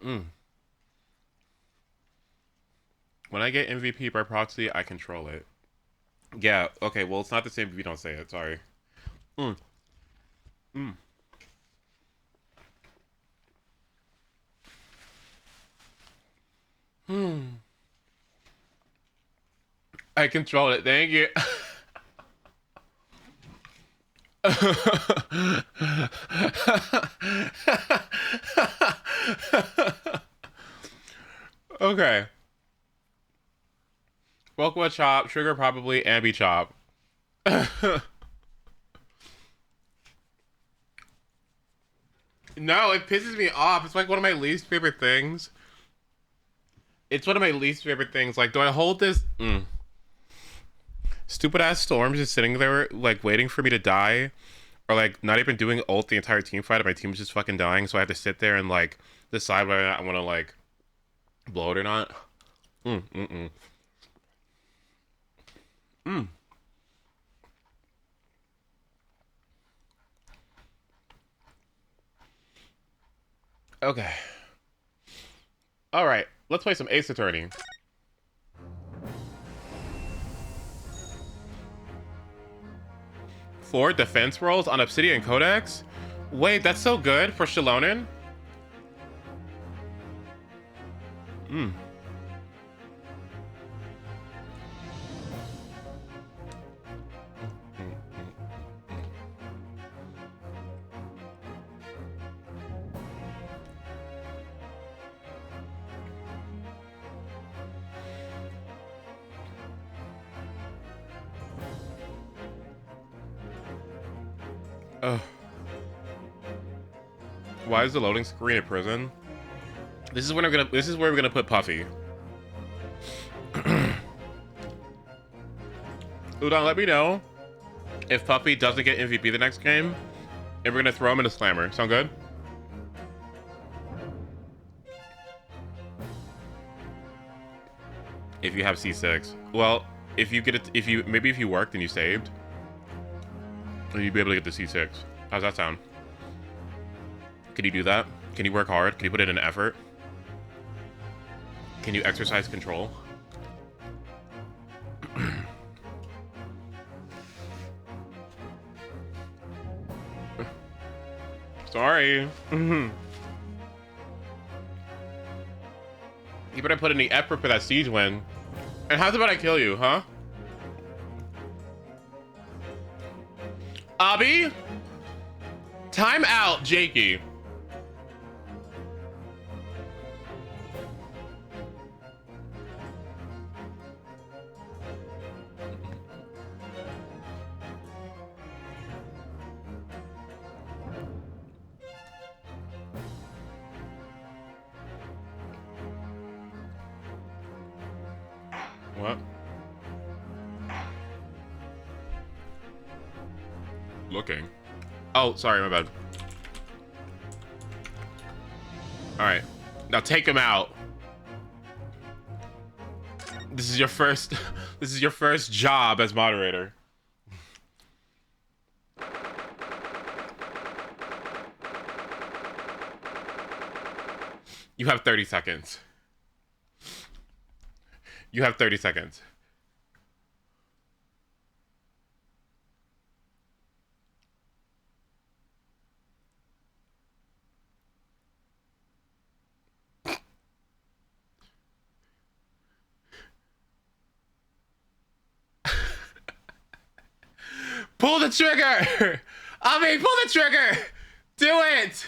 Mm. When I get MVP by proxy, I control it. Yeah, okay, well, it's not the same if you don't say it. Sorry. Mm. Mm. Hmm. I control it. Thank you. Okay. Welcome chop, trigger probably, ambi chop. No, it pisses me off. It's like one of my least favorite things. It's one of my least favorite things. Like, do I hold this? Stupid ass storm just sitting there, like, waiting for me to die? Or, like, not even doing ult the entire team fight, and my team's just fucking dying, so I have to sit there and, like, decide whether or not I want to, like, blow it or not? Mm, mm, mm. Mm. Okay. Alright, let's play some Ace Attorney. Four defense rolls on Obsidian Codex? Wait, that's so good for Shalonen? Hmm. Ugh. Why is the loading screen a prison? This is where we're gonna put Puffy. Udon, let me know if Puffy doesn't get MVP the next game, and we're gonna throw him in a slammer. Sound good? If you have C6. Well, if you get it, if you worked and you saved, then you'd be able to get the C6. How's that sound? Can you do that? Can you work hard? Can you put in an effort? Can you exercise control? Sorry. You better put in the effort for that siege win. And how's about I kill you, huh? Abby? Time out, Jakey. What? Looking. Oh, sorry, my bad. Alright. Now take him out. This is your first this is your first job as moderator. You have 30 seconds. You have 30 seconds. Pull the trigger! Ami, pull the trigger! Do it!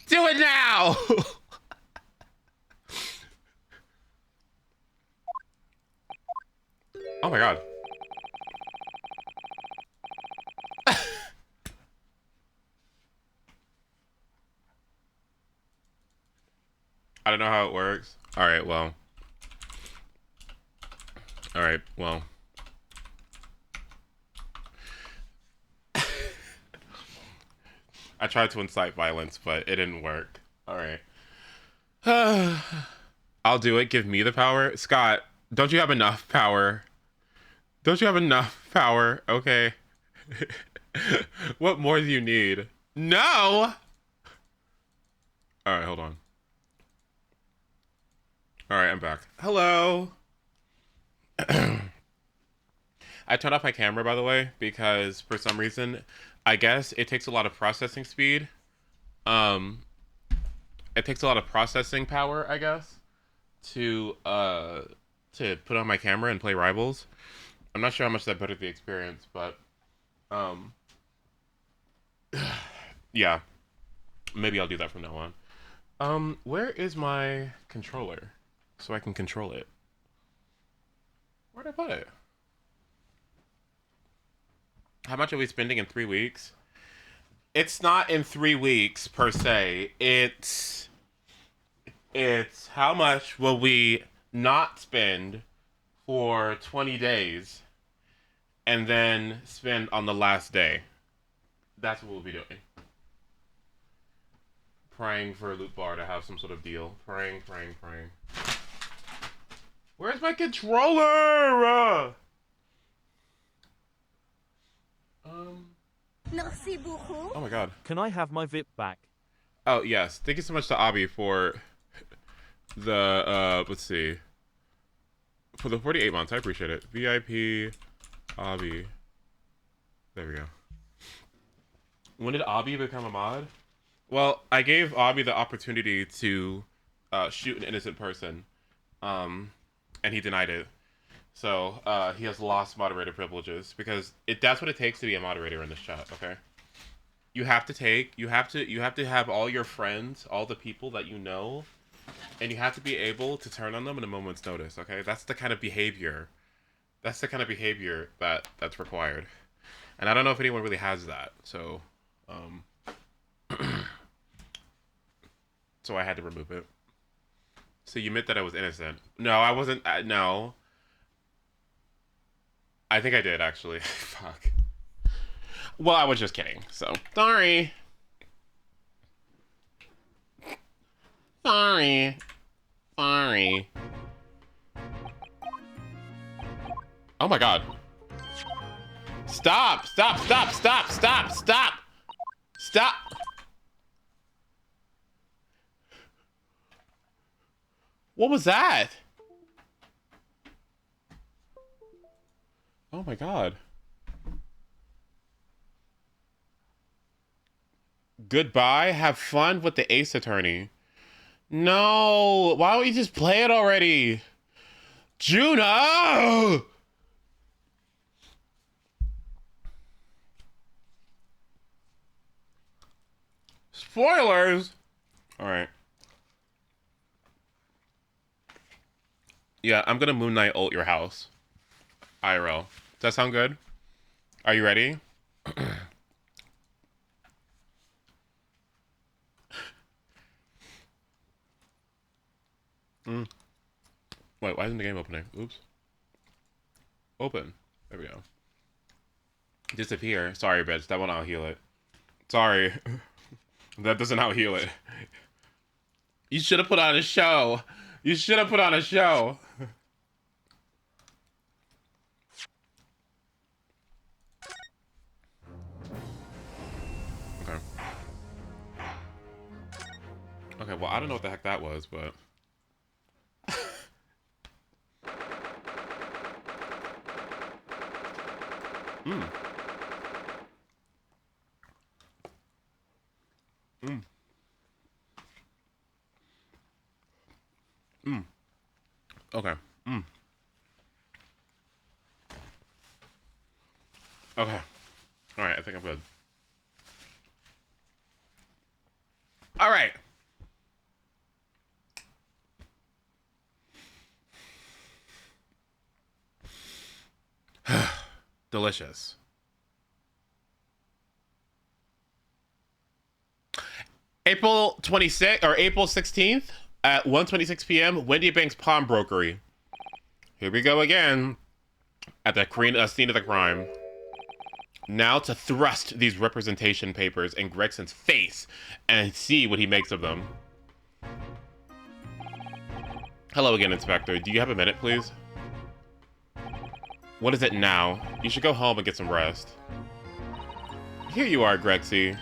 Do it now! Oh my god. I don't know how it works. Alright, well. Alright, well. I tried to incite violence, but it didn't work. Alright. I'll do it. Give me the power. Scott, don't you have enough power? Don't you have enough power? Okay. What more do you need? No! All right, hold on. All right, I'm back. Hello. I turned off my camera, by the way, because for some reason, I guess it takes a lot of processing speed. Um, it takes a lot of processing power, I guess, to put on my camera and play Rivals. I'm not sure how much that bettered the experience, but um, yeah, maybe I'll do that from now on. Where is my controller so I can control it? Where'd I put it? How much are we spending in 3 weeks? It's not in 3 weeks per se. It's how much will we not spend for 20 days and then spend on the last day. That's what we'll be doing. Praying for Loot Bar to have some sort of deal. Praying. Where's my controller? Merci beaucoup. Oh my god. Can I have my VIP back? Oh yes. Thank you so much to Abby for the let's see. For the 48 months. I appreciate it. VIP Abby. There we go. When did Abby become a mod? Well, I gave Abby the opportunity to shoot an innocent person. And he denied it. So, he has lost moderator privileges because that's what it takes to be a moderator in this chat, okay? You have to have all your friends, all the people that you know, and you have to be able to turn on them in a moment's notice, okay? That's the kind of behavior that's required. And I don't know if anyone really has that. So, so I had to remove it. So you admit that I was innocent. No, I wasn't. No. I think I did, actually. Fuck. Well, I was just kidding, so. Sorry. Sorry. Oh my god. Stop! What was that? Oh my god. Goodbye. Have fun with the Ace Attorney. No. Why don't you just play it already? Juno! Spoilers! Alright. Yeah, I'm gonna Moon Knight ult your house. IRL. Does that sound good? Are you ready? Wait, why isn't the game opening? Oops. Open. There we go. Disappear. Sorry, bitch. That won't out-heal it. Sorry. That doesn't out-heal it. You should have put on a show. You should have put on a show. Okay. Okay, well, I don't know what the heck that was, but... Okay. Okay. Alright, I think I'm good. Alright. Delicious. April 26th or April 16th at 1:26 p.m. Wendy Banks Pawnbrokery. Here we go again at the scene of the crime. Now to thrust these representation papers in Gregson's face and see what he makes of them. Hello again, Inspector. Do you have a minute, please? What is it now? You should go home and get some rest. Here you are, Gregsy.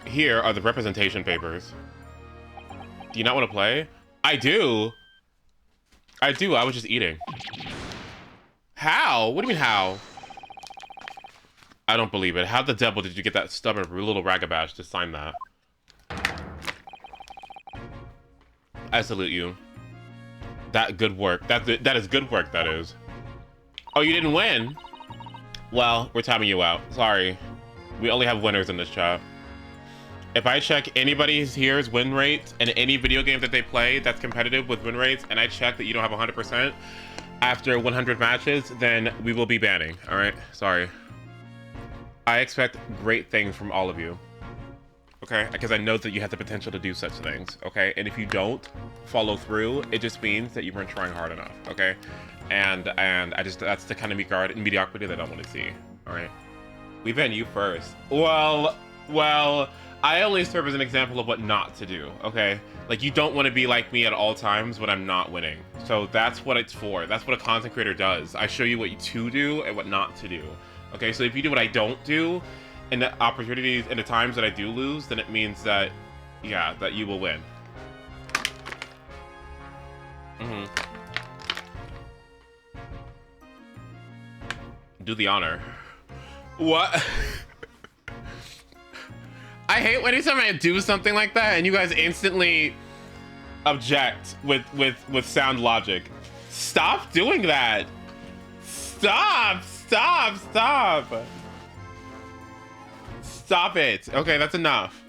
Here are the representation papers. Do you not want to play? I do. I do. I was just eating. How? What do you mean how? I don't believe it. How the devil did you get that stubborn little ragabash to sign that? I salute you. That good work. That is good work, that is. Oh, you didn't win? Well, we're timing you out. Sorry. We only have winners in this chat. If I check anybody's here's win rates in any video game that they play that's competitive with win rates, and I check that you don't have 100% after 100 matches, then we will be banning, alright? Sorry. I expect great things from all of you. Okay? Because I know that you have the potential to do such things, okay? And if you don't follow through, it just means that you weren't trying hard enough, okay? And I just, that's the kind of mediocrity that I don't want to see, alright? We ban you first. Well, I only serve as an example of what not to do, okay? Like, you don't want to be like me at all times when I'm not winning. So that's what it's for. That's what a content creator does. I show you what to do and what not to do. Okay, so if you do what I don't do, and the opportunities and the times that I do lose, then it means that, yeah, that you will win. Do the honor. What? I hate when anytime I do something like that and you guys instantly object with sound logic. Stop doing that. Stop. Stop it. Okay, that's enough.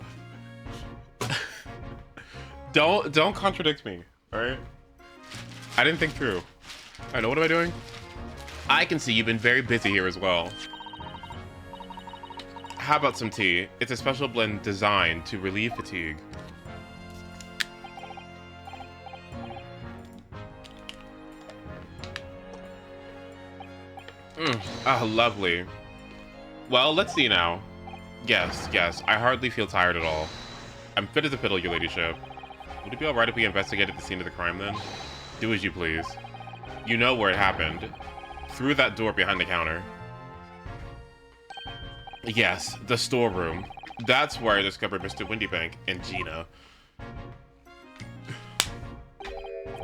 Don't contradict me, all right? I didn't think through. I know, what am I doing? I can see you've been very busy here as well. How about some tea? It's a special blend designed to relieve fatigue. Ah, lovely. Well, let's see now. Yes, I hardly feel tired at all. I'm fit as a fiddle, your ladyship. Would it be alright if we investigated the scene of the crime then? Do as you please. You know where it happened. Through that door behind the counter. Yes, the storeroom. That's where I discovered Mr. Windybank and Gina.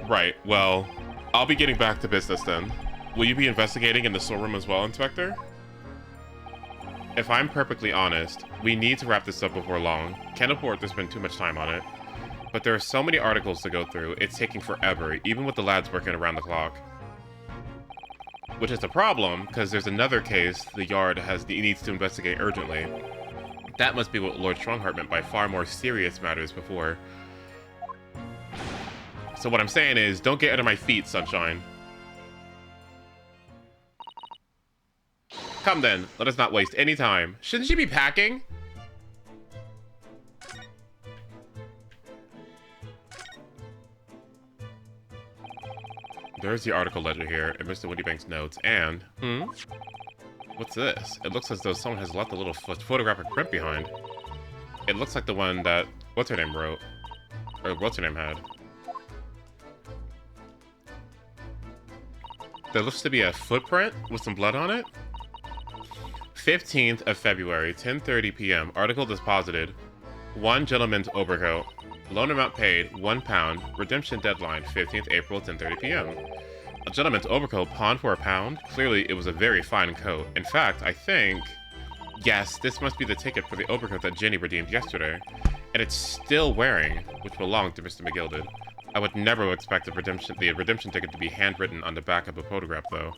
Right, well, I'll be getting back to business then. Will you be investigating in the storeroom as well, Inspector? If I'm perfectly honest, we need to wrap this up before long. Can't afford to spend too much time on it. But there are so many articles to go through, it's taking forever, even with the lads working around the clock. Which is a problem, because there's another case the Yard needs to investigate urgently. That must be what Lord Strongheart meant by far more serious matters before. So what I'm saying is, don't get under my feet, Sunshine. Come then, let us not waste any time. Shouldn't she be packing? There's the article ledger here, and Mr. Windybank's notes, and... What's this? It looks as though someone has left a little photographic print behind. It looks like the one that what's-her-name wrote. Or what's-her-name had. There looks to be a footprint with some blood on it. 15th of February, 10:30 p.m. Article deposited. 1 gentleman's overcoat. Loan amount paid, £1. Redemption deadline, 15th April, 10:30 p.m. A gentleman's overcoat pawned for £1? Clearly, it was a very fine coat. In fact, I think... Yes, this must be the ticket for the overcoat that Jenny redeemed yesterday. And it's still wearing, which belonged to Mr. McGilded. I would never expect the redemption ticket to be handwritten on the back of a photograph, though.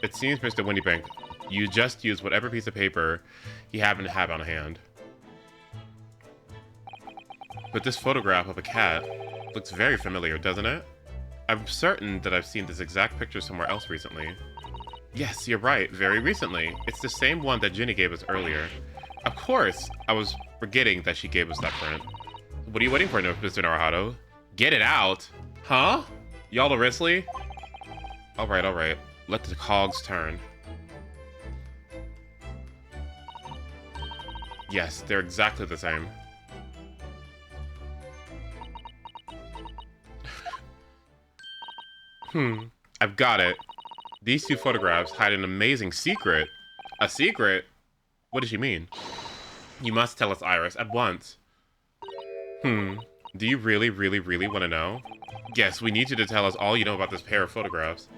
It seems, Mr. Windybank, you just used whatever piece of paper you happen to have on hand. But this photograph of a cat looks very familiar, doesn't it? I'm certain that I've seen this exact picture somewhere else recently. Yes, you're right, very recently. It's the same one that Ginny gave us earlier. Of course! I was forgetting that she gave us that print. What are you waiting for, Mr. Naruhado? Get it out! Huh? Y'all Risley? Alright. Let the cogs turn. Yes, they're exactly the same. I've got it. These two photographs hide an amazing secret. A secret? What does she mean? You must tell us, Iris, at once. Do you really, really, really want to know? Yes, we need you to tell us all you know about this pair of photographs.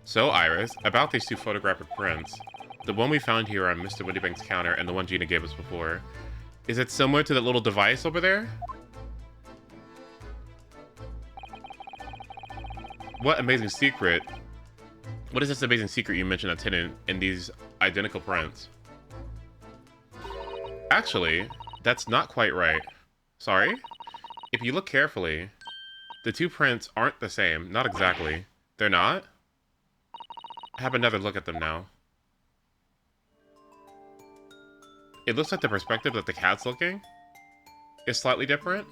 So, Iris, about these two photographic prints. The one we found here on Mr. Windybank's counter and the one Gina gave us before. Is it similar to that little device over there? What amazing secret? What is this amazing secret you mentioned that's hidden in these identical prints? Actually, that's not quite right. Sorry? If you look carefully, the two prints aren't the same. Not exactly. They're not? Have another look at them now. It looks like the perspective that the cat's looking is slightly different.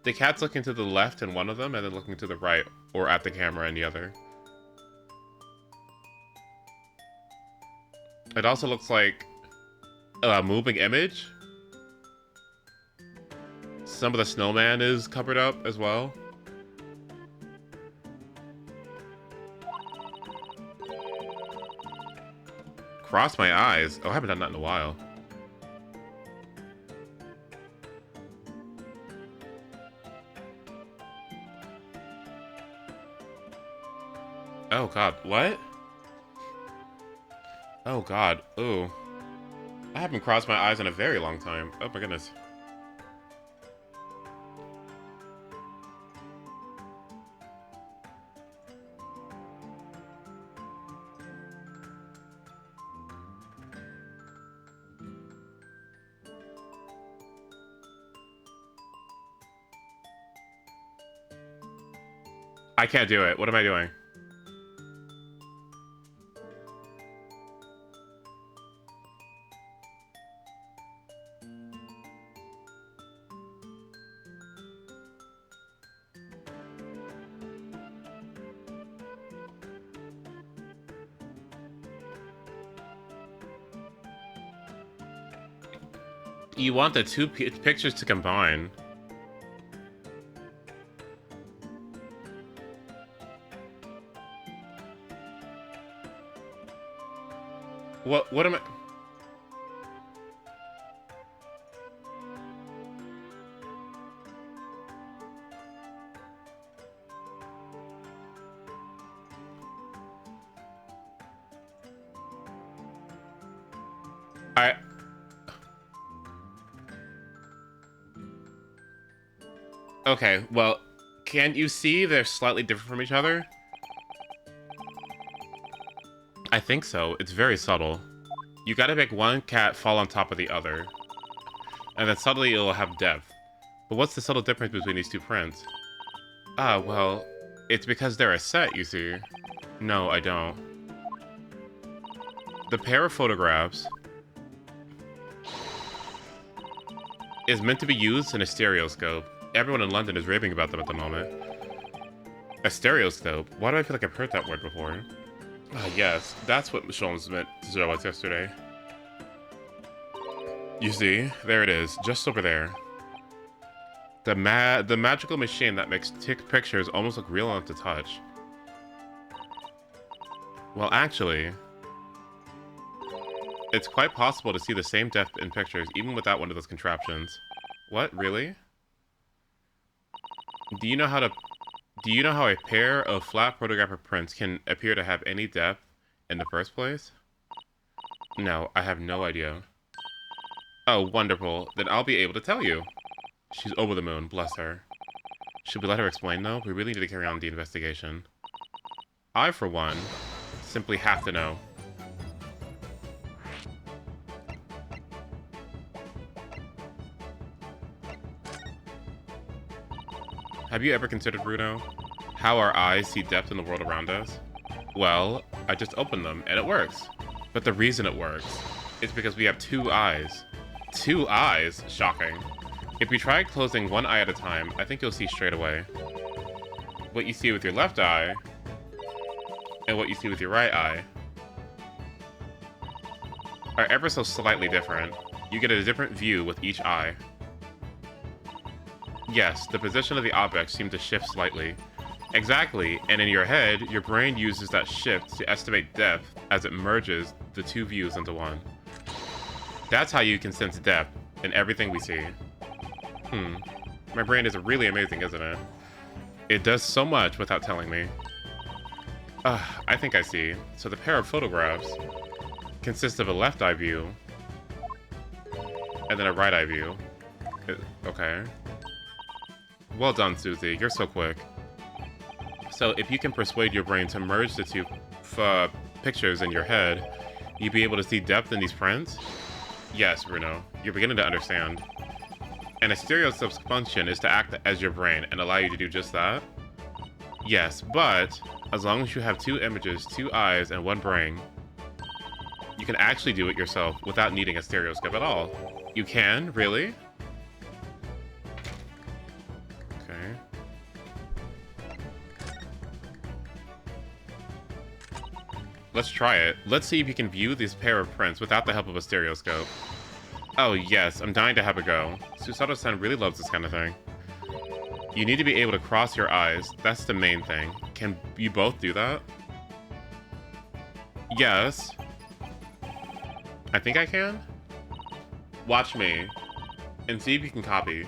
The cat's looking to the left in one of them and then looking to the right or at the camera in the other. It also looks like a moving image. Some of the snowman is covered up as well. Cross my eyes. Oh, I haven't done that in a while. Oh god, what? Oh god, ooh. I haven't crossed my eyes in a very long time. Oh my goodness. I can't do it. What am I doing? You want the two pictures to combine. What am I... Okay, well, can you see they're slightly different from each other? I think so. It's very subtle. You gotta make one cat fall on top of the other. And then subtly it'll have depth. But what's the subtle difference between these two prints? Ah, well, it's because they're a set, you see. No, I don't. The pair of photographs is meant to be used in a stereoscope. Everyone in London is raving about them at the moment. A stereoscope? Why do I feel like I've heard that word before? Ah, yes, that's what Sholmes meant to show us yesterday. You see, there it is, just over there. The magical machine that makes pictures almost look real enough to touch. Well, actually, it's quite possible to see the same depth in pictures even without one of those contraptions. What, really? Do you know how a pair of flat photographic prints can appear to have any depth in the first place? No, I have no idea. Oh, wonderful. Then I'll be able to tell you. She's over the moon, bless her. Should we let her explain, though? We really need to carry on the investigation. I, for one, simply have to know. Have you ever considered, Bruno, how our eyes see depth in the world around us? Well, I just opened them, and it works. But the reason it works is because we have two eyes. Two eyes? Shocking. If you try closing one eye at a time, I think you'll see straight away. What you see with your left eye, and what you see with your right eye, are ever so slightly different. You get a different view with each eye. Yes, the position of the objects seem to shift slightly. Exactly, and in your head, your brain uses that shift to estimate depth as it merges the two views into one. That's how you can sense depth in everything we see. My brain is really amazing, isn't it? It does so much without telling me. I think I see. So the pair of photographs consists of a left eye view and then a right eye view. Okay. Well done, Susie. You're so quick. So if you can persuade your brain to merge the two pictures in your head, you'd be able to see depth in these prints? Yes, Bruno. You're beginning to understand. And a stereoscope's function is to act as your brain and allow you to do just that? Yes, but as long as you have two images, two eyes, and one brain, you can actually do it yourself without needing a stereoscope at all. You can? Really? Okay. Let's try it. Let's see if you can view this pair of prints without the help of a stereoscope. Oh yes, I'm dying to have a go. Susato-san really loves this kind of thing. You need to be able to cross your eyes. That's the main thing. Can you both do that? Yes. I think I can? Watch me. And see if you can copy.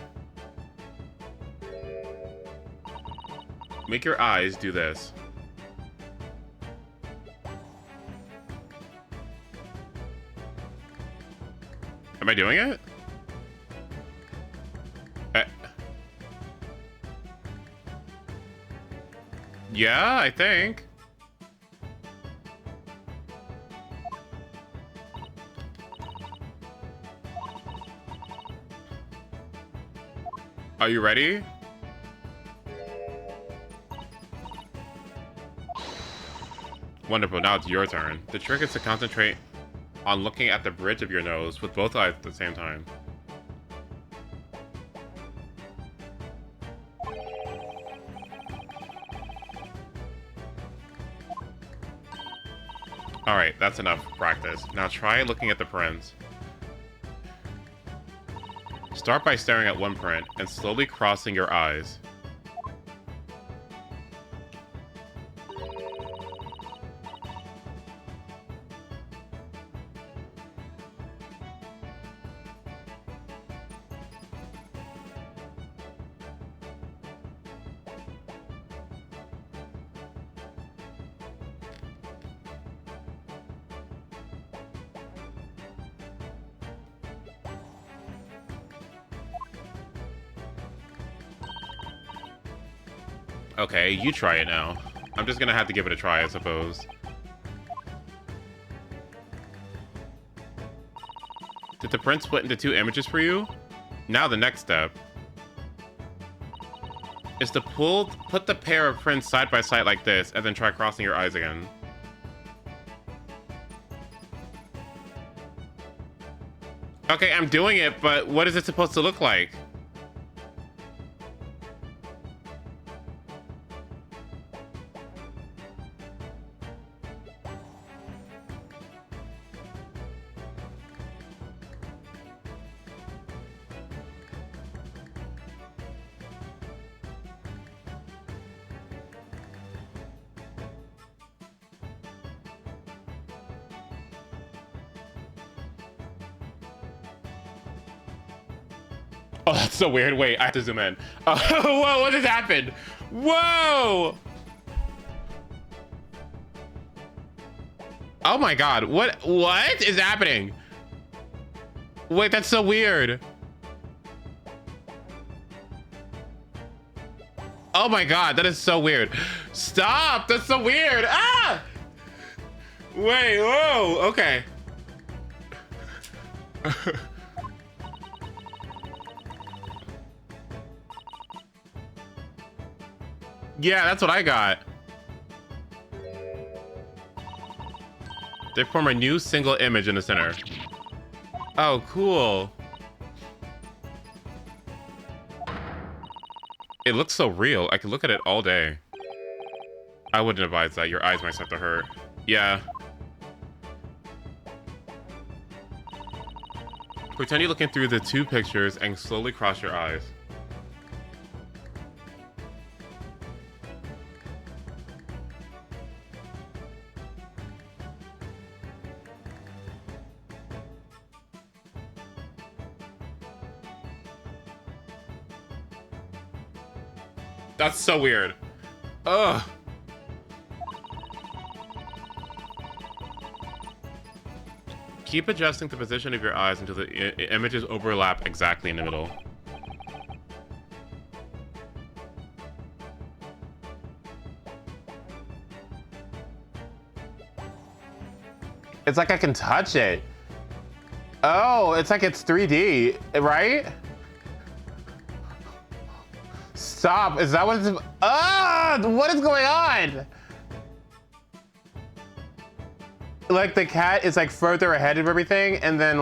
Make your eyes do this. Am I doing it? Yeah, I think. Are you ready? Wonderful, now it's your turn. The trick is to concentrate on looking at the bridge of your nose with both eyes at the same time. Alright, that's enough practice. Now try looking at the prints. Start by staring at one print and slowly crossing your eyes. Okay, you try it now. I'm just gonna have to give it a try, I suppose. Did the print split into two images for you? Now the next step is to put the pair of prints side by side like this, and then try crossing your eyes again. Okay, I'm doing it, but what is it supposed to look like? Oh, that's so weird. Wait, I have to zoom in. Whoa, what just happened? Whoa! Oh my god, what is happening? Wait, that's so weird. Oh my god, that is so weird. Stop, that's so weird. Ah! Wait, whoa, okay. Yeah, that's what I got. They form a new single image in the center. Oh, cool. It looks so real. I could look at it all day. I wouldn't advise that. Your eyes might start to hurt. Yeah. Pretend you're looking through the two pictures and slowly cross your eyes. That's so weird. Ugh. Keep adjusting the position of your eyes until the images overlap exactly in the middle. It's like I can touch it. Oh, it's like it's 3D, right? Stop, is that what it's, what is going on? Like the cat is like further ahead of everything, and then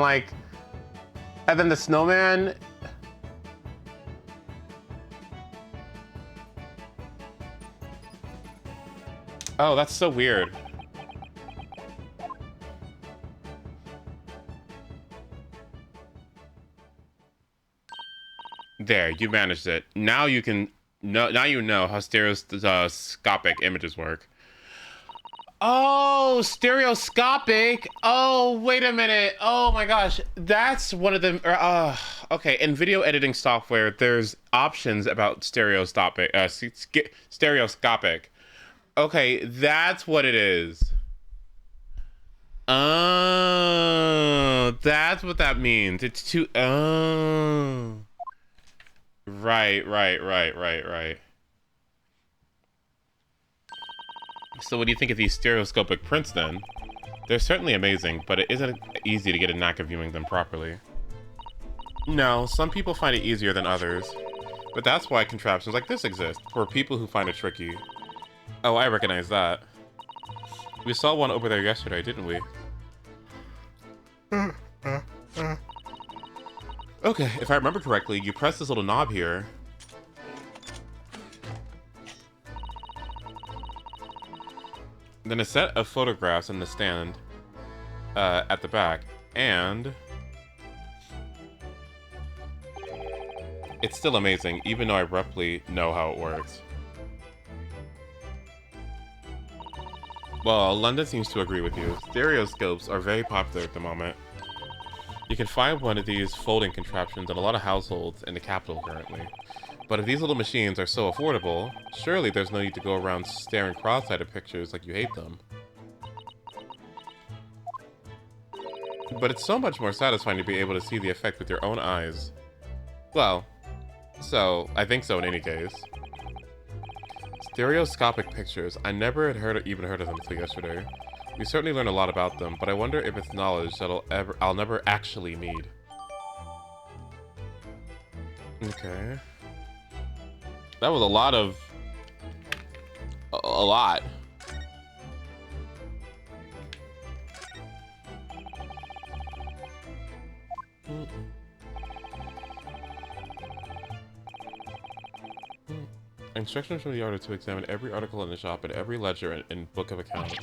the snowman. Oh, that's so weird. There, you managed it. Now you can know. Now you know how stereoscopic images work. Oh, stereoscopic. Oh, wait a minute. Oh my gosh, that's one of them. Okay, in video editing software, there's options about stereoscopic. Stereoscopic. Okay, that's what it is. Oh, that's what that means. It's too. Oh. Right. So what do you think of these stereoscopic prints then? They're certainly amazing, but it isn't easy to get a knack of viewing them properly. No, some people find it easier than others. But that's why contraptions like this exist, for people who find it tricky. Oh, I recognize that. We saw one over there yesterday, didn't we? Okay, if I remember correctly, you press this little knob here. Then a set of photographs in the stand at the back, and it's still amazing, even though I roughly know how it works. Well, London seems to agree with you. Stereoscopes are very popular at the moment. You can find one of these folding contraptions in a lot of households in the capital currently. But if these little machines are so affordable, surely there's no need to go around staring cross-eyed at pictures like you hate them. But it's so much more satisfying to be able to see the effect with your own eyes. Well, I think so in any case. Stereoscopic pictures. I never had even heard of them until yesterday. We certainly learned a lot about them, but I wonder if it's knowledge that I'll never actually need. Okay. That was a lot of... a lot. Instructions from the artist to examine every article in the shop and every ledger and book of accounts.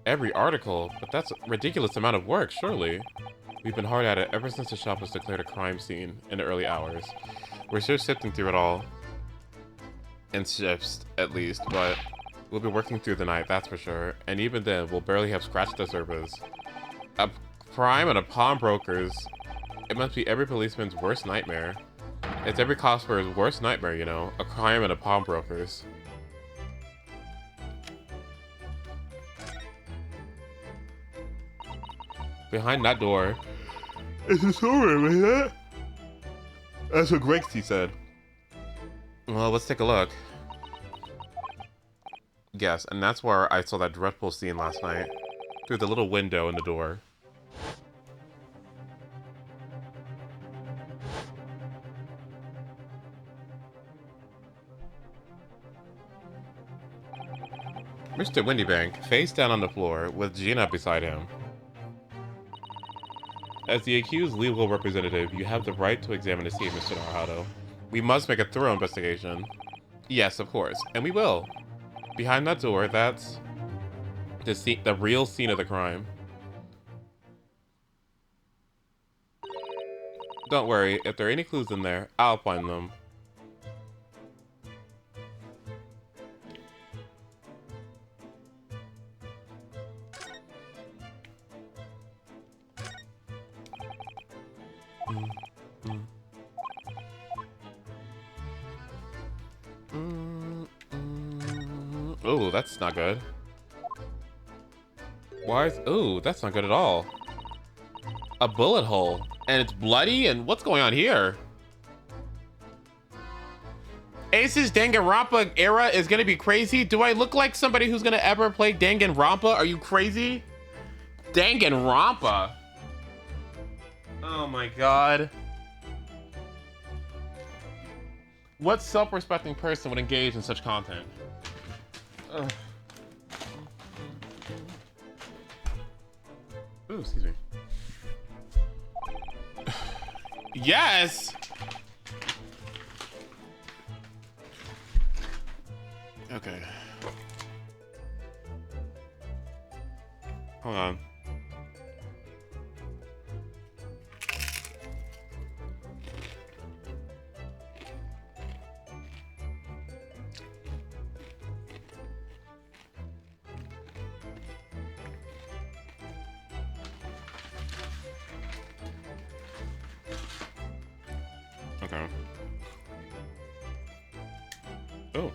Every article? But that's a ridiculous amount of work, surely. We've been hard at it ever since the shop was declared a crime scene in the early hours. We're still sifting through it all. In shifts, at least, but we'll be working through the night, that's for sure. And even then, we'll barely have scratched the surface. A crime and a pawnbroker's. It must be every policeman's worst nightmare. It's every cosplayer's worst nightmare, you know. A crime and a pawnbroker's. Behind that door is a storeroom, isn't it? That's what Grexy said. Well, let's take a look. Yes, and that's where I saw that dreadful scene last night. Through the little window in the door. Mr. Windybank, face down on the floor, with Gina beside him. As the accused's legal representative, you have the right to examine the scene, Mr. Naruto. We must make a thorough investigation. Yes, of course, and we will. Behind that door, that's the real scene of the crime. Don't worry, if there are any clues in there, I'll find them. Ooh, that's not good. Why is... Ooh, that's not good at all. A bullet hole. And it's bloody? And what's going on here? Ace's Danganronpa era is gonna be crazy. Do I look like somebody who's gonna ever play Danganronpa? Are you crazy? Danganronpa? Oh my god. What self-respecting person would engage in such content? Ugh. Ooh, excuse me. Yes! Okay. Hold on. Okay. Oh.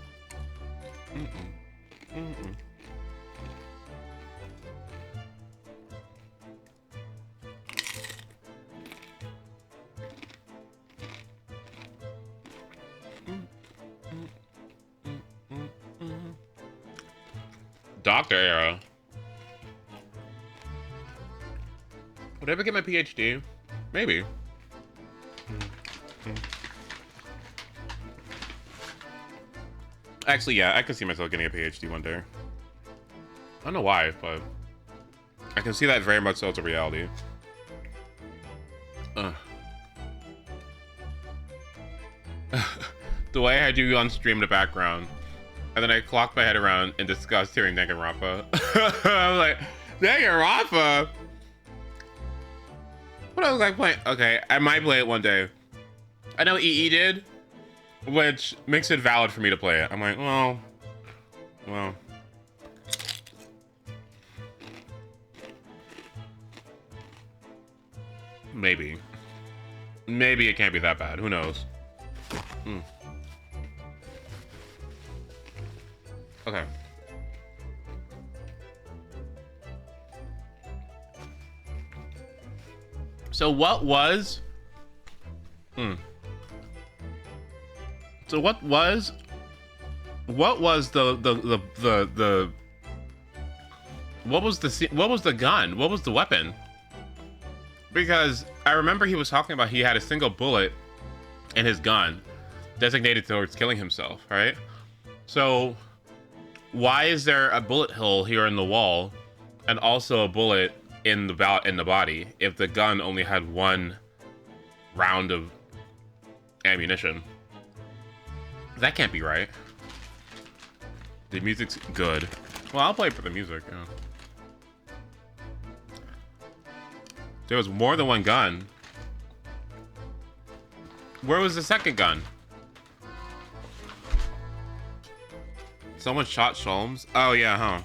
Doctor era. Would I ever get my PhD? Maybe. Actually, yeah, I can see myself getting a PhD one day. I don't know why, but I can see that very much so as a reality. The way I had you on stream in the background, and then I clocked my head around in disgust hearing Danganronpa. I was like, Danganronpa? What I was like playing? Okay, I might play it one day. I know EE did, which makes it valid for me to play it. I'm like, well. Maybe. Maybe it can't be that bad. Who knows? Okay. So what was... So what was the what was the gun? What was the weapon? Because I remember he was talking about he had a single bullet in his gun designated towards killing himself, right? So why is there a bullet hole here in the wall and also a bullet in the body if the gun only had one round of ammunition? That can't be right. The music's good. Well, I'll play for the music, yeah. There was more than one gun. Where was the second gun? Someone shot Sholmes? Oh, yeah, huh?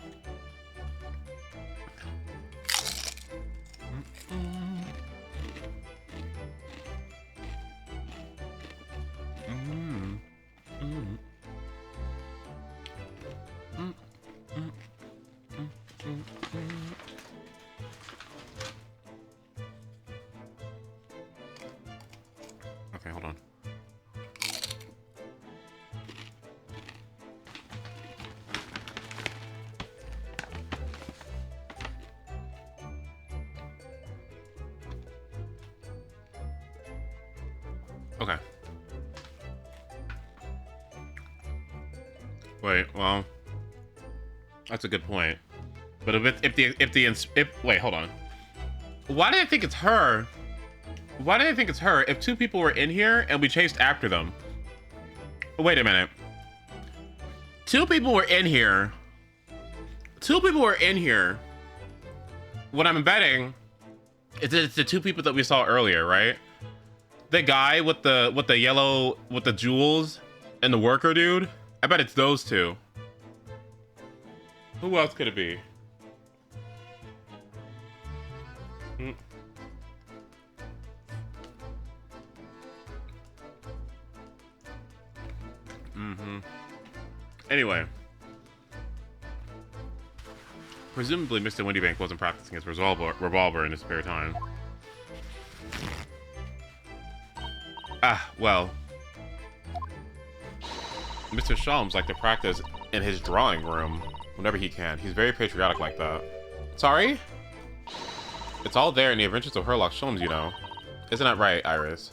Okay, hold on. Okay. Wait, well, that's a good point. But wait, hold on. Why do I think it's her? Why do I think it's her if two people were in here and we chased after them? Wait a minute. Two people were in here. Two people were in here. What I'm betting is it's the two people that we saw earlier, right? The guy with the yellow with the jewels and the worker dude. I bet it's those two. Who else could it be? Anyway, Presumably, Mr. Windybank wasn't practicing his revolver in his spare time. Ah, well. Mr. Shalms likes to practice in his drawing room whenever he can. He's very patriotic like that. Sorry? It's all there in the Adventures of Sherlock Sholmes, you know. Isn't that right, Iris?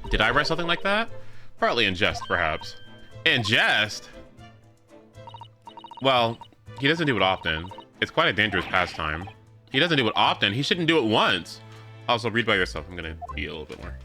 Did I write something like that? Partly in jest, perhaps. In jest? Well, he doesn't do it often. It's quite a dangerous pastime. He doesn't do it often. He shouldn't do it once. Also, read by yourself. I'm gonna be a little bit more.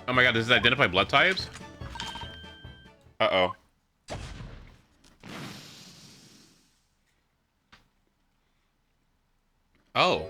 Oh my god, does it identify blood types? Uh-oh. Oh.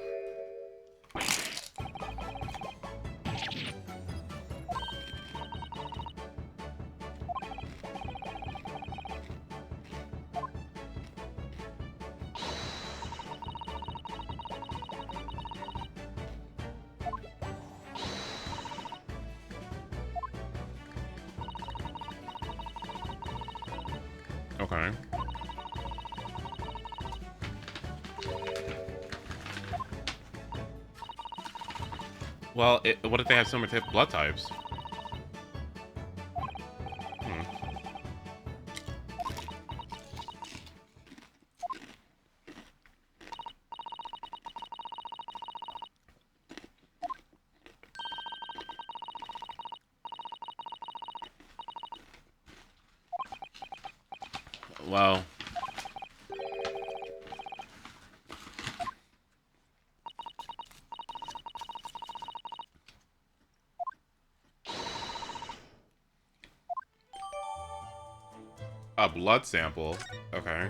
Okay. Well, what if they have similar blood types? Well, a blood sample. Okay.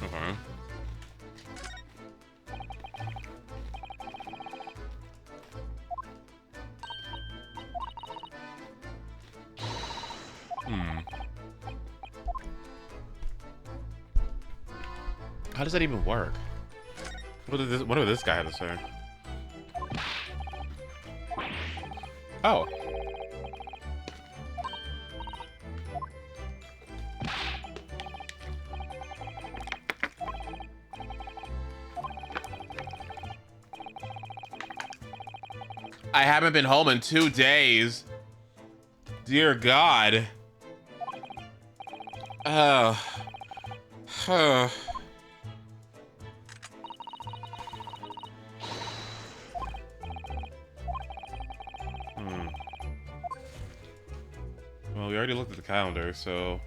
Okay. How does that even work? What did this guy have to say? Oh. I haven't been home in 2 days. Dear God. Well, we already looked at the calendar, so...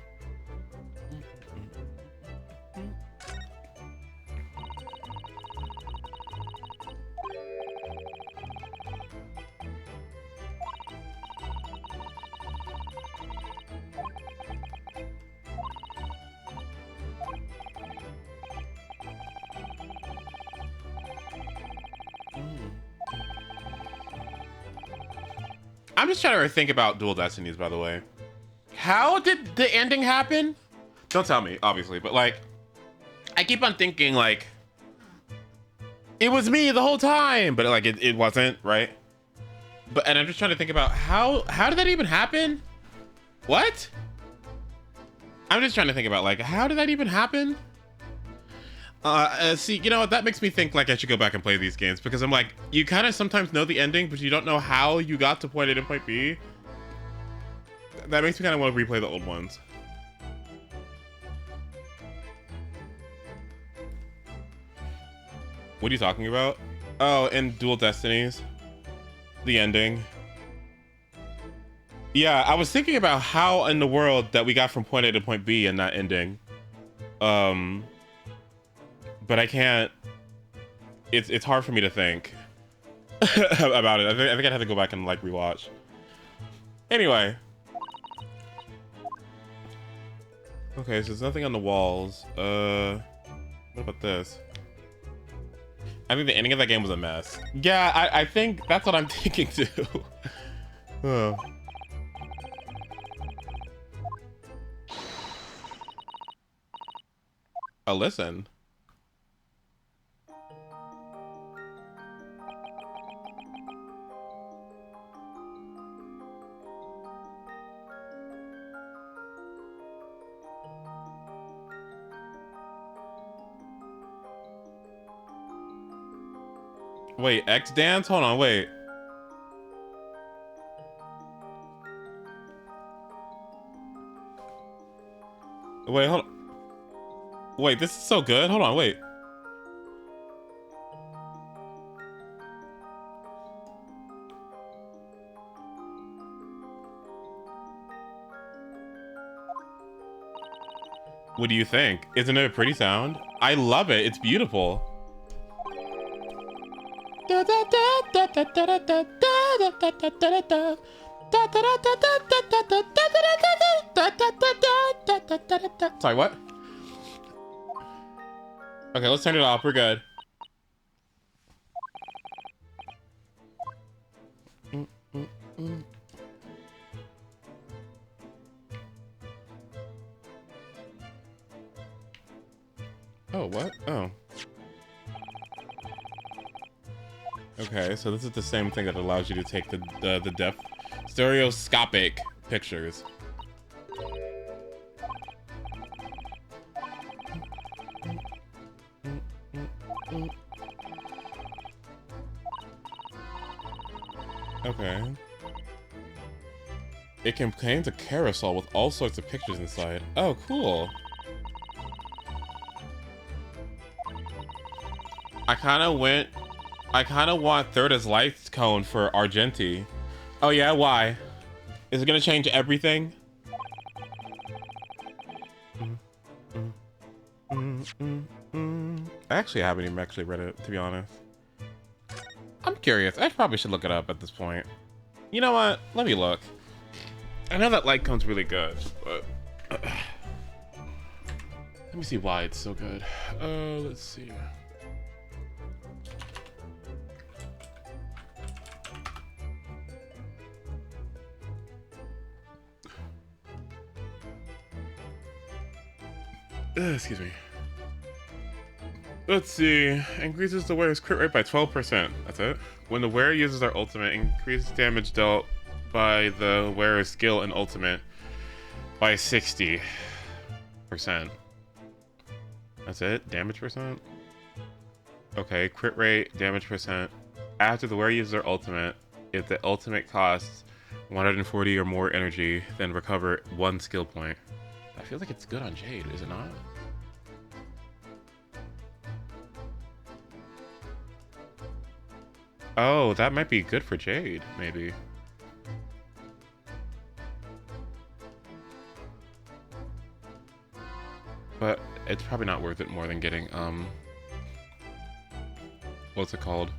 I'm just trying to think about Dual Destinies, by the way. How did the ending happen? Don't tell me, obviously, but like, I keep on thinking like, it was me the whole time, but like it wasn't, right? And I'm just trying to think about how did that even happen? What? I'm just trying to think about like, how did that even happen? See, you know what? That makes me think like I should go back and play these games because I'm like, you kind of sometimes know the ending, but you don't know how you got to point A to point B. That makes me kind of want to replay the old ones. What are you talking about? Oh, in Dual Destinies, the ending. Yeah, I was thinking about how in the world that we got from point A to point B and not ending. But I can't. It's hard for me to think about it. I think I'd have to go back and like rewatch. Anyway. Okay, so there's nothing on the walls. What about this? I think the ending of that game was a mess. Yeah, I think that's what I'm thinking too. Oh. Oh, listen. Wait, X dance? Hold on, wait. Wait, hold on. Wait, this is so good. Hold on, wait. What do you think? Isn't it a pretty sound? I love it. It's beautiful. Sorry, what? Okay, let's turn it off. We're good. Oh, what? Oh. Okay, so this is the same thing that allows you to take the depth stereoscopic pictures. Okay. It contains a carousel with all sorts of pictures inside. Oh, cool. I kind of want Thirda's light cone for Argenti. Oh yeah, why? Is it gonna change everything? I actually haven't even actually read it, to be honest. I'm curious. I probably should look it up at this point. You know what? Let me look. I know that light cone's really good, but let me see why it's so good. Let's see. Excuse me. Let's see. Increases the wearer's crit rate by 12%. That's it. When the wearer uses their ultimate, increases damage dealt by the wearer's skill and ultimate by 60%. That's it? Damage percent? Okay, crit rate, damage percent. After the wearer uses their ultimate, if the ultimate costs 140 or more energy, then recover 1 skill point. I feel like it's good on Jade, is it not? Oh, that might be good for Jade, maybe. But it's probably not worth it more than getting, what's it called?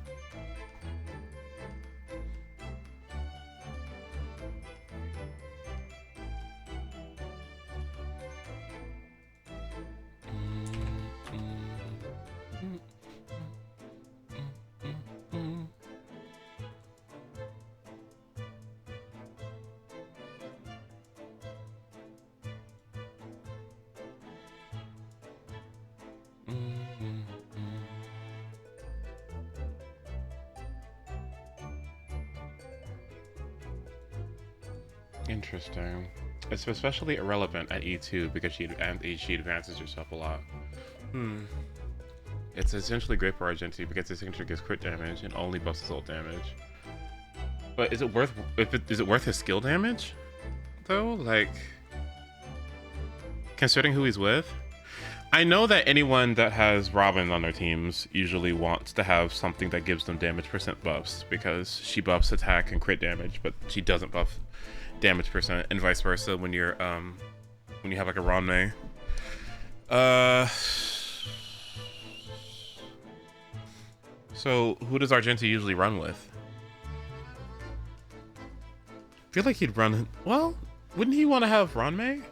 Interesting. It's especially irrelevant at E2 because she advances herself a lot. It's essentially great for Argenti because his signature gives crit damage and only buffs his ult damage. But is it worth is it worth his skill damage? Though? Like, considering who he's with? I know that anyone that has Robin on their teams usually wants to have something that gives them damage percent buffs, because she buffs attack and crit damage, but she doesn't buff damage percent, and vice versa when you're when you have like a Ranmei. So who does Argenta usually run with? I feel like he'd run. Well, wouldn't he want to have Ranmei?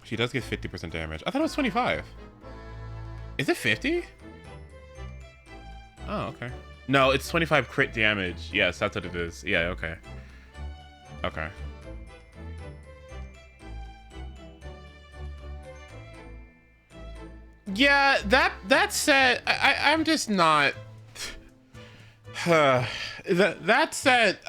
She does get 50% damage. I thought it was 25. Is it 50? Oh, okay. No, it's 25 crit damage. Yes, that's what it is. Yeah, okay. Okay. Yeah, that said, I'm just not. That said,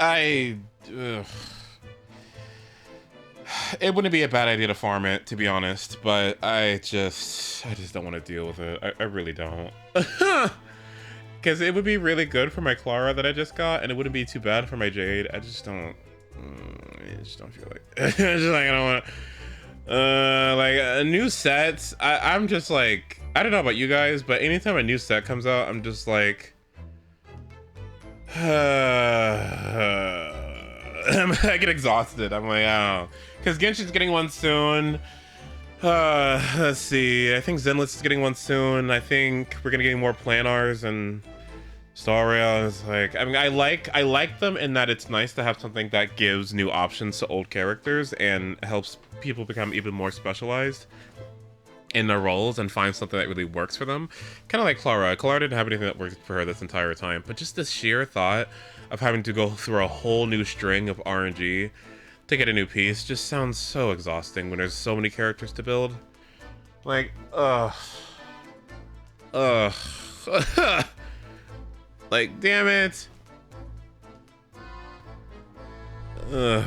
it wouldn't be a bad idea to farm it, to be honest, but I just don't want to deal with it. I really don't. Because it would be really good for my Clara that I just got, and it wouldn't be too bad for my Jade. I just don't feel like. I just like, I don't want to. Like a new set. I'm just like, I don't know about you guys, but anytime a new set comes out, I'm just like, I get exhausted. I'm like, oh, because Genshin's getting one soon. Let's see. I think Zenless is getting one soon. I think we're gonna get more Planars and Star Rail. Is like, I mean, I like them in that it's nice to have something that gives new options to old characters and helps people become even more specialized in their roles and find something that really works for them. Kind of like Clara. Clara didn't have anything that worked for her this entire time, but just the sheer thought of having to go through a whole new string of RNG to get a new piece just sounds so exhausting when there's so many characters to build. Like, like, damn it. Ugh.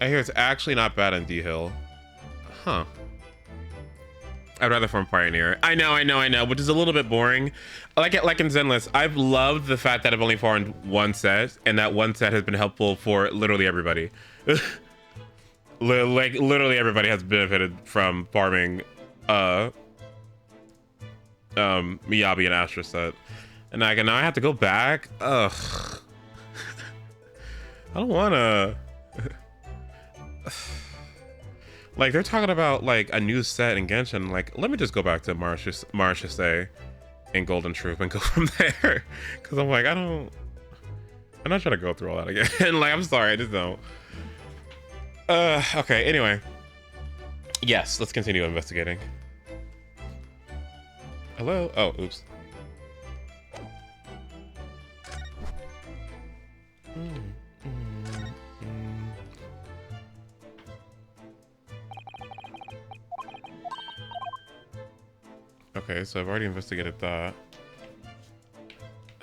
I hear it's actually not bad on D-Hill. Huh. I'd rather farm Pioneer. I know, which is a little bit boring. Like in Zenless, I've loved the fact that I've only farmed one set, and that one set has been helpful for literally everybody. Like, literally everybody has benefited from farming Miyabi and Astra set. And now I have to go back? Ugh. I don't wanna. Like, they're talking about like a new set in Genshin. Like, let me just go back to Marchese and Golden Troop and go from there. Cause I'm like, I'm not trying to go through all that again. Like, I'm sorry, I just don't. Okay, anyway. Yes, let's continue investigating. Hello? Oh, oops. Okay, so I've already investigated that.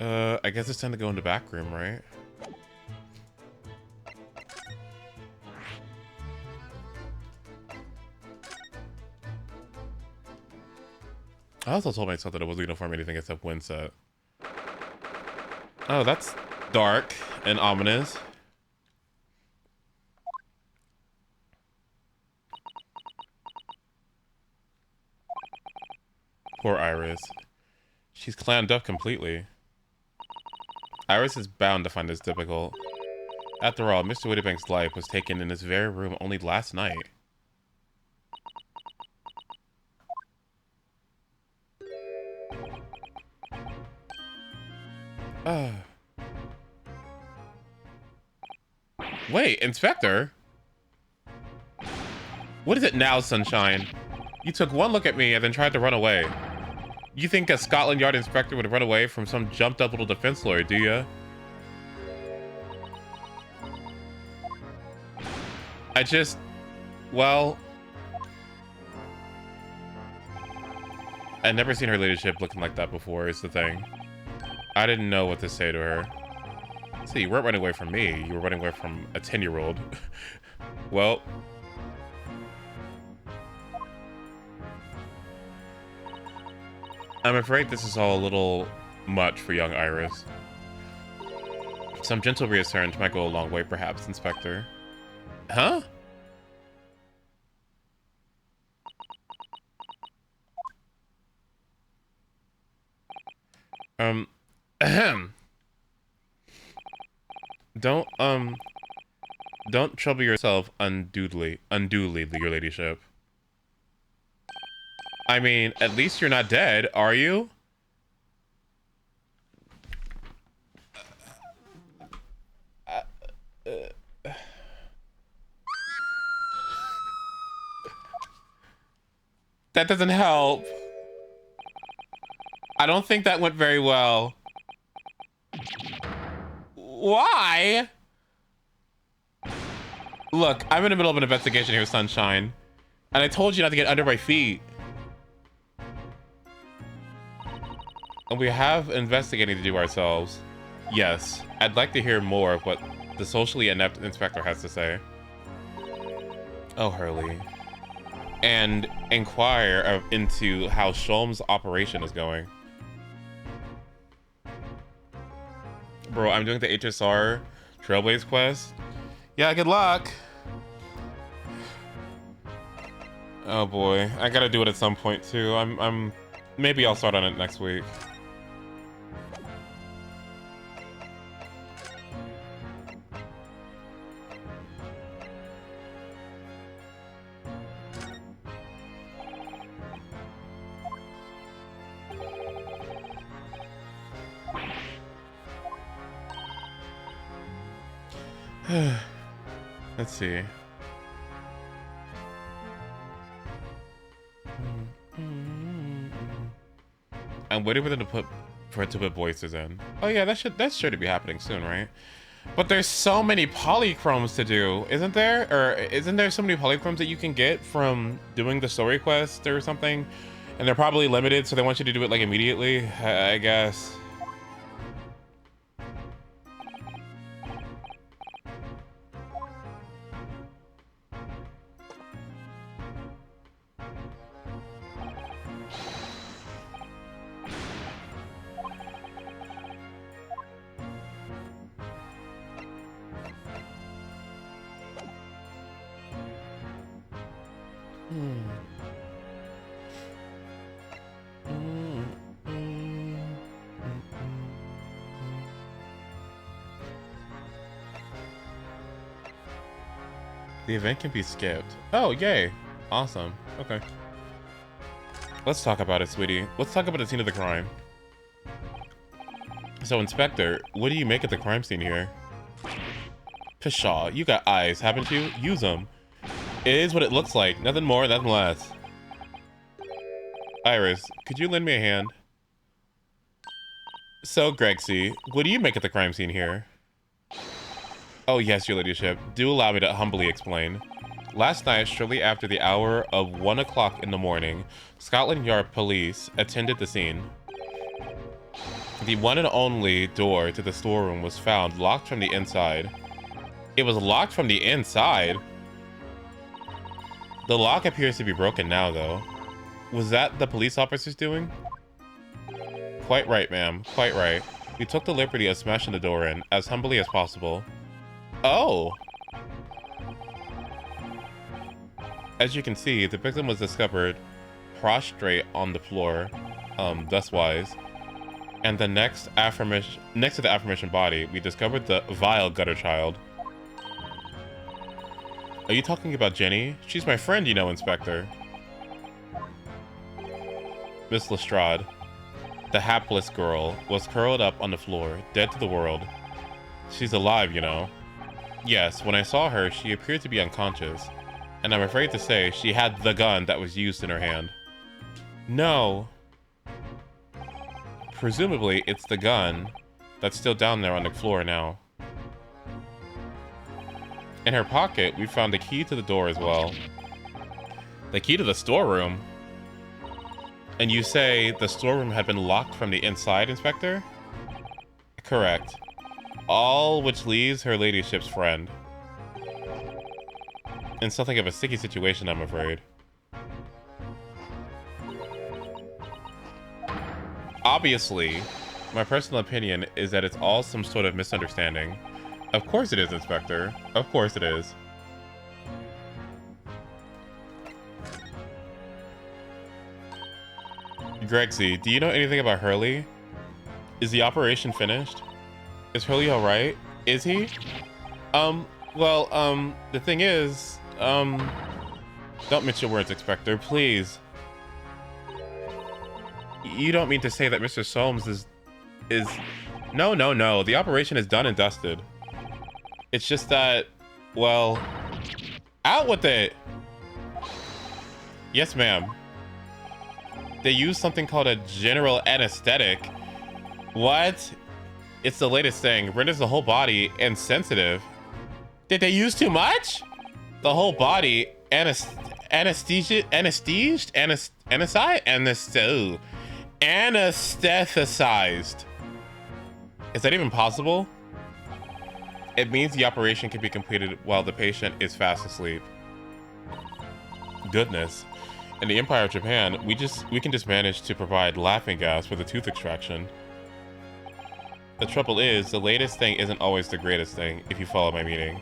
I guess it's time to go in the back room, right? I also told myself that I wasn't gonna farm anything except Windset. Oh, that's dark and ominous. Poor Iris. She's clammed up completely. Iris is bound to find this difficult. After all, Mr. Whittybank's life was taken in this very room only last night. Wait, Inspector? What is it now, Sunshine? You took one look at me and then tried to run away. You think a Scotland Yard inspector would run away from some jumped up little defense lawyer, do ya? Well, I'd never seen her leadership looking like that before, is the thing. I didn't know what to say to her. So you weren't running away from me, you were running away from a 10-year-old. Well, I'm afraid this is all a little much for young Iris. Some gentle reassurance might go a long way, perhaps, Inspector. Huh? Ahem. Don't trouble yourself unduly, your ladyship. I mean, at least you're not dead, are you? That doesn't help. I don't think that went very well. Why? Look, I'm in the middle of an investigation here, Sunshine. And I told you not to get under my feet. And we have investigating to do ourselves. Yes, I'd like to hear more of what the socially inept inspector has to say. Oh, Hurley. And inquire into how Sholm's operation is going. Bro, I'm doing the HSR Trailblaze quest. Yeah, good luck. Oh boy, I gotta do it at some point too. Maybe I'll start on it next week. Let's see. I'm waiting for them to put voices in. Oh yeah, that's sure to be happening soon, right? But there's so many polychromes to do, isn't there? Or isn't there so many polychromes that you can get from doing the story quest or something? And they're probably limited, so they want you to do it like immediately, I guess. The event can be skipped. Oh, yay. Awesome. Okay. Let's talk about it, sweetie. Let's talk about the scene of the crime. So, Inspector, what do you make of the crime scene here? Pshaw, you got eyes, haven't you? Use them. It is what it looks like. Nothing more, nothing less. Iris, could you lend me a hand? So, Gregsy, what do you make of the crime scene here? Oh yes, your ladyship. Do allow me to humbly explain. Last night, shortly after the hour of 1 o'clock in the morning, Scotland Yard police attended the scene. The one and only door to the storeroom was found locked from the inside. It was locked from the inside? The lock appears to be broken now, though. Was that the police officers doing? Quite right, ma'am. Quite right. We took the liberty of smashing the door in, as humbly as possible. Oh! As you can see, the victim was discovered prostrate on the floor, thus-wise. And the next to the aforementioned body, we discovered the vile gutter child. Are you talking about Jenny? She's my friend, you know, Inspector. Miss Lestrade, the hapless girl, was curled up on the floor, dead to the world. She's alive, you know. Yes, when I saw her, she appeared to be unconscious, and I'm afraid to say she had the gun that was used in her hand. No. Presumably, it's the gun that's still down there on the floor now. In her pocket, we found the key to the door as well. The key to the storeroom? And you say the storeroom had been locked from the inside, Inspector? Correct. All which leaves her ladyship's friend. In something of a sticky situation, I'm afraid. Obviously, My personal opinion is that it's all some sort of misunderstanding. Of course it is, Inspector. Of course it is. Gregsy, do you know anything about Hurley? Is the operation finished? Is Hurley alright? Is he? The thing is, don't mince your words, Inspector, please. You don't mean to say that Mr. Solms is... No. The operation is done and dusted. It's just that, well... Out with it! Yes, ma'am. They use something called a general anesthetic. What? It's the latest thing. Renders the whole body insensitive. Did they use too much? The whole body anesthetized? Is that even possible? It means the operation can be completed while the patient is fast asleep. Goodness. In the Empire of Japan, we can just manage to provide laughing gas for the tooth extraction. The trouble is, the latest thing isn't always the greatest thing, if you follow my meaning.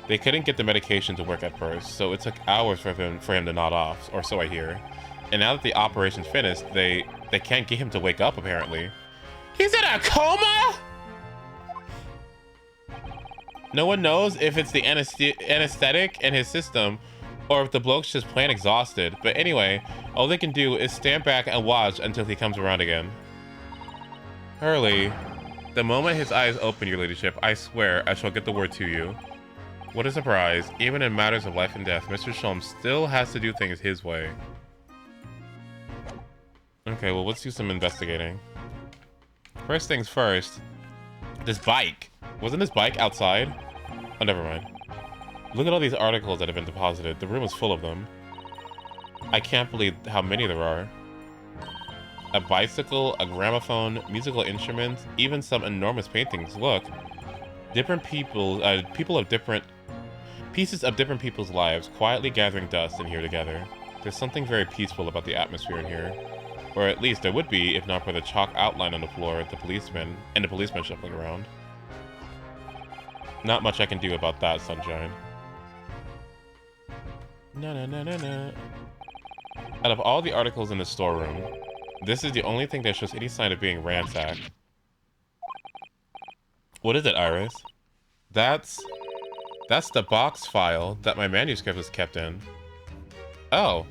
They couldn't get the medication to work at first, so it took hours for him to nod off, or so I hear. And now that the operation's finished, they can't get him to wake up, apparently. He's in a coma?! No one knows if it's the anesthetic in his system, or if the bloke's just plain exhausted. But anyway, all they can do is stand back and watch until he comes around again. Hurley, the moment his eyes open, your ladyship, I swear I shall get the word to you. What a surprise. Even in matters of life and death, Mr. Sholmes still has to do things his way. Okay, well, let's do some investigating. First things first, this bike. Wasn't this bike outside? Oh, never mind. Look at all these articles that have been deposited. The room is full of them. I can't believe how many there are. A bicycle, a gramophone, musical instruments, even some enormous paintings. Look. Different people of different... Pieces of different people's lives quietly gathering dust in here together. There's something very peaceful about the atmosphere in here. Or at least there would be if not for the chalk outline on the floor, the policeman shuffling around. Not much I can do about that, Sunshine. No. Out of all the articles in the storeroom, this is the only thing that shows any sign of being ransacked. What is it, Iris? That's the box file that my manuscript was kept in. Oh.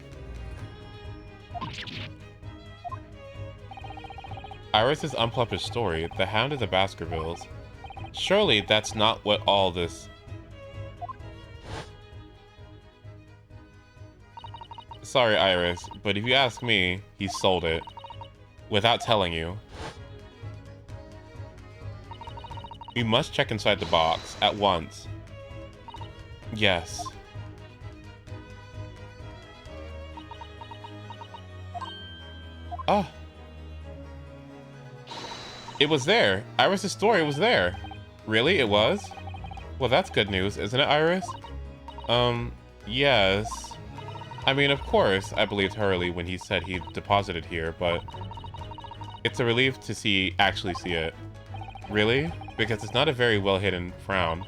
Iris's unpublished story, The Hound of the Baskervilles. Surely that's not what all this... Sorry, Iris, but if you ask me, he sold it. Without telling you. We must check inside the box, at once. Yes. Oh. It was there. Iris's story was there. Really? It was? Well, that's good news, isn't it, Iris? Yes. I mean, of course, I believed Hurley when he said he deposited here, but it's a relief to actually see it. Really? Because it's not a very well-hidden frown.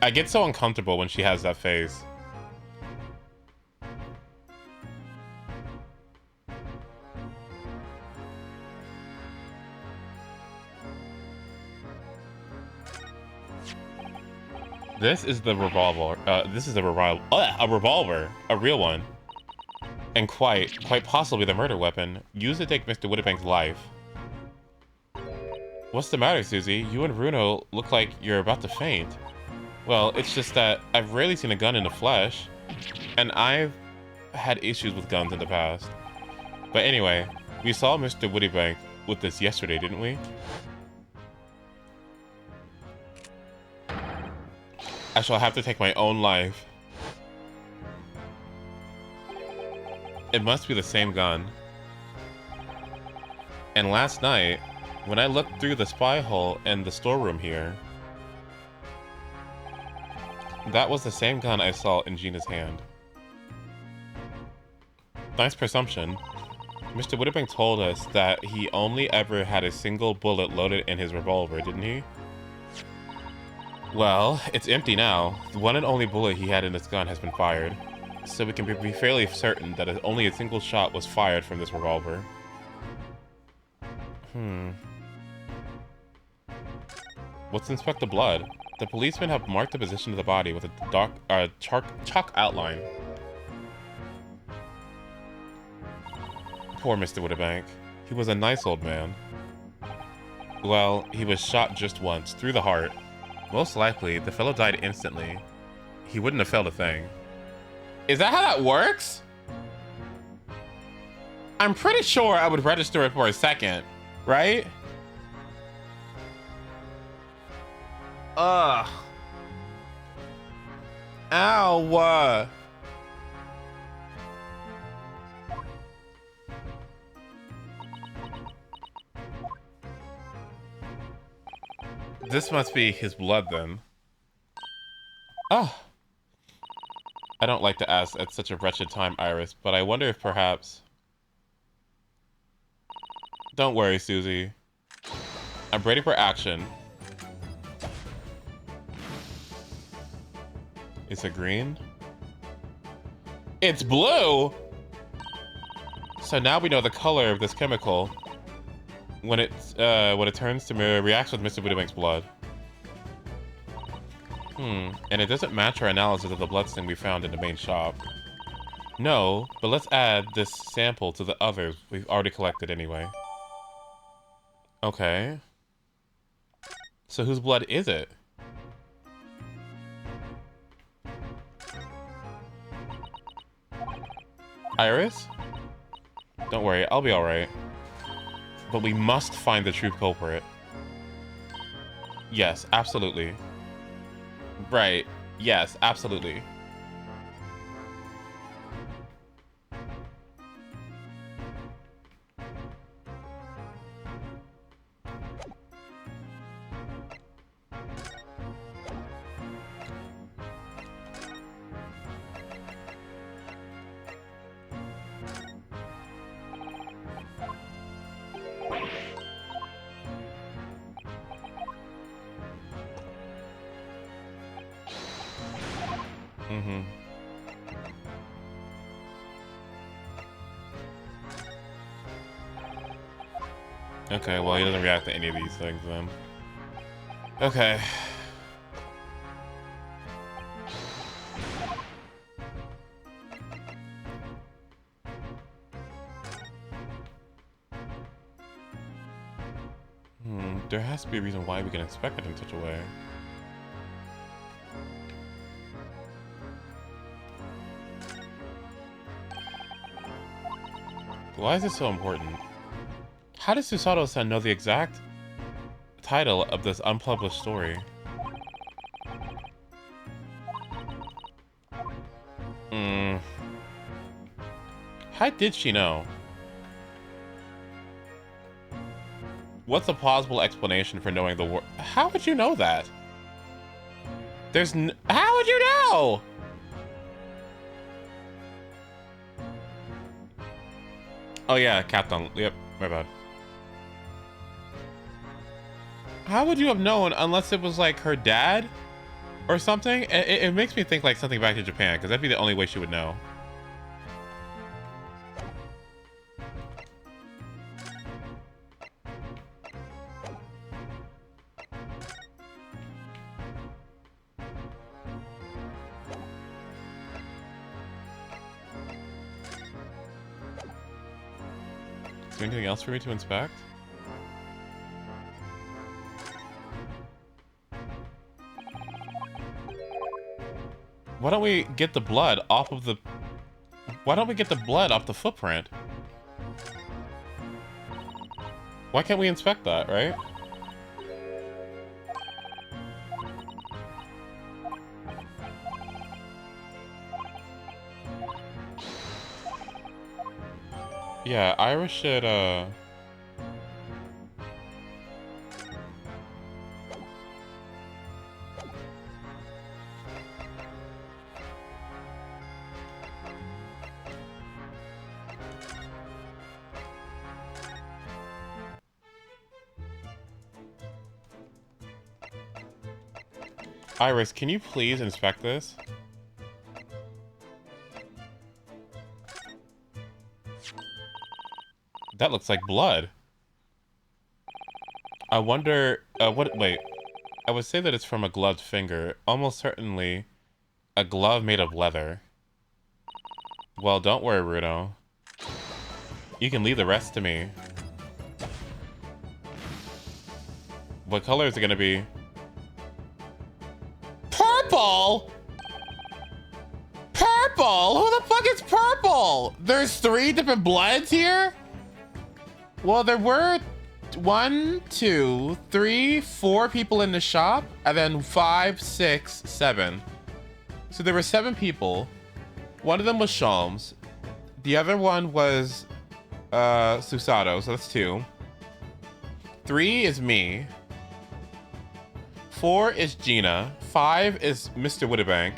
I get so uncomfortable when she has that face. This is the revolver. A revolver, a real one, and quite possibly the murder weapon used to take Mr. Whitterbank's life. What's the matter, Susie? You and Bruno look like you're about to faint. Well, it's just that I've rarely seen a gun in the flesh, and I've had issues with guns in the past. But anyway, we saw Mr. Whitterbank with this yesterday, didn't we? I shall have to take my own life. It must be the same gun. And last night, when I looked through the spy hole in the storeroom here, That was the same gun I saw in Gina's hand. Nice presumption. Mr. Whitterbank told us that he only ever had a single bullet loaded in his revolver, didn't he? Well, it's empty now. The one and only bullet he had in his gun has been fired. So we can be fairly certain that only a single shot was fired from this revolver. Let's inspect the blood. The policemen have marked the position of the body with a dark, chalk outline. Poor Mr. Whitterbank. He was a nice old man. Well, he was shot just once, through the heart. Most likely, the fellow died instantly. He wouldn't have felt a thing. Is that how that works? I'm pretty sure I would register it for a second, right? Ugh. Ow. This must be his blood then. Oh. I don't like to ask at such a wretched time, Iris, but I wonder if perhaps... Don't worry, Susie. I'm ready for action. Is it green? It's blue! So now we know the color of this chemical when it turns to reacts with Mr. Whitterbank's blood. And it doesn't match our analysis of the bloodstain we found in the main shop. No, but let's add this sample to the others we've already collected anyway. Okay. So whose blood is it? Iris? Don't worry, I'll be alright. But we must find the true culprit. Yes, absolutely. Right. Yes, absolutely. Okay, well, he doesn't react to any of these things then. Okay. There has to be a reason why we can inspect it in such a way. Why is this so important? How does Susato-san know the exact title of this unpublished story? How did she know? What's a plausible explanation for knowing the word? How would you know that? How would you know? Oh yeah, Captain. Yep, my bad. How would you have known unless it was like her dad or something? It makes me think like something back to Japan, because that'd be the only way she would know. Is there anything else for me to inspect? Why don't we get the blood off of the... Why don't we get the blood off the footprint? Why can't we inspect that, right? Yeah, Iris should, Iris, can you please inspect this? That looks like blood. I wonder, wait. I would say that it's from a gloved finger. Almost certainly a glove made of leather. Well, don't worry, Bruno. You can leave the rest to me. What color is it gonna be? Purple! Purple? Who the fuck is purple? There's 3 different bloods here? Well, there were 1, 2, 3, 4 people in the shop, and then 5, 6, 7. So there were 7 people. One of them was Shalms. The other one was Susato, so that's 2. 3 is me. 4 is Gina. 5 is Mr. Woodabank.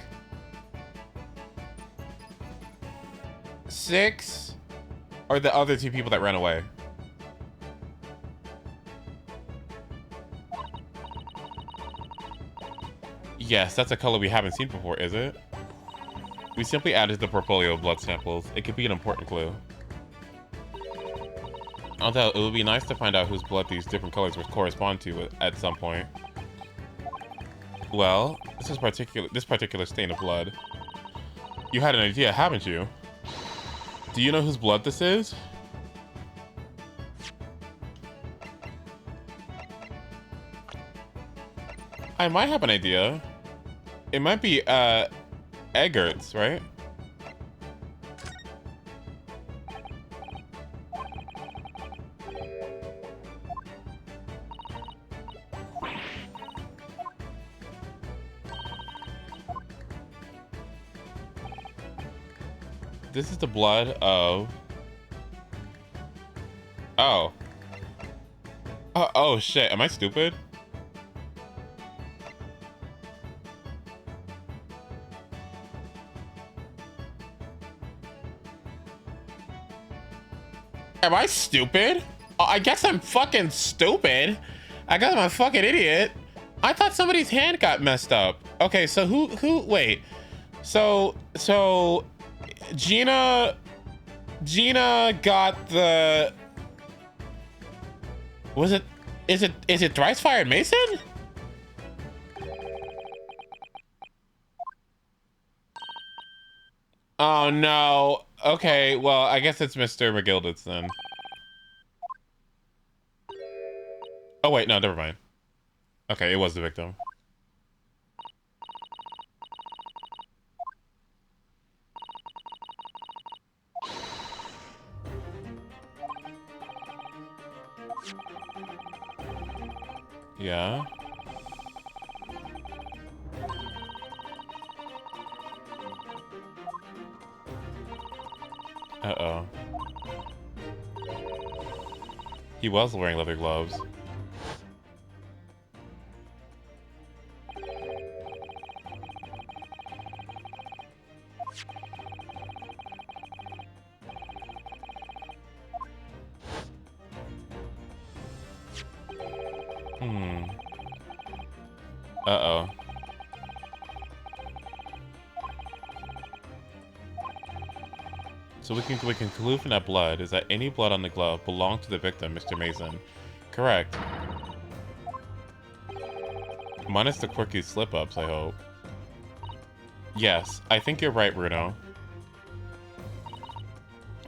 6 are the other 2 people that ran away. Yes, that's a color we haven't seen before, is it? We simply added the portfolio of blood samples. It could be an important clue. Although it would be nice to find out whose blood these different colors would correspond to at some point. Well, this particular stain of blood. You had an idea, haven't you? Do you know whose blood this is? I might have an idea. It might be, Eggert's, right? This is the blood of... Oh. Oh shit, am I stupid? Am I stupid? I guess I'm fucking stupid. I guess I'm a fucking idiot. I thought somebody's hand got messed up. Okay, so wait. So Gina got the... Is it Thrice Fired Mason? Oh no. Okay, well, I guess it's Mr. McGilditz then. Oh wait, no, never mind. Okay, it was the victim. Yeah. Uh-oh. He was wearing leather gloves. Uh-oh. So we can conclude from that blood is that any blood on the glove belonged to the victim, Mr. Mason. Correct. Minus the quirky slip-ups, I hope. Yes, I think you're right, Bruno.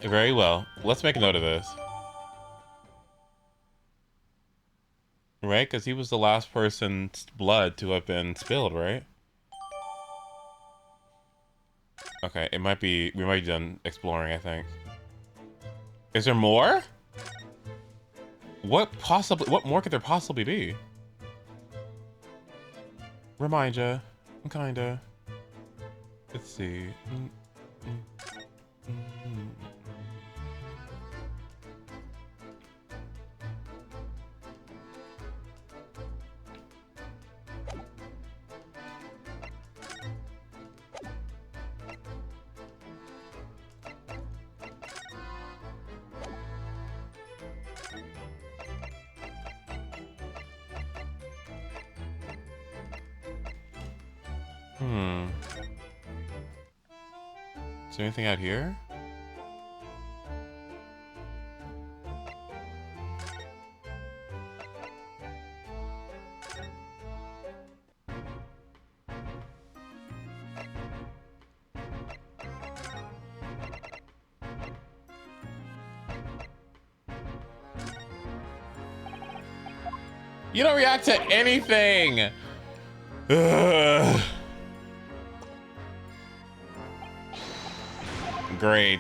Very well. Let's make a note of this. Right? Because he was the last person's blood to have been spilled, right? Okay, we might be done exploring, I think. Is there more? What more could there possibly be? Remind ya. Kinda. Let's see. Hmm. Is there anything out here? You don't react to anything! Ugh. Great.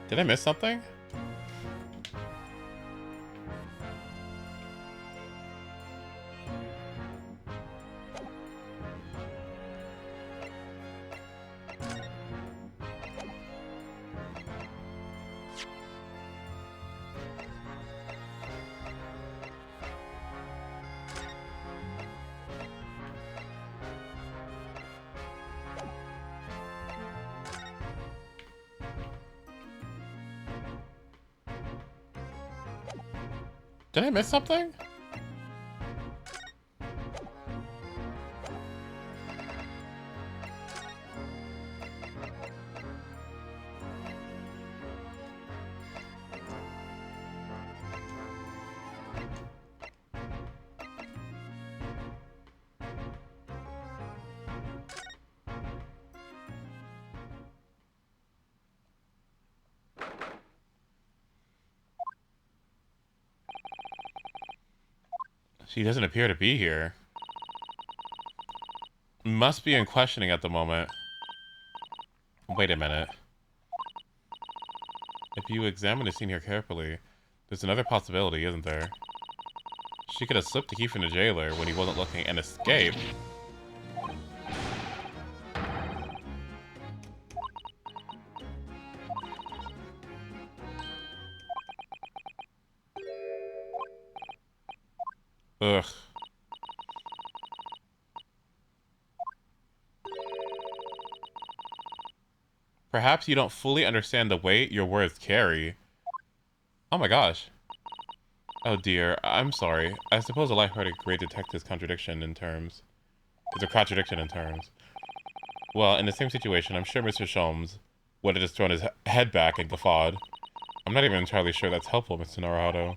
Did I miss something? Did I miss something? She doesn't appear to be here. Must be in questioning at the moment. Wait a minute. If you examine the scene here carefully, there's another possibility, isn't there? She could have slipped the key from the jailer when he wasn't looking and escaped. Ugh. Perhaps you don't fully understand the weight your words carry. Oh my gosh. Oh dear, I'm sorry. I suppose a lighthearted great detective's contradiction in terms. It's a contradiction in terms. Well, in the same situation, I'm sure Mr. Sholmes would have just thrown his head back and guffawed. I'm not even entirely sure that's helpful, Mr. Naruto.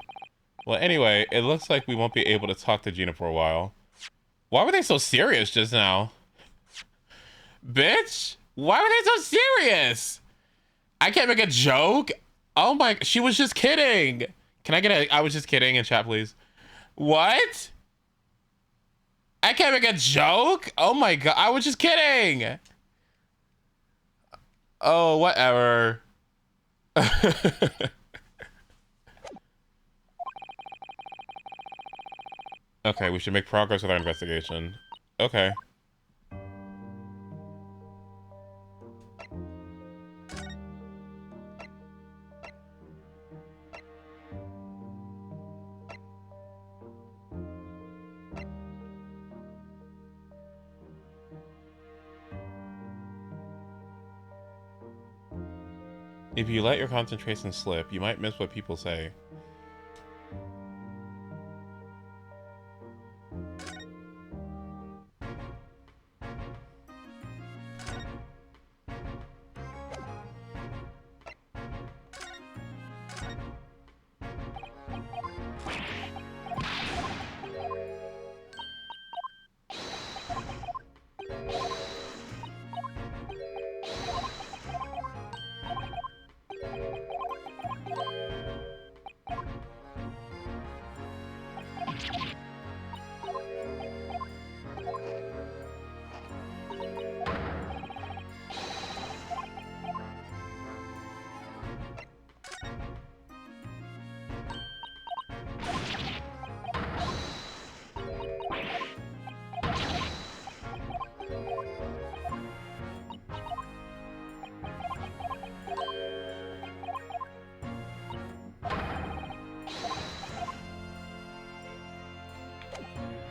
Well, anyway, it looks like we won't be able to talk to Gina for a while. Why were they so serious just now? Bitch! Why were they so serious? I can't make a joke? Oh my, she was just kidding. Can I get a, I was just kidding in chat, please? What? I can't make a joke? Oh my god, I was just kidding. Oh, whatever. Okay, we should make progress with our investigation. Okay. If you let your concentration slip, you might miss what people say.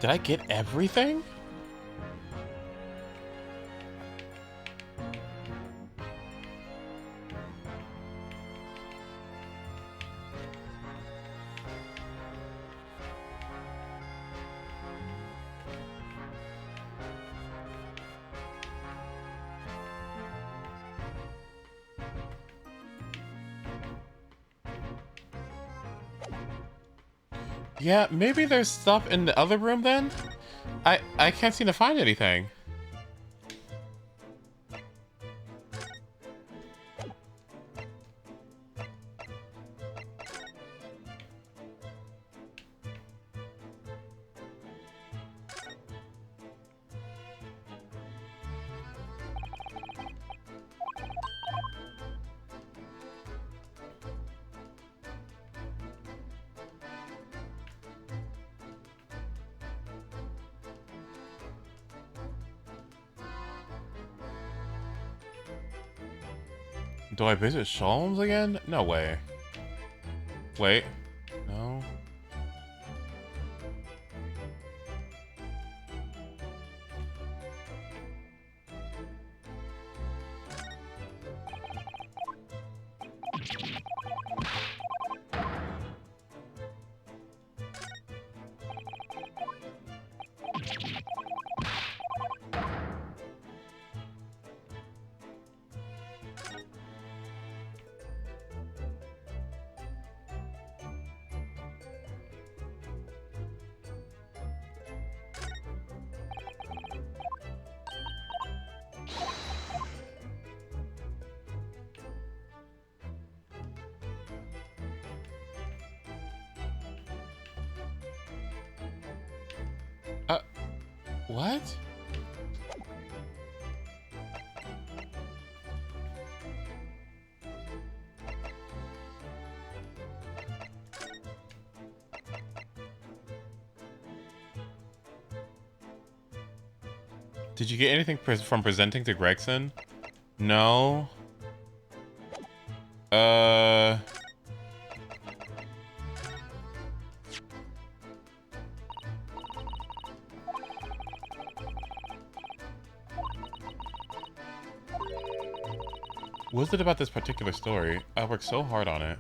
Did I get everything? Yeah, maybe there's stuff in the other room then? I can't seem to find anything. Do I visit Sholmes again? No way. Wait. No. What? Did you get anything from presenting to Gregson? No. What is it about this particular story? I worked so hard on it.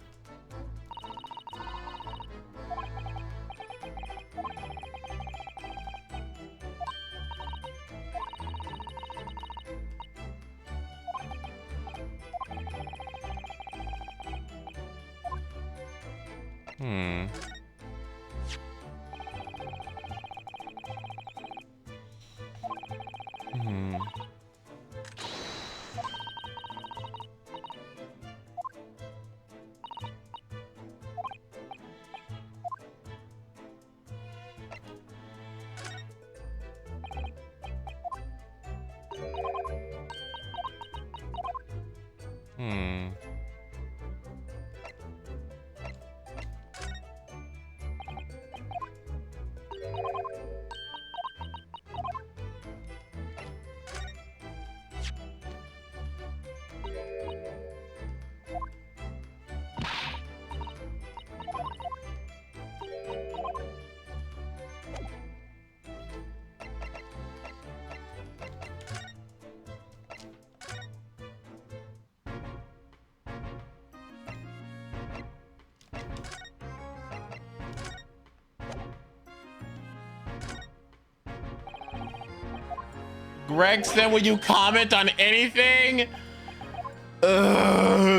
Gregson, will you comment on anything?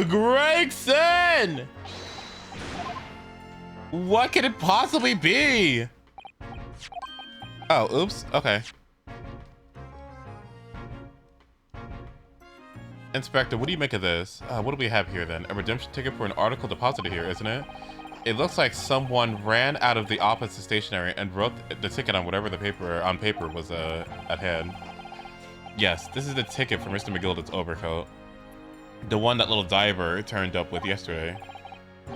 Gregson! What could it possibly be? Oh, oops. Okay. Inspector, what do you make of this? What do we have here then? A redemption ticket for an article deposited here, isn't it? It looks like someone ran out of the opposite stationery and wrote the ticket on whatever the paper was at hand. Yes, this is the ticket for Mr. McGilda's overcoat. The one that little diver turned up with yesterday.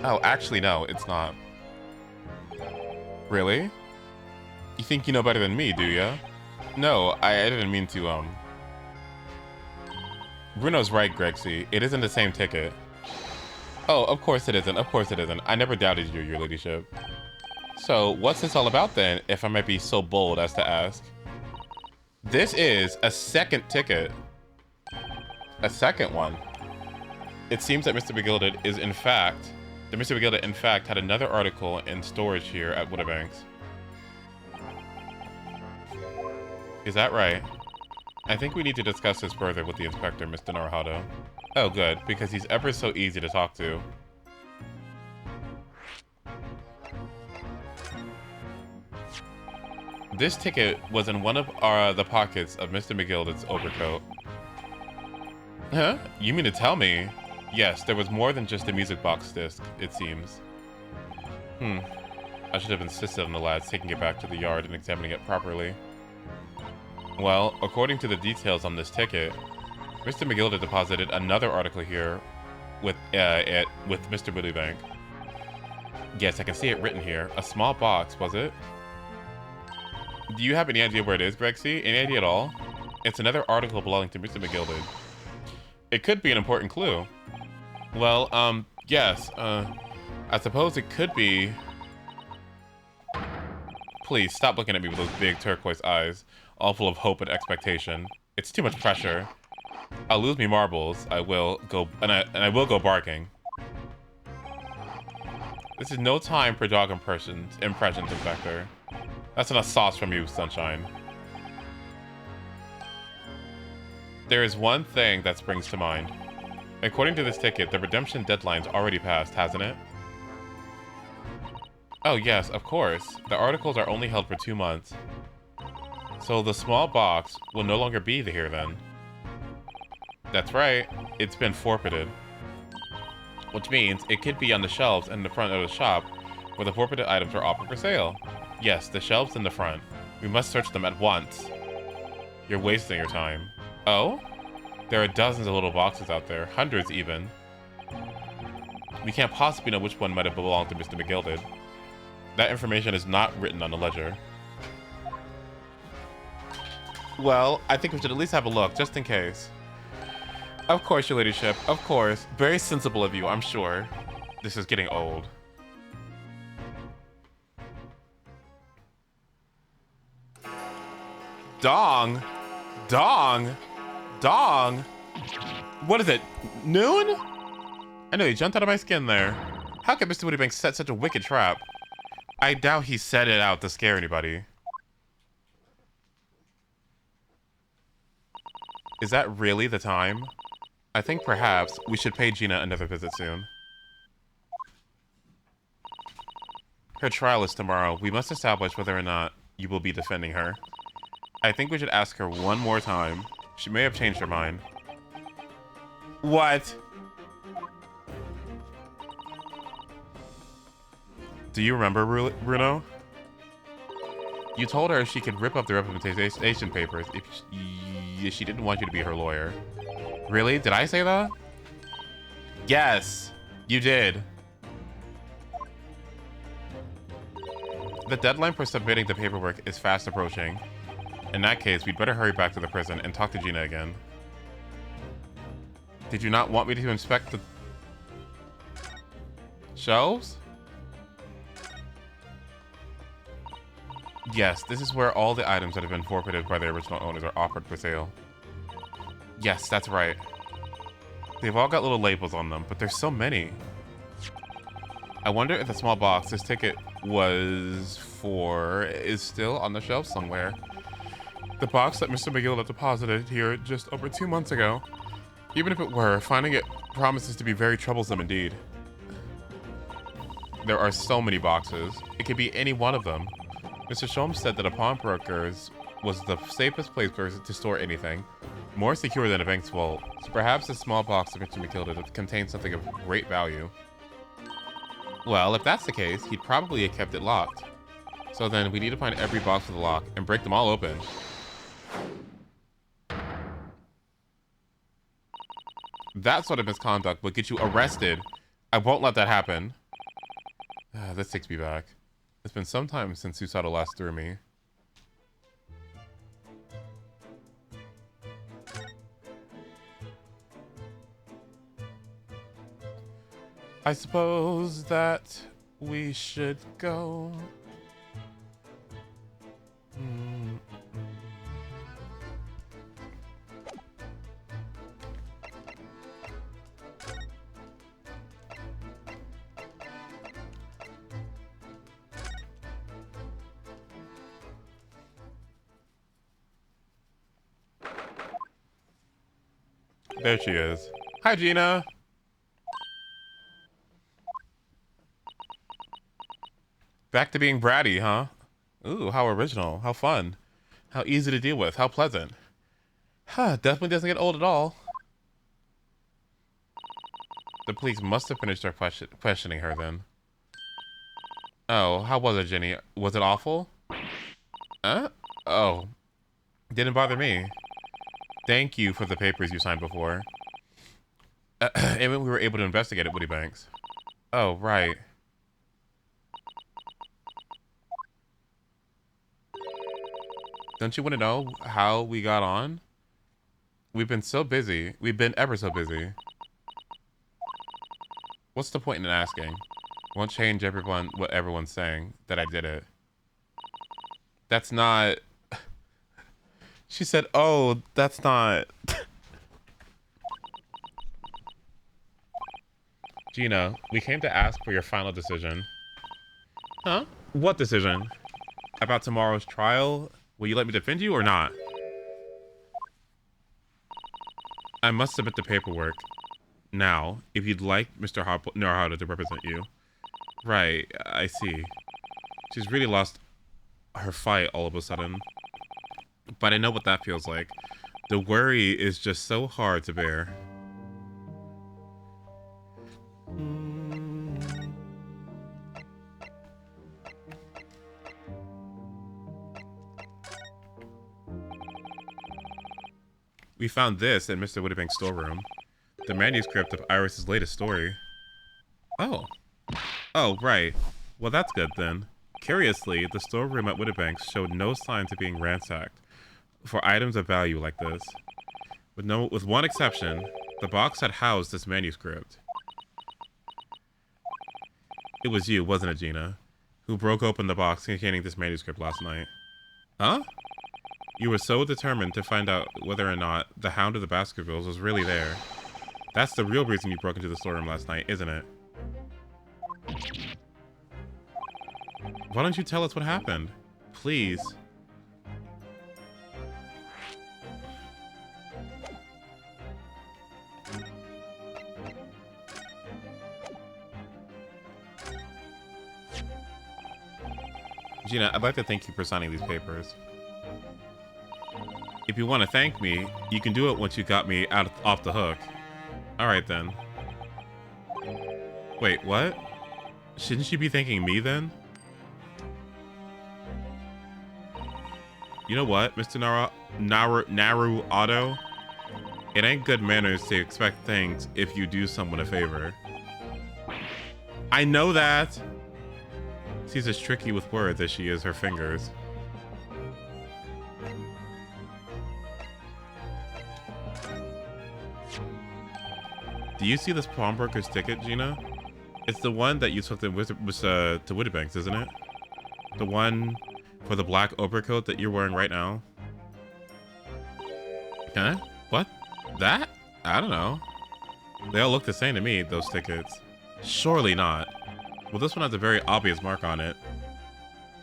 Oh, actually, no, it's not. Really? You think you know better than me, do ya? No, I didn't mean to, Bruno's right, Grexy. It isn't the same ticket. Oh, of course it isn't. Of course it isn't. I never doubted you, your ladyship. So, what's this all about then, if I might be so bold as to ask? This is a second ticket. A second one. It seems that Mr. McGilda in fact had another article in storage here at Woodabanks. Is that right? I think we need to discuss this further with the inspector, Mr. Naruhado. Oh, good, because he's ever so easy to talk to. This ticket was in one of the pockets of Mr. McGilda's overcoat. Huh? You mean to tell me? Yes, there was more than just a music box disc, it seems. I should have insisted on the lads taking it back to the yard and examining it properly. Well, according to the details on this ticket, Mr. McGilda deposited another article here with Mr. Woodybank. Yes, I can see it written here. A small box, was it? Do you have any idea where it is, Grexy? Any idea at all? It's another article belonging to Mr. McGilda. It could be an important clue. Well, yes, I suppose it could be... Please, stop looking at me with those big turquoise eyes, all full of hope and expectation. It's too much pressure. I'll lose me marbles. I will go, and I will go barking. This is no time for dog impressions, Inspector. That's enough sauce from you, Sunshine. There is one thing that springs to mind. According to this ticket, the redemption deadline's already passed, hasn't it? Oh yes, of course. The articles are only held for 2 months. So the small box will no longer be here then. That's right. It's been forfeited. Which means it could be on the shelves in the front of the shop where the forfeited items are offered for sale. Yes, the shelves in the front. We must search them at once. You're wasting your time. Oh? There are dozens of little boxes out there, hundreds even. We can't possibly know which one might have belonged to Mr. McGilda. That information is not written on the ledger. Well, I think we should at least have a look, just in case. Of course, your ladyship, of course. Very sensible of you, I'm sure. This is getting old. Dong? Dong? Dong? What is it? Noon? I know, he jumped out of my skin there. How could Mr. Woodybank set such a wicked trap? I doubt he set it out to scare anybody. Is that really the time? I think perhaps we should pay Gina another visit soon. Her trial is tomorrow. We must establish whether or not you will be defending her. I think we should ask her one more time. She may have changed her mind. What? Do you remember, Bruno? You told her she could rip up the representation papers if she didn't want you to be her lawyer. Really? Did I say that? Yes, you did. The deadline for submitting the paperwork is fast approaching. In that case, we'd better hurry back to the prison and talk to Gina again. Did you not want me to inspect the shelves? Yes, this is where all the items that have been forfeited by their original owners are offered for sale. Yes, that's right. They've all got little labels on them, but there's so many. I wonder if the small box this ticket was for is still on the shelf somewhere. The box that Mr. McGilda deposited here just over 2 months ago. Even if it were, finding it promises to be very troublesome indeed. There are so many boxes. It could be any one of them. Mr. Sholmes said that a pawnbroker's was the safest place to store anything, more secure than a bank's vault. So perhaps this small box of Mr. McGilda contains something of great value. Well, if that's the case, he'd probably have kept it locked. So then we need to find every box with a lock and break them all open. That sort of misconduct will get you arrested. I won't let that happen. This takes me back. It's been some time since Susato last threw me. I suppose that we should go. There she is. Hi, Gina. Back to being bratty, huh? Ooh, how original. How fun. How easy to deal with. How pleasant. Huh, definitely doesn't get old at all. The police must have finished their questioning her then. Oh, how was it, Jenny? Was it awful? Huh? Oh, didn't bother me. Thank you for the papers you signed before. It meant we were able to investigate at Woody Banks. Oh, right. Don't you want to know how we got on? We've been so busy. We've been ever so busy. What's the point in asking? Won't change what everyone's saying, that I did it. That's not... She said, oh, that's not... Gina, we came to ask for your final decision. Huh? What decision? About tomorrow's trial? Will you let me defend you or not? I must submit the paperwork. Now, if you'd like Mr. Naruhodo to represent you. Right, I see. She's really lost her fight all of a sudden. But I know what that feels like. The worry is just so hard to bear. We found this in Mr. Whitterbank's storeroom. The manuscript of Iris's latest story. Oh. Oh, right. Well, that's good then. Curiously, the storeroom at Whitterbank's showed no signs of being ransacked for items of value like this. With one exception, the box had housed this manuscript. It was you, wasn't it, Gina, who broke open the box containing this manuscript last night? Huh? You were so determined to find out whether or not the Hound of the Baskervilles was really there. That's the real reason you broke into the storeroom last night, isn't it? Why don't you tell us what happened? Please. Gina, I'd like to thank you for signing these papers. If you want to thank me, you can do it once you got me off the hook. Alright then. Wait, what? Shouldn't you be thanking me then? You know what, Mr. Naruhodo? It ain't good manners to expect things if you do someone a favor. I know that! She's as tricky with words as she is her fingers. Do you see this pawnbroker's ticket, Gina? It's the one that you took to Whitterbank's, isn't it? The one for the black overcoat that you're wearing right now? Huh? What? That? I don't know. They all look the same to me, those tickets. Surely not. Well, this one has a very obvious mark on it.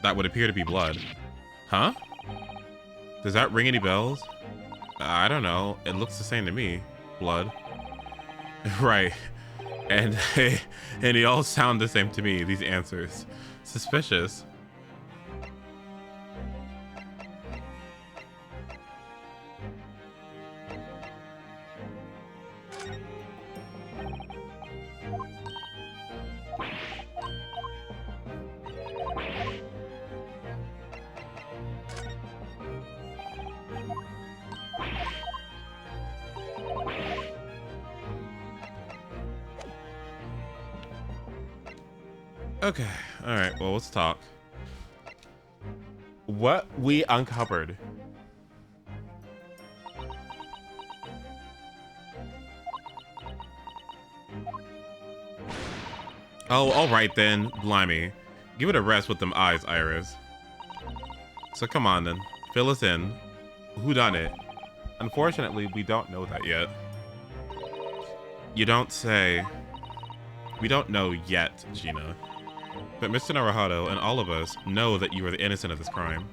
That would appear to be blood. Huh? Does that ring any bells? I don't know. It looks the same to me. Blood. Right. And they all sound the same to me, these answers. Suspicious. Okay, alright, well, let's talk. What we uncovered. Oh, alright then, blimey. Give it a rest with them eyes, Iris. So come on then, fill us in. Who done it? Unfortunately, we don't know that yet. You don't say. We don't know yet, Gina. But Mr. Naruhodo and all of us know that you are the innocent of this crime.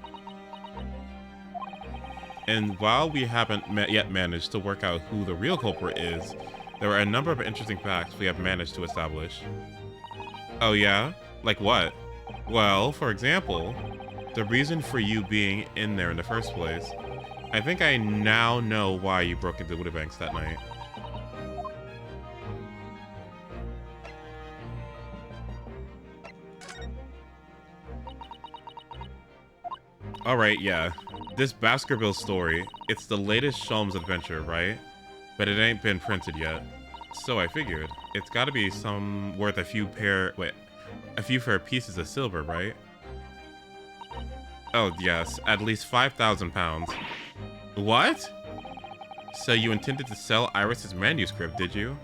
And while we haven't yet managed to work out who the real culprit is, there are a number of interesting facts we have managed to establish. Oh yeah? Like what? Well, for example, The reason for you being in there in the first place. I think I now know why you broke into Woody Banks that night. Alright, yeah. This Baskerville story, it's the latest Sholmes adventure, right? But it ain't been printed yet. So I figured, it's gotta be some worth a few fair pieces of silver, right? Oh yes, at least 5,000 pounds. What? So you intended to sell Iris's manuscript, did you?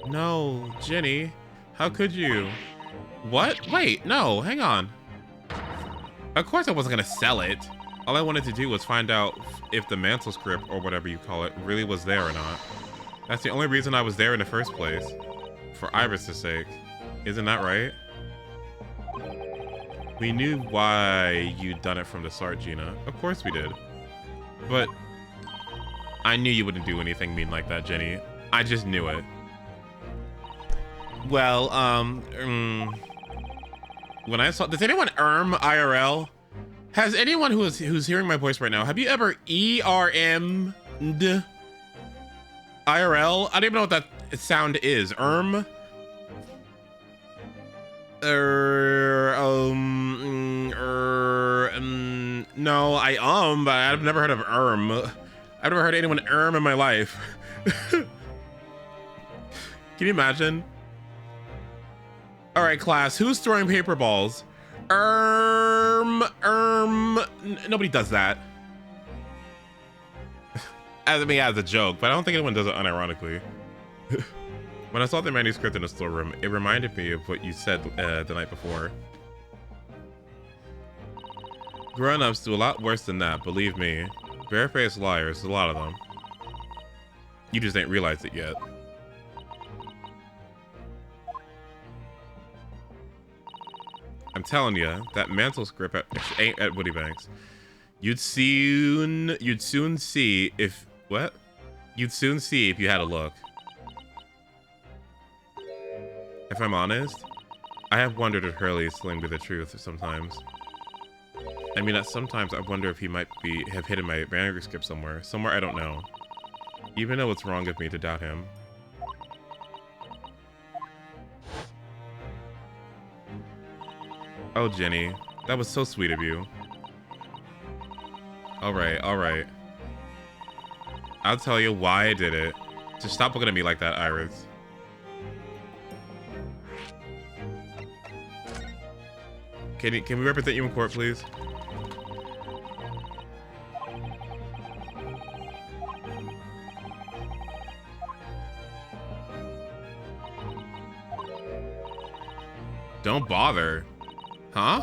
No, Jenny. How could you? What? Wait, no, hang on. Of course I wasn't gonna sell it. All I wanted to do was find out if the mantle script, or whatever you call it, really was there or not. That's the only reason I was there in the first place. For Iris' sake. Isn't that right? We knew why you'd done it from the start, Gina. Of course we did. But I knew you wouldn't do anything mean like that, Jenny. I just knew it. Well, when I saw, does anyone IRL? Has anyone who's hearing my voice right now, have you ever ERM'd IRL? I don't even know what that sound is. No, but I've never heard of I've never heard anyone in my life. Can you imagine? All right, class, who's throwing paper balls? Nobody does that. As a joke, but I don't think anyone does it unironically. When I saw the manuscript in the storeroom, it reminded me of what you said the night before. Grown-ups do a lot worse than that, believe me. Barefaced liars, a lot of them. You just ain't realized it yet. I'm telling you, that mantle script ain't at Woody Banks. You'd soon see if You'd soon see if you had a look. If I'm honest, I have wondered if Hurley is telling me the truth sometimes. I mean, sometimes I wonder if he might have hidden my manuscript somewhere I don't know. Even though it's wrong of me to doubt him. Oh, Jenny, that was so sweet of you. Alright. I'll tell you why I did it. Just stop looking at me like that, Iris. Can we represent you in court, please? Don't bother. Huh?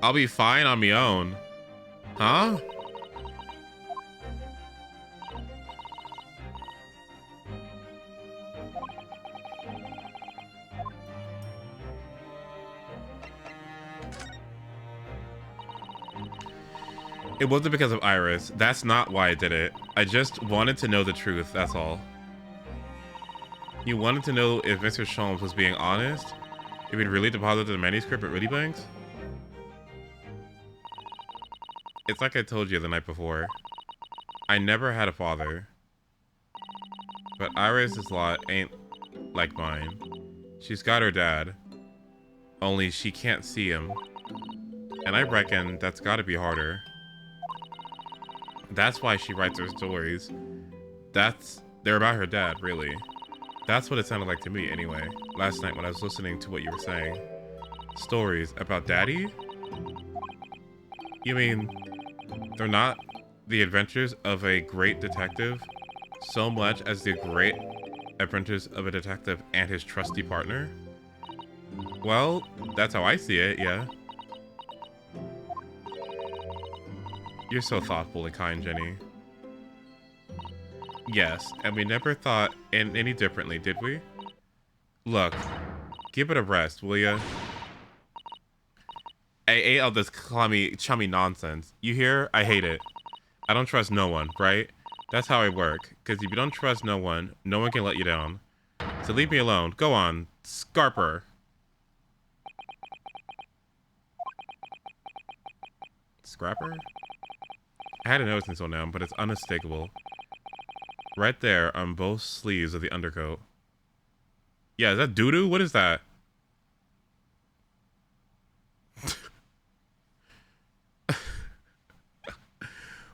I'll be fine on my own. Huh? It wasn't because of Iris. That's not why I did it. I just wanted to know the truth, that's all. You wanted to know if Mr. Sholmes was being honest? If he'd really deposited the manuscript at Woody Banks? It's like I told you the night before. I never had a father. But Iris's lot ain't like mine. She's got her dad. Only she can't see him. And I reckon that's gotta be harder. That's why she writes her stories. They're about her dad, really. That's what it sounded like to me, anyway, last night when I was listening to what you were saying. Stories about Daddy? You mean, they're not the adventures of a great detective so much as the great adventures of a detective and his trusty partner? Well, that's how I see it, yeah. You're so thoughtful and kind, Jenny. Yes, and we never thought any differently, did we? Look, give it a rest, will ya? I ate all this chummy nonsense. You hear? I hate it. I don't trust no one, right? That's how I work. Because if you don't trust no one can let you down. So leave me alone. Go on, Scarper. Scrapper? I hadn't noticed until now, but it's unmistakable. Right there on both sleeves of the undercoat. Yeah, is that doo-doo? What is that?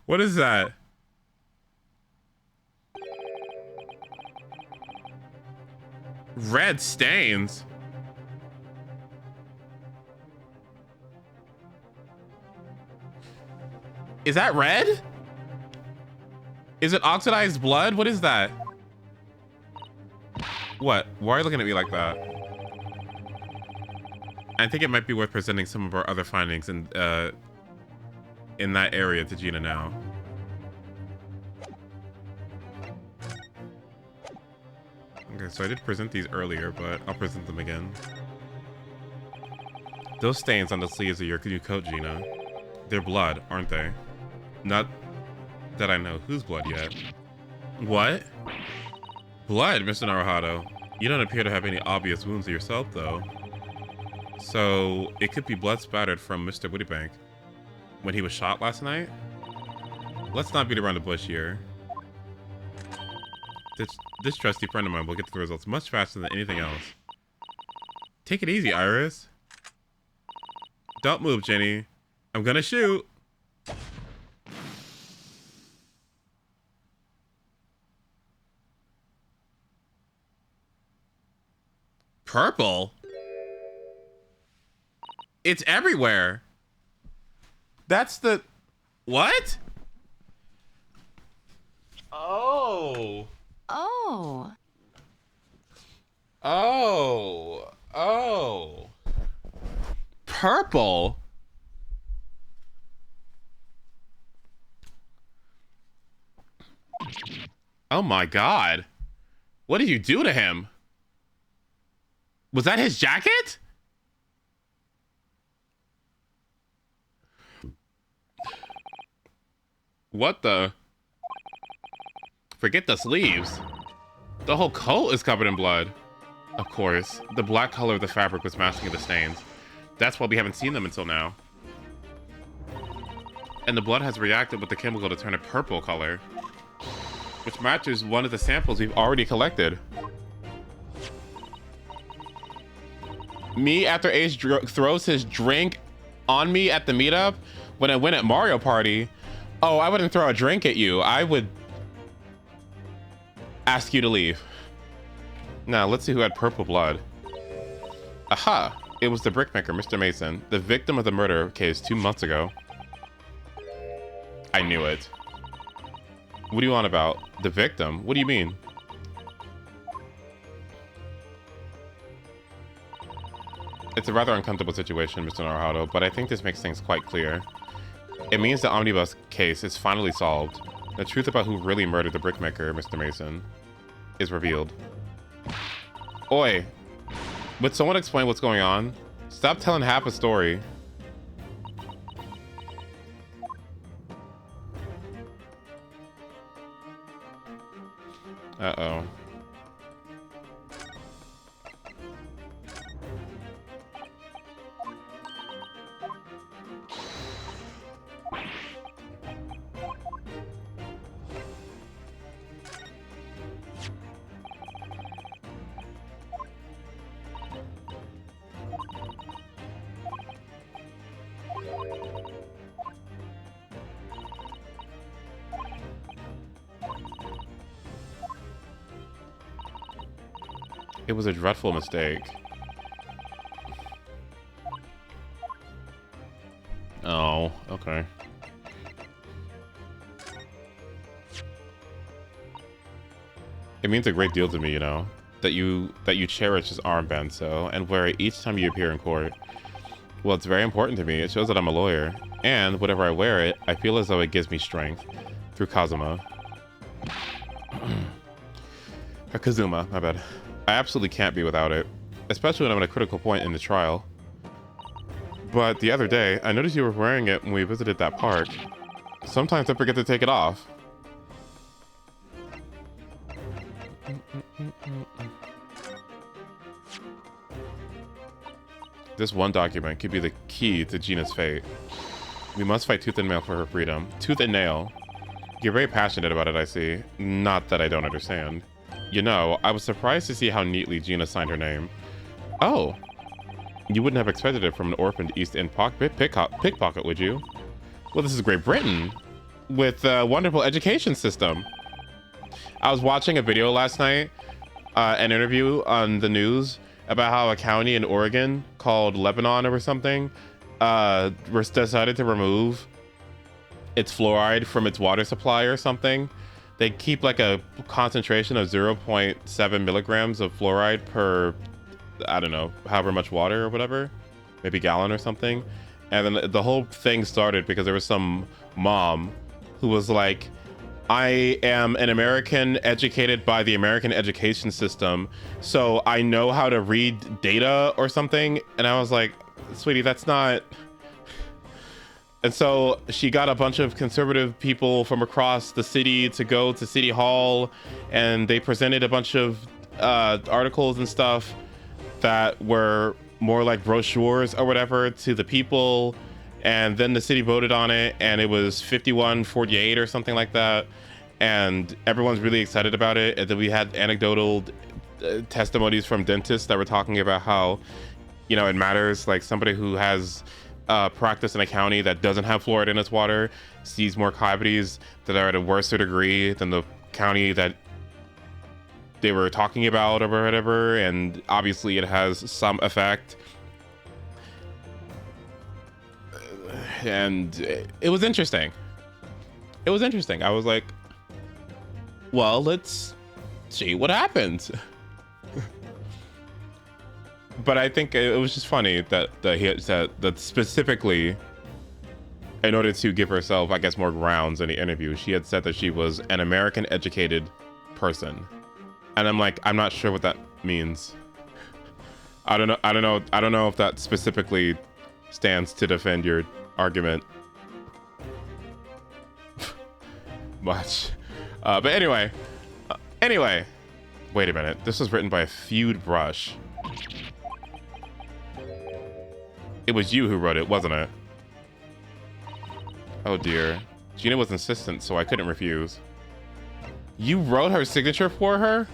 What is that? Red stains? Is that red? Is it oxidized blood? What is that? What? Why are you looking at me like that? I think it might be worth presenting some of our other findings in that area to Gina now. Okay, so I did present these earlier, but I'll present them again. Those stains on the sleeves of your new coat, Gina. They're blood, aren't they? Not that I know whose blood yet. What? Blood, Mr. Naruhado. You don't appear to have any obvious wounds yourself, though. So, it could be blood spattered from Mr. Wittybank when he was shot last night? Let's not beat around the bush here. This trusty friend of mine will get to the results much faster than anything else. Take it easy, Iris. Don't move, Jenny. I'm gonna shoot. Purple? It's everywhere. That's the... What? Oh. Oh. Oh. Oh. Purple? Oh my God. What did you do to him? Was that his jacket? What the? Forget the sleeves. The whole coat is covered in blood. Of course, the black color of the fabric was masking the stains. That's why we haven't seen them until now. And the blood has reacted with the chemical to turn a purple color, which matches one of the samples we've already collected. Me after Ace throws his drink on me at the meetup when I win at Mario Party. Oh, I wouldn't throw a drink at you. I would ask you to leave. Now, let's see who had purple blood. Aha! It was the brickmaker, Mr. Mason, the victim of the murder case 2 months ago. I knew it. What do you want about? The victim? What do you mean? It's a rather uncomfortable situation, Mr. Naruhado, but I think this makes things quite clear. It means the omnibus case is finally solved. The truth about who really murdered the brickmaker, Mr. Mason, is revealed. Oi! Would someone explain what's going on? Stop telling half a story. Uh-oh. It was a dreadful mistake. Oh, okay. It means a great deal to me, you know, that you cherish this armband so and wear it each time you appear in court. Well, it's very important to me. It shows that I'm a lawyer, and whenever I wear it, I feel as though it gives me strength. Through Kazuma. Or Kazuma, my bad. I absolutely can't be without it, especially when I'm at a critical point in the trial. But the other day, I noticed you were wearing it when we visited that park. Sometimes I forget to take it off. This one document could be the key to Gina's fate. We must fight tooth and nail for her freedom. Tooth and nail. You're very passionate about it, I see. Not that I don't understand. You know, I was surprised to see how neatly Gina signed her name. Oh. You wouldn't have expected it from an orphaned East End pickpocket, would you? Well, this is Great Britain, with a wonderful education system. I was watching a video last night, an interview on the news about how a county in Oregon called Lebanon or something decided to remove its fluoride from its water supply or something. They keep like a concentration of 0.7 milligrams of fluoride per, I don't know, however much water or whatever, maybe gallon or something. And then the whole thing started because there was some mom who was like, I am an American educated by the American education system, so I know how to read data or something. And I was like, sweetie, that's not. And so she got a bunch of conservative people from across the city to go to City Hall, and they presented a bunch of articles and stuff that were more like brochures or whatever to the people. And then the city voted on it, and it was 51-48 or something like that. And everyone's really excited about it. And then we had anecdotal testimonies from dentists that were talking about how, you know, it matters. Like somebody who has practice in a county that doesn't have fluoride in its water sees more cavities that are at a worse degree than the county that they were talking about or whatever. And obviously it has some effect. And it was interesting. It was interesting. I was like, well, let's see what happens. But I think it was just funny that he said that specifically, in order to give herself, I guess, more grounds in the interview, she had said that she was an American educated person. And I'm like, I'm not sure what that means. I don't know if that specifically stands to defend your argument much. But anyway, wait a minute. This was written by a feud brush. It was you who wrote it, wasn't it? Oh dear. Gina was insistent, so I couldn't refuse. You wrote her signature for her?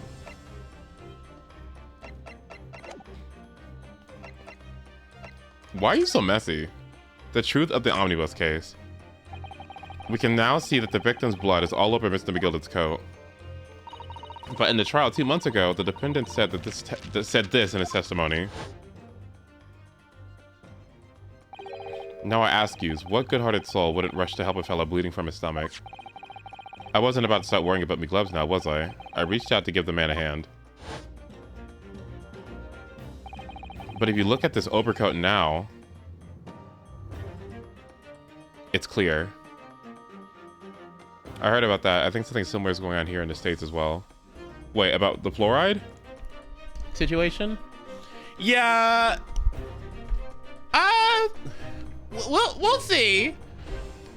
Why are you so messy? The truth of the omnibus case. We can now see that the victim's blood is all over Mr. McGilden's coat. But in the trial 2 months ago, the defendant said that said this in his testimony. Now I ask you, what good-hearted soul wouldn't rush to help a fellow bleeding from his stomach? I wasn't about to start worrying about me gloves now, was I? I reached out to give the man a hand. But if you look at this overcoat now, it's clear. I heard about that. I think something similar is going on here in the States as well. Wait, about the fluoride situation? Yeah. We'll see.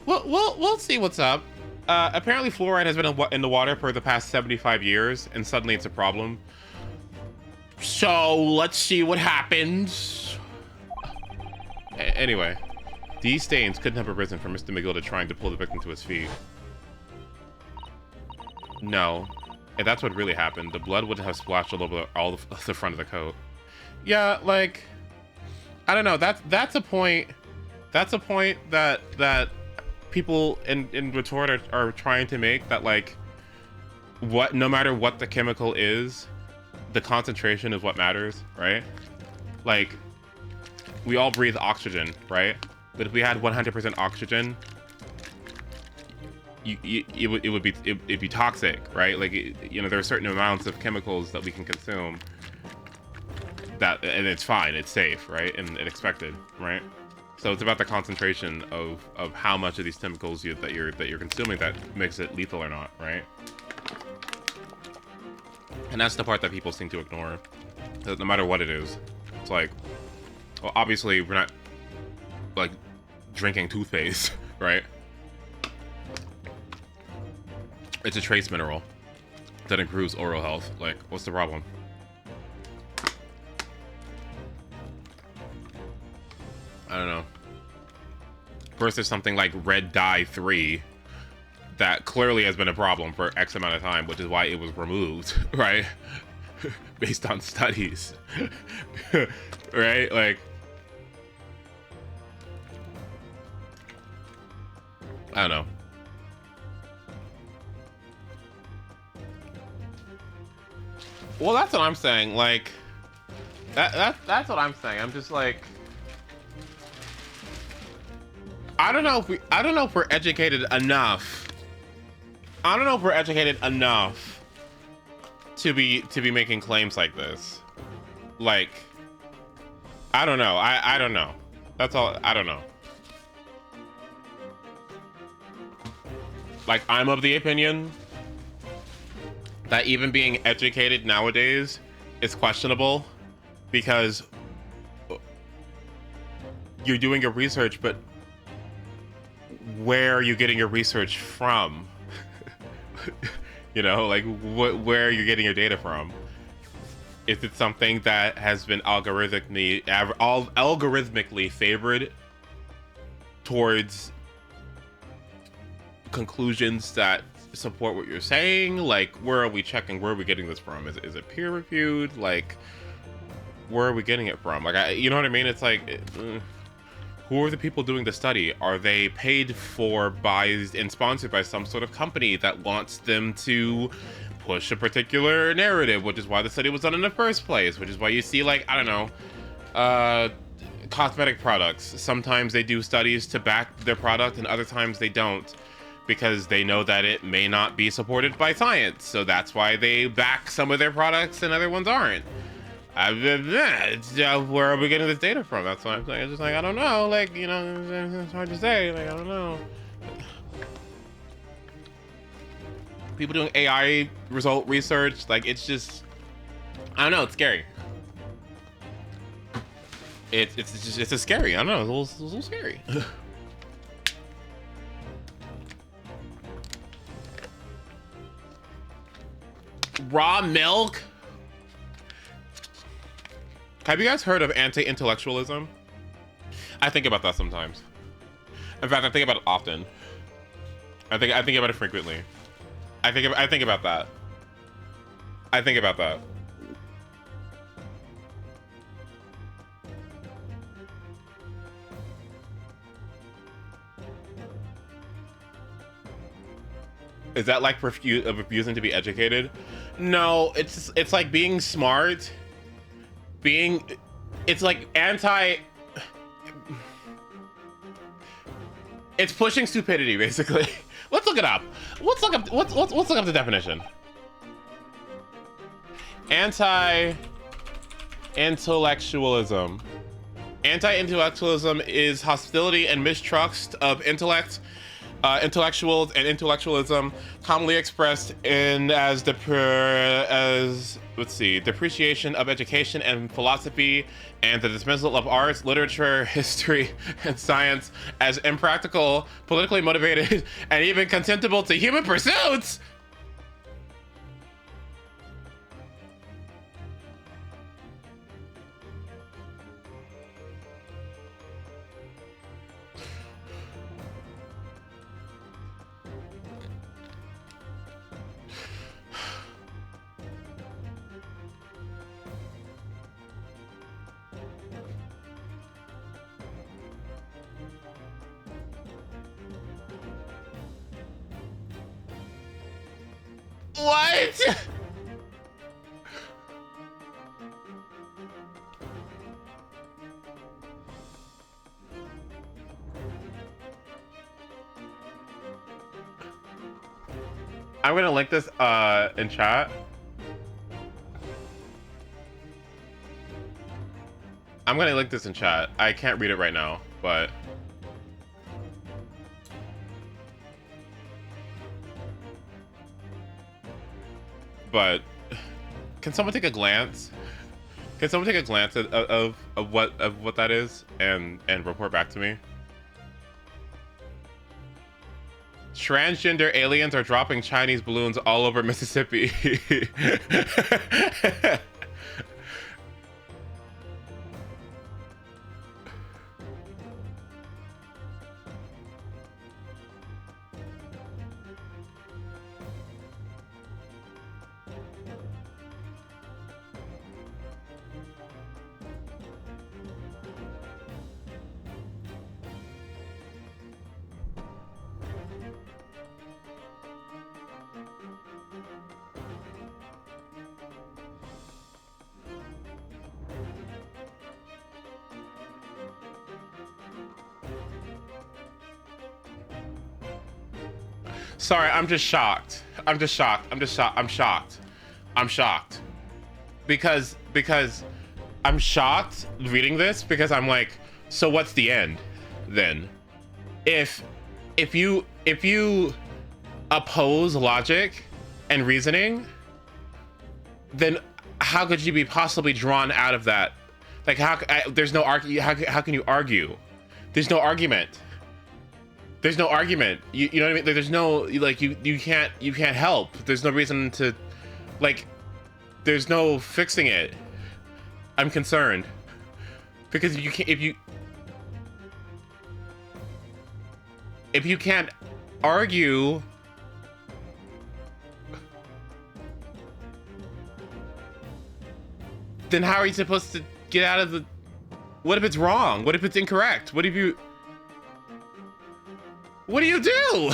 We'll see what's up. Apparently fluoride has been in the water for the past 75 years, and suddenly it's a problem. So let's see what happens. Anyway, these stains couldn't have arisen from Mr. McGilda trying to pull the victim to his feet. No, if that's what really happened, the blood wouldn't have splashed all over the front of the coat. Yeah, like, I don't know. That's a point. That's a point that people in retort are trying to make, that like, no matter what the chemical is, the concentration is what matters, right? Like, we all breathe oxygen, right? But if we had 100% oxygen, it'd be toxic, right? Like, you know, there are certain amounts of chemicals that we can consume and it's fine, it's safe, right? And expected, right? So it's about the concentration of how much of these chemicals that you're consuming that makes it lethal or not, right? And that's the part that people seem to ignore. No matter what it is, it's like, well, obviously we're not like drinking toothpaste, right? It's a trace mineral that improves oral health. Like, what's the problem? I don't know. First, there's something like Red Dye 3 that clearly has been a problem for X amount of time, which is why it was removed, right? Based on studies. Right? Like, I don't know. Well, that's what I'm saying. Like, that's what I'm saying. I'm just like, I don't know if we're educated enough. I don't know if we're educated enough to be making claims like this. Like, I don't know. I don't know. That's all. I don't know. Like, I'm of the opinion that even being educated nowadays is questionable because you're doing your research, but where are you getting your research from? You know, like, where are you getting your data from? Is it something that has been algorithmically favored towards conclusions that support what you're saying? Like, where are we checking? Where are we getting this from? Is it peer reviewed? Like, where are we getting it from? Like, you know what I mean? It's like, who are the people doing the study? Are they paid for by and sponsored by some sort of company that wants them to push a particular narrative, which is why the study was done in the first place, which is why you see, like, I don't know, cosmetic products. Sometimes they do studies to back their product and other times they don't, because they know that it may not be supported by science. So that's why they back some of their products and other ones aren't. Where are we getting this data from? That's what I'm saying. It's just like, I don't know. Like, you know, it's hard to say. Like, I don't know. People doing AI result research, like, it's just, I don't know. It's scary. It's just scary. I don't know. It's a little scary. Raw milk? Have you guys heard of anti-intellectualism? I think about that sometimes. In fact, I think about it often. I think about it frequently. I think about that. I think about that. Is that like refusing to be educated? No, it's like being smart. It's like it's pushing stupidity, basically. Let's look it up. Let's look up the definition. Anti-intellectualism. Anti-intellectualism is hostility and mistrust of intellect, intellectuals, and intellectualism, commonly expressed in as depreciation of education and philosophy, and the dismissal of arts, literature, history, and science as impractical, politically motivated, and even contemptible to human pursuits. What? I'm gonna link this in chat. I'm gonna link this in chat. I can't read it right now, but can someone take a glance? Can someone take a glance of what that is and report back to me? Transgender aliens are dropping Chinese balloons all over Mississippi. Sorry, I'm just shocked. I'm shocked. I'm shocked. Because I'm shocked reading this because I'm like, so what's the end then? If you oppose logic and reasoning, then how could you be possibly drawn out of that? Like there's no argue. How can you argue? There's no argument. There's no argument. You know what I mean? There's no, like, you can't help. There's no reason to, like, there's no fixing it. I'm concerned because you can't, if you can't argue, then how are you supposed to get out of the, what if it's wrong? What if it's incorrect? What do you do?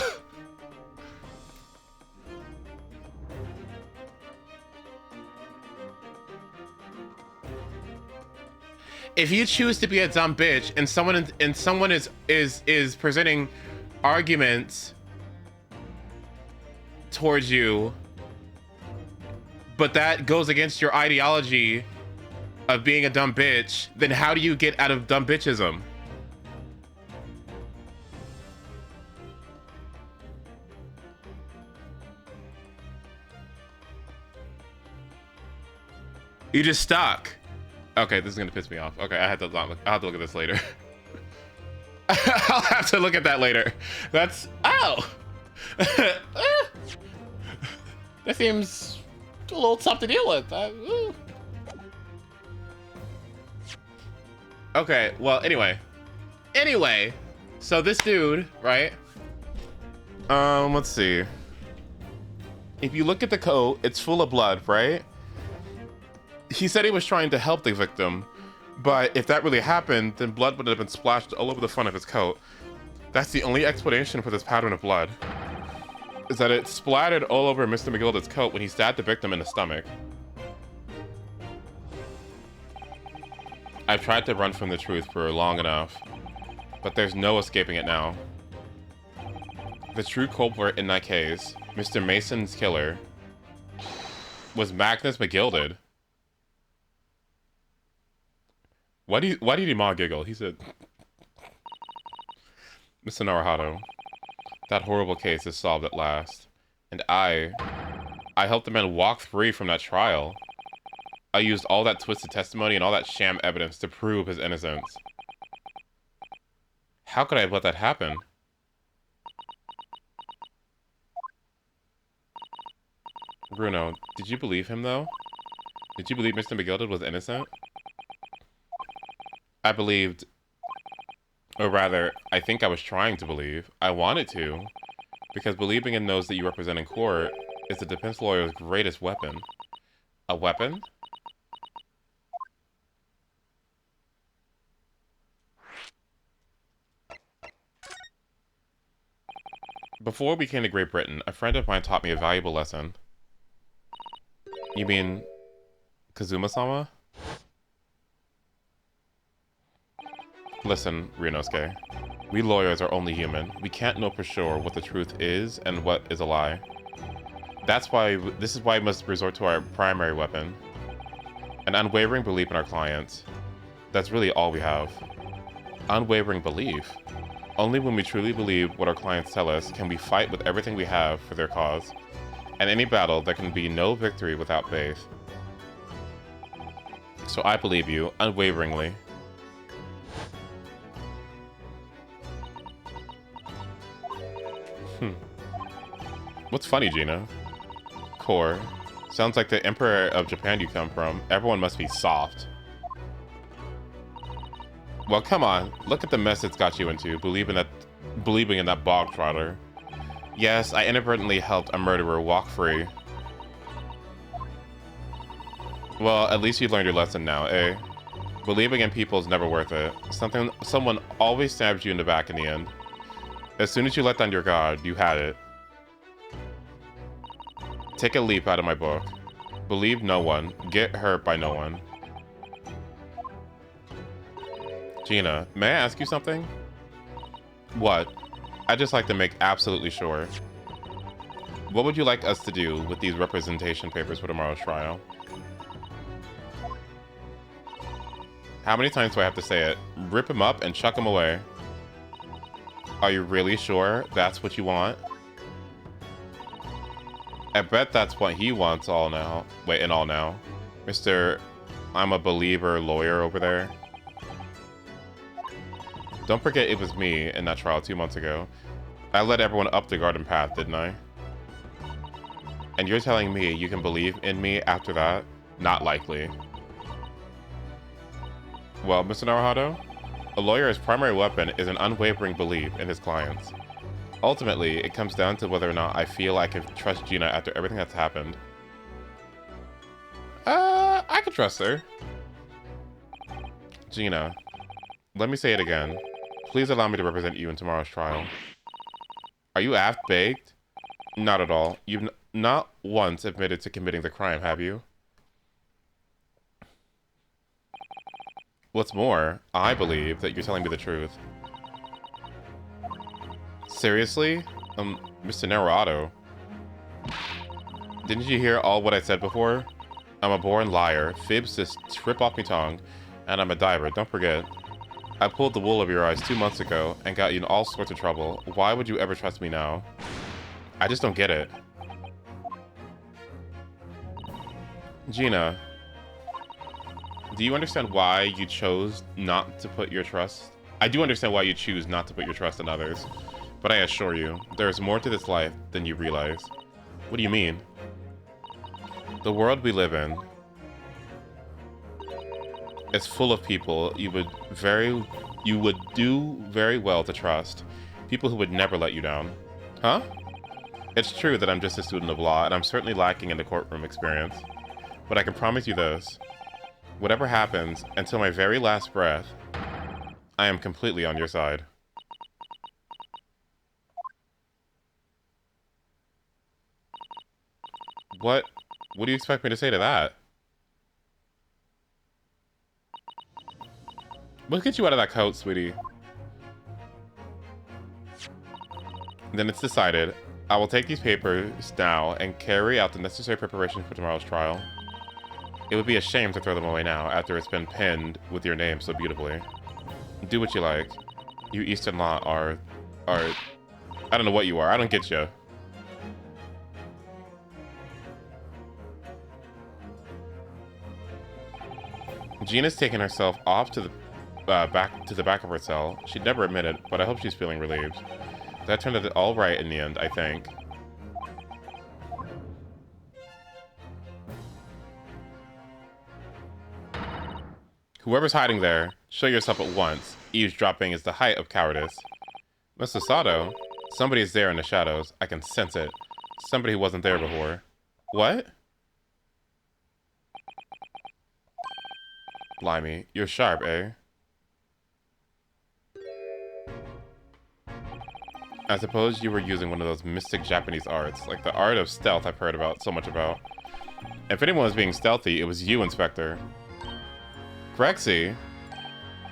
If you choose to be a dumb bitch and someone is presenting arguments towards you, but that goes against your ideology of being a dumb bitch, then how do you get out of dumb bitchism? You just stuck. Okay, this is gonna piss me off. Okay, I'll have to look at this later. I'll have to look at that later. That's, oh! That seems a little tough to deal with. Okay, well, anyway, so this dude, right? Let's see. If you look at the coat, it's full of blood, right? He said he was trying to help the victim, but if that really happened, then blood would have been splashed all over the front of his coat. That's the only explanation for this pattern of blood, is that it splattered all over Mr. McGilda's coat when he stabbed the victim in the stomach. I've tried to run from the truth for long enough, but there's no escaping it now. The true culprit in that case, Mr. Mason's killer, was Magnus McGilded. Why did Iman giggle? He said, Mr. Naruhito, that horrible case is solved at last. And I helped the man walk free from that trial. I used all that twisted testimony and all that sham evidence to prove his innocence. How could I have let that happen? Bruno, did you believe him though? Did you believe Mr. McGilded was innocent? I believed, or rather, I think I was trying to believe. I wanted to, because believing in those that you represent in court is the defense lawyer's greatest weapon. A weapon? Before we came to Great Britain, a friend of mine taught me a valuable lesson. You mean Kazuma-sama? Listen, Ryunosuke. We lawyers are only human. We can't know for sure what the truth is and what is a lie. This is why we must resort to our primary weapon. An unwavering belief in our clients. That's really all we have. Unwavering belief. Only when we truly believe what our clients tell us can we fight with everything we have for their cause. In any battle, there can be no victory without faith. So I believe you, unwaveringly. What's funny, Gina? Core. Sounds like the Emperor of Japan you come from. Everyone must be soft. Well, come on. Look at the mess it's got you into, believing in that bog trotter. Yes, I inadvertently helped a murderer walk free. Well, at least you learned your lesson now, eh? Believing in people is never worth it. Someone always stabs you in the back in the end. As soon as you let down your guard, you had it. Take a leap out of my book. Believe no one. Get hurt by no one. Gina, may I ask you something? What? I'd just like to make absolutely sure. What would you like us to do with these representation papers for tomorrow's trial? How many times do I have to say it? Rip them up and chuck them away. Are you really sure that's what you want? I bet that's what he wants all now. Wait, and all now. Mr. I'm a believer lawyer over there. Don't forget it was me in that trial 2 months ago. I led everyone up the garden path, didn't I? And you're telling me you can believe in me after that? Not likely. Well, Mr. Naruhado, a lawyer's primary weapon is an unwavering belief in his clients. Ultimately, it comes down to whether or not I feel I can trust Gina after everything that's happened. I can trust her. Gina, let me say it again. Please allow me to represent you in tomorrow's trial. Are you half-baked? Not at all. You've not once admitted to committing the crime, have you? What's more, I believe that you're telling me the truth. Seriously? Mr. Naruto. Didn't you hear all what I said before? I'm a born liar, fibs just trip off me tongue, and I'm a diver, don't forget. I pulled the wool over your eyes 2 months ago and got you in all sorts of trouble. Why would you ever trust me now? I just don't get it. Gina, do you understand why you chose not to put your trust? I do understand why you choose not to put your trust in others, but I assure you, there is more to this life than you realize. What do you mean? The world we live in is full of people you would do very well to trust. People who would never let you down. Huh? It's true that I'm just a student of law, and I'm certainly lacking in the courtroom experience. But I can promise you this. Whatever happens, until my very last breath, I am completely on your side. What do you expect me to say to that? Let's get you out of that coat, sweetie. Then it's decided. I will take these papers now and carry out the necessary preparation for tomorrow's trial. It would be a shame to throw them away now after it's been pinned with your name so beautifully. Do what you like. You Eastern Law are... I don't know what you are. I don't get you. Gina's taken herself off to the back of her cell. She'd never admit it, but I hope she's feeling relieved. That turned out all right in the end, I think. Whoever's hiding there, show yourself at once. Eavesdropping is the height of cowardice. Mr. Sato, somebody is there in the shadows. I can sense it. Somebody who wasn't there before. What? Blimey, you're sharp, eh? I suppose you were using one of those mystic Japanese arts, like the art of stealth I've heard about so much about. If anyone was being stealthy, it was you, Inspector. Grexy?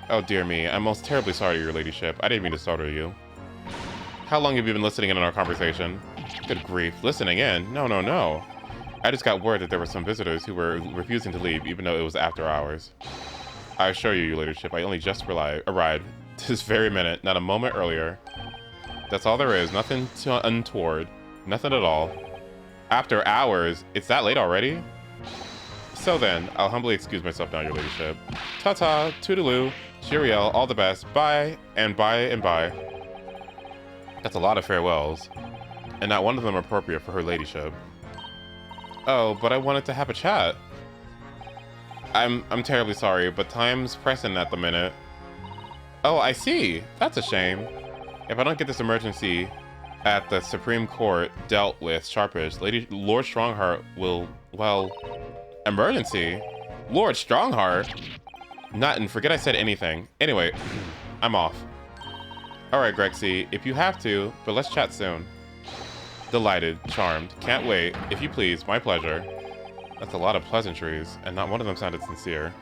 Oh dear me, I'm most terribly sorry, your ladyship. I didn't mean to startle you. How long have you been listening in on our conversation? Good grief, listening in? No, no, no. I just got word that there were some visitors who were refusing to leave, even though it was after hours. I assure you, your ladyship, I only just arrived this very minute, not a moment earlier. That's all there is, nothing untoward, nothing at all. After hours? It's that late already? So then, I'll humbly excuse myself now, your ladyship. Ta-ta, toodaloo, cheerio, all the best, bye, and bye, and bye. That's a lot of farewells, and not one of them appropriate for her ladyship. Oh, but I wanted to have a chat. I'm terribly sorry, but time's pressing at the minute. Oh, I see. That's a shame. If I don't get this emergency at the Supreme Court dealt with sharpish, Lord Strongheart will, well, emergency? Lord Strongheart? Nothing, forget I said anything. Anyway, I'm off. Alright, Grexy, if you have to, but let's chat soon. Delighted, charmed, can't wait, if you please, my pleasure. That's a lot of pleasantries, and not one of them sounded sincere.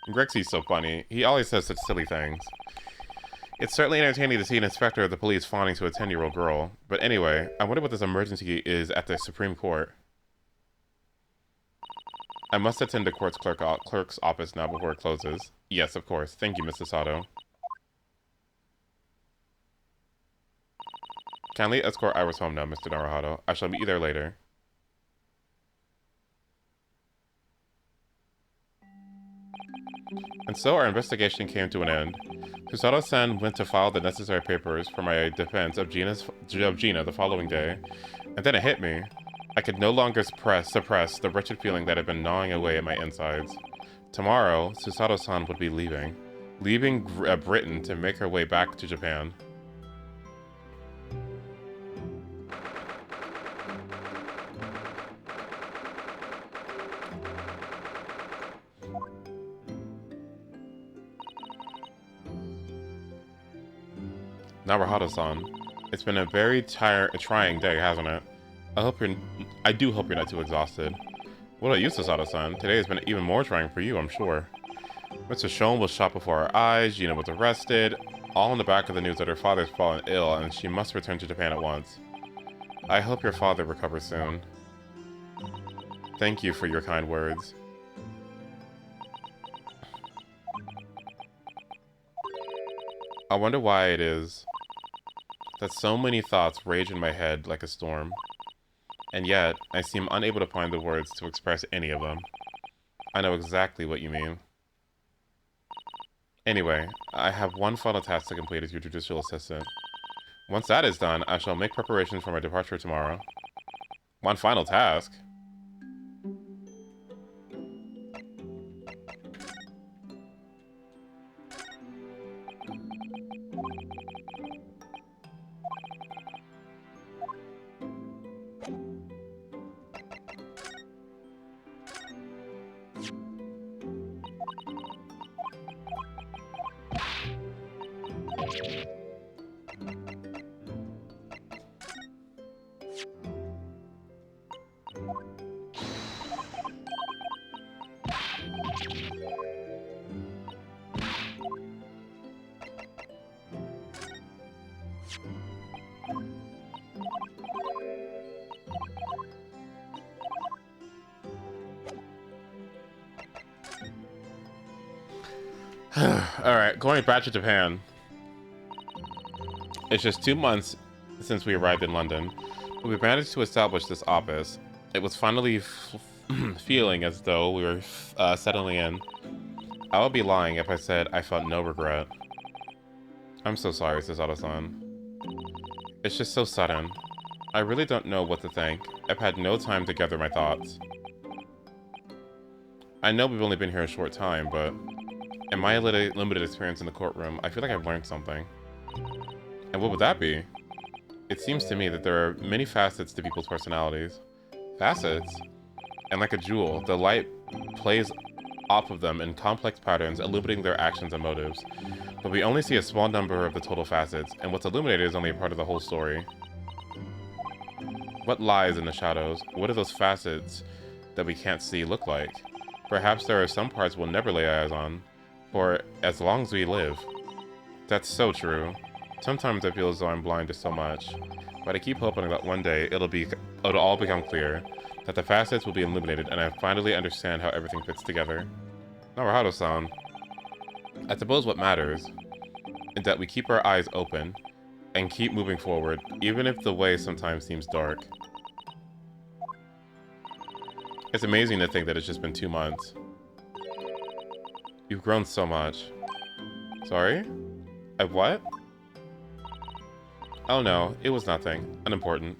Grexy's so funny. He always says such silly things. It's certainly entertaining to see an inspector of the police fawning to a 10-year-old girl. But anyway, I wonder what this emergency is at the Supreme Court. I must attend the court's clerk's office now before it closes. Yes, of course. Thank you, Mr. Sato. Kindly escort Iris home now, Mr. Naruhodo. I shall meet you there later. And so our investigation came to an end. Susato-san went to file the necessary papers for my defense of Gina the following day, and then it hit me. I could no longer suppress the wretched feeling that had been gnawing away at my insides. Tomorrow, Susato-san would be leaving Britain to make her way back to Japan. Naruhodo-san, it's been a very trying day, hasn't it? I do hope you're not too exhausted. What about you, Susato-san? Today has been even more trying for you, I'm sure. Mr. Shone was shot before our eyes, Gina was arrested, all on the back of the news that her father's fallen ill and she must return to Japan at once. I hope your father recovers soon. Thank you for your kind words. I wonder why it is that so many thoughts rage in my head like a storm, and yet I seem unable to find the words to express any of them. I know exactly what you mean. Anyway, I have one final task to complete as your judicial assistant. Once that is done, I shall make preparations for my departure tomorrow. One final task? Alright, going back to Japan. It's just 2 months since we arrived in London, but we managed to establish this office. It was finally feeling as though we were settling in. I would be lying if I said I felt no regret. I'm so sorry, Susato-san. It's just so sudden. I really don't know what to think. I've had no time to gather my thoughts. I know we've only been here a short time, but in my limited experience in the courtroom, I feel like I've learned something. And what would that be? It seems to me that there are many facets to people's personalities. Facets? And like a jewel, the light plays off of them in complex patterns, illuminating their actions and motives. But we only see a small number of the total facets, and what's illuminated is only a part of the whole story. What lies in the shadows? What do those facets that we can't see look like? Perhaps there are some parts we'll never lay eyes on, for as long as we live. That's so true. Sometimes I feel as though I'm blind to so much, but I keep hoping that one day it'll all become clear, that the facets will be illuminated and I finally understand how everything fits together. Naruhodo-san, I suppose what matters is that we keep our eyes open and keep moving forward, even if the way sometimes seems dark. It's amazing to think that it's just been 2 months. You've grown so much. Sorry? I've what? Oh no, it was nothing. Unimportant.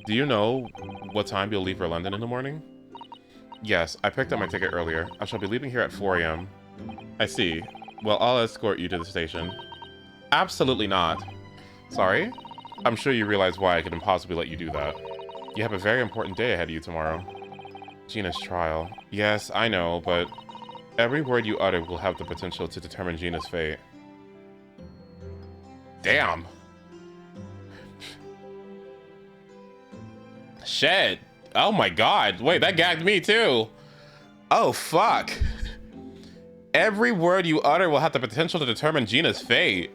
Do you know what time you'll leave for London in the morning? Yes, I picked up my ticket earlier. I shall be leaving here at 4 a.m. I see. Well, I'll escort you to the station. Absolutely not. Sorry? I'm sure you realize why I could impossibly let you do that. You have a very important day ahead of you tomorrow. Gina's trial. Yes, I know, but every word you utter will have the potential to determine Gina's fate. Damn. Shit. Oh my god. Wait, that gagged me too. Oh, fuck. Every word you utter will have the potential to determine Gina's fate.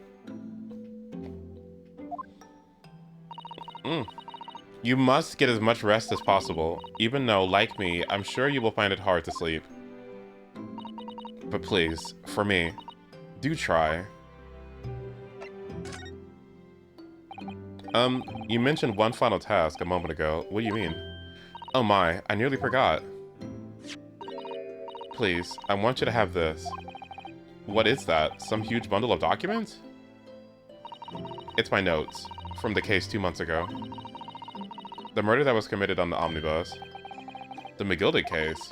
You must get as much rest as possible, even though, like me, I'm sure you will find it hard to sleep. But please, for me, do try. You mentioned one final task a moment ago. What do you mean? Oh my, I nearly forgot. Please, I want you to have this. What is that? Some huge bundle of documents? It's my notes, from the case 2 months ago. The murder that was committed on the omnibus. The McGilded case.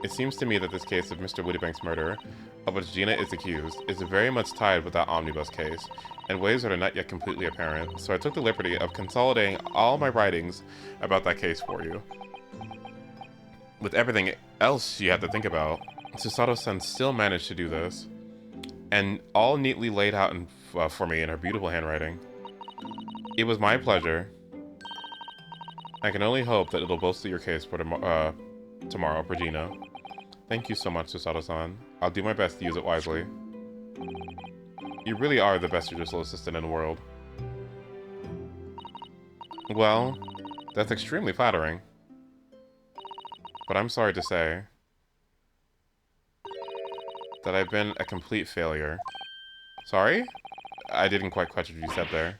It seems to me that this case of Mr. Wittybank's murder, of which Gina is accused, is very much tied with that omnibus case, in ways that are not yet completely apparent, so I took the liberty of consolidating all my writings about that case for you. With everything else you have to think about, Susato-san still managed to do this, and all neatly laid out for me in her beautiful handwriting. It was my pleasure. I can only hope that it'll bolster your case for tomorrow for Gina. Thank you so much, Susato-san. I'll do my best to use it wisely. You really are the best judicial assistant in the world. Well, that's extremely flattering. But I'm sorry to say that I've been a complete failure. Sorry? I didn't quite catch what you said there.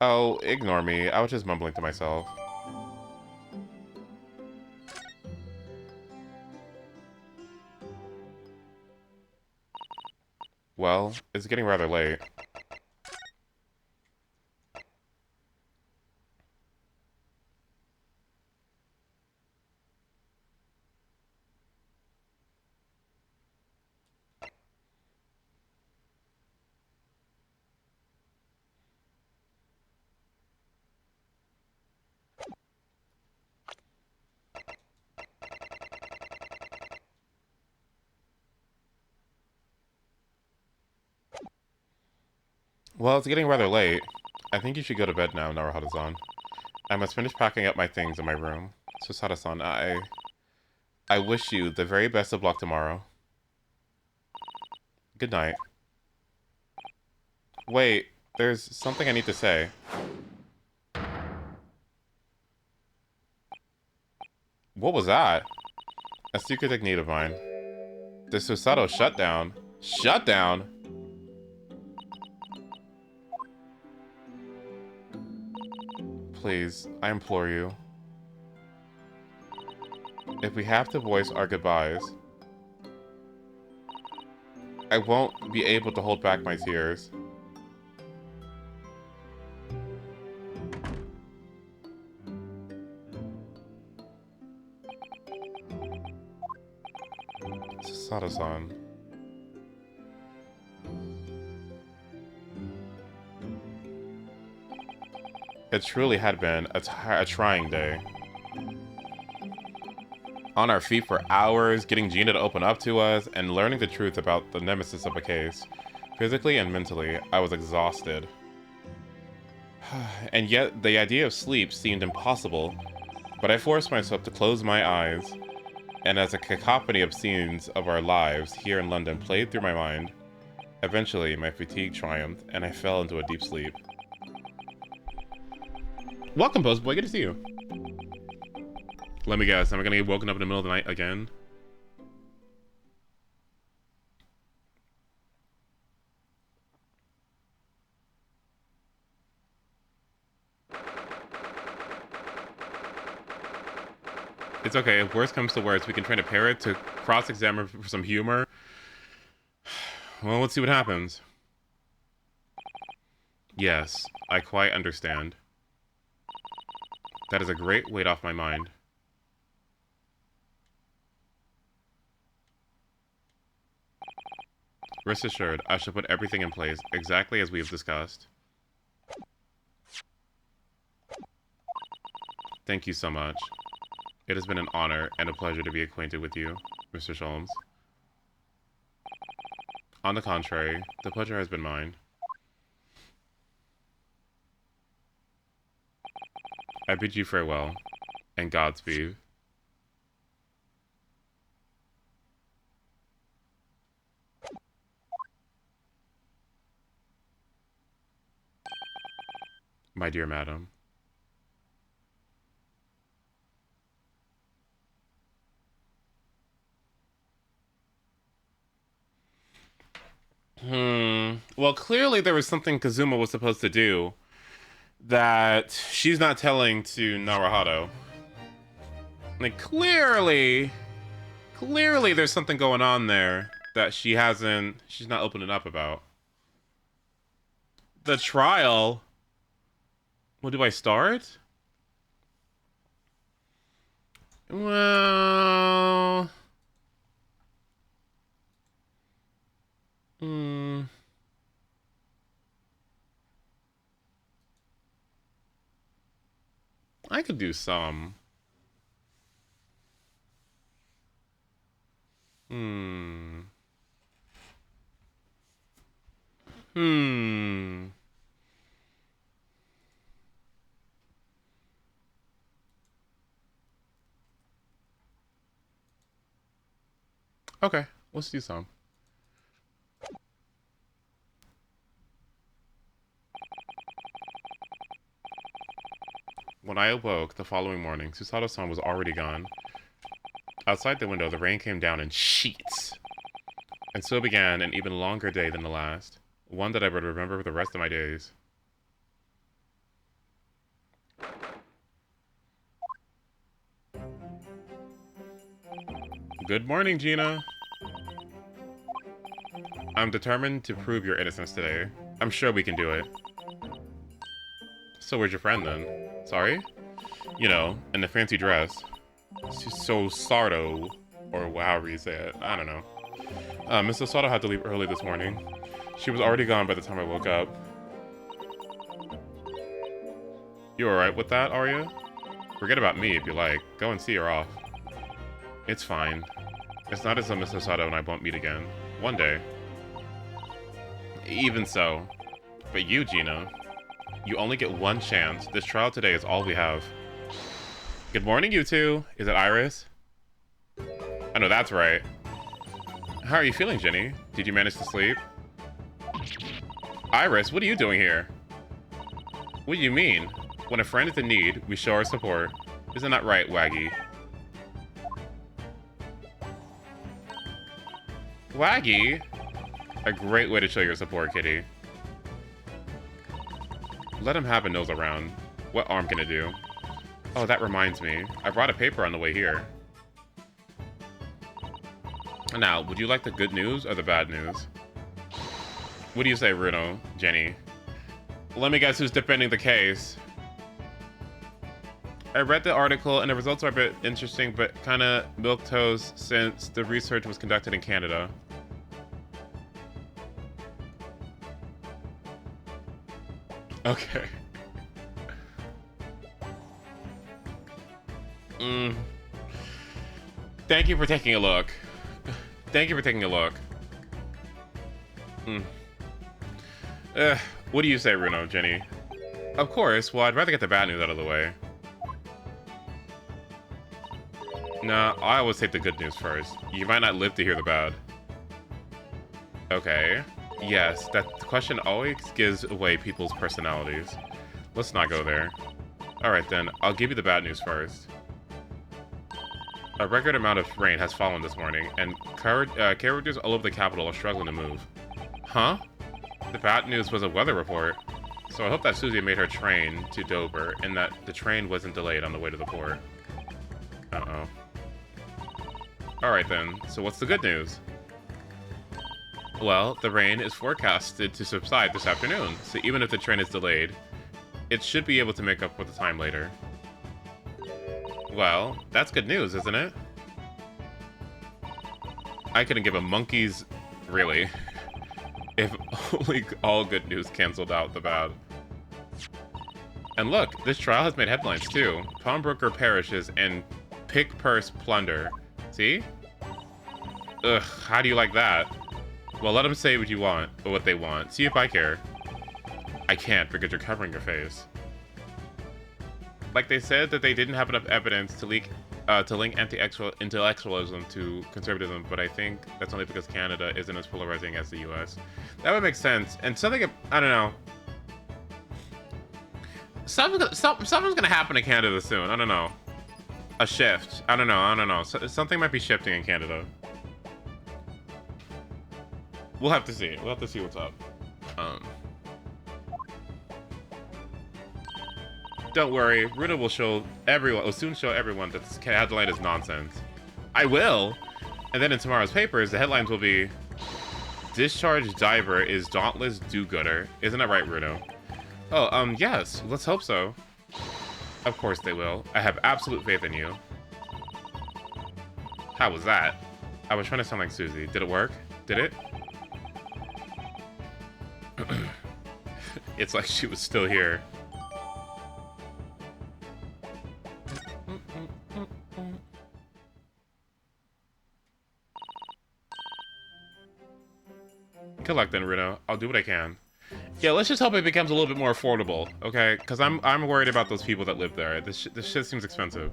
Oh, ignore me. I was just mumbling to myself. Well, it's getting rather late. Well, it's getting rather late. I think you should go to bed now, Naruhata-san. I must finish packing up my things in my room. Susato-san, I wish you the very best of luck tomorrow. Good night. Wait, there's something I need to say. What was that? A secret need of mine. The Susato shutdown. Shutdown? Please, I implore you. If we have to voice our goodbyes, I won't be able to hold back my tears. Susato-san. It truly had been a trying day. On our feet for hours, getting Gina to open up to us, and learning the truth about the nemesis of a case. Physically and mentally, I was exhausted. And yet, the idea of sleep seemed impossible, but I forced myself to close my eyes, and as a cacophony of scenes of our lives here in London played through my mind, eventually my fatigue triumphed, and I fell into a deep sleep. Welcome, Postboy. Good to see you. Let me guess. Am I gonna get woken up in the middle of the night again? It's okay. If worst comes to worst, we can train a parrot to cross-examine for some humor. Well, let's see what happens. Yes, I quite understand. That is a great weight off my mind. Rest assured, I shall put everything in place, exactly as we have discussed. Thank you so much. It has been an honor and a pleasure to be acquainted with you, Mr. Sholmes. On the contrary, the pleasure has been mine. I bid you farewell, and Godspeed. My dear madam. Well, clearly there was something Kazuma was supposed to do that she's not telling to Naruhodo. Like, clearly there's something going on there that she's not opening up about. The trial? Well, do I start? Well... I could do some. Okay, let's do some. When I awoke the following morning, Susato-san was already gone. Outside the window, the rain came down in sheets. And so began an even longer day than the last. One that I would remember for the rest of my days. Good morning, Gina. I'm determined to prove your innocence today. I'm sure we can do it. So where's your friend, then? Sorry? You know, in the fancy dress. So Sardo, or however you say it. I don't know. Mrs. Sato had to leave early this morning. She was already gone by the time I woke up. You alright with that, Arya? Forget about me if you like. Go and see her off. It's fine. It's not as though Mr. Sato and I won't meet again. One day. Even so. But you, Gina. You only get one chance. This trial today is all we have. Good morning, you two. Is it Iris? I know that's right. How are you feeling, Jenny? Did you manage to sleep? Iris, what are you doing here? What do you mean? When a friend is in need, we show our support. Isn't that right, Waggy? Waggy? A great way to show your support, Kitty. Let him have a nose around. What arm can it do? Oh, that reminds me. I brought a paper on the way here. Now, would you like the good news or the bad news? What do you say, Bruno? Jenny? Let me guess who's defending the case. I read the article and the results are a bit interesting, but kinda milquetoast since the research was conducted in Canada. Okay. Thank you for taking a look. Thank you for taking a look. What do you say, Bruno, Jenny? Of course. Well, I'd rather get the bad news out of the way. Nah, I always take the good news first. You might not live to hear the bad. Okay. Yes, that question always gives away people's personalities. Let's not go there. Alright then, I'll give you the bad news first. A record amount of rain has fallen this morning, and carriages all over the capital are struggling to move. Huh? The bad news was a weather report. So I hope that Susie made her train to Dover, and that the train wasn't delayed on the way to the port. Uh-oh. Alright then, so what's the good news? Well, the rain is forecasted to subside this afternoon, so even if the train is delayed, it should be able to make up for the time later. Well, that's good news, isn't it? I couldn't give a monkey's... really. If only all good news canceled out the bad. And look, this trial has made headlines too. Pawnbroker perishes and pick purse plunder. See? Ugh, how do you like that? Well, let them say what you want, or what they want. See if I care. I can't because you're covering your face. Like they said that they didn't have enough evidence to link anti-intellectualism to conservatism, but I think that's only because Canada isn't as polarizing as the US. That would make sense. And something, I don't know. Something's gonna happen in Canada soon. I don't know. A shift. I don't know. Something might be shifting in Canada. We'll have to see. We'll have to see what's up. Don't worry, Ruta will soon show everyone that this headline is nonsense. I will! And then in tomorrow's papers, the headlines will be Discharged Diver is Dauntless Do-Gooder. Isn't that right, Ruto? Oh, yes. Let's hope so. Of course they will. I have absolute faith in you. How was that? I was trying to sound like Susie. Did it work? Did it? It's like she was still here. Good luck then, Ruto. I'll do what I can. Yeah, let's just hope it becomes a little bit more affordable, okay? Because I'm worried about those people that live there. This shit seems expensive.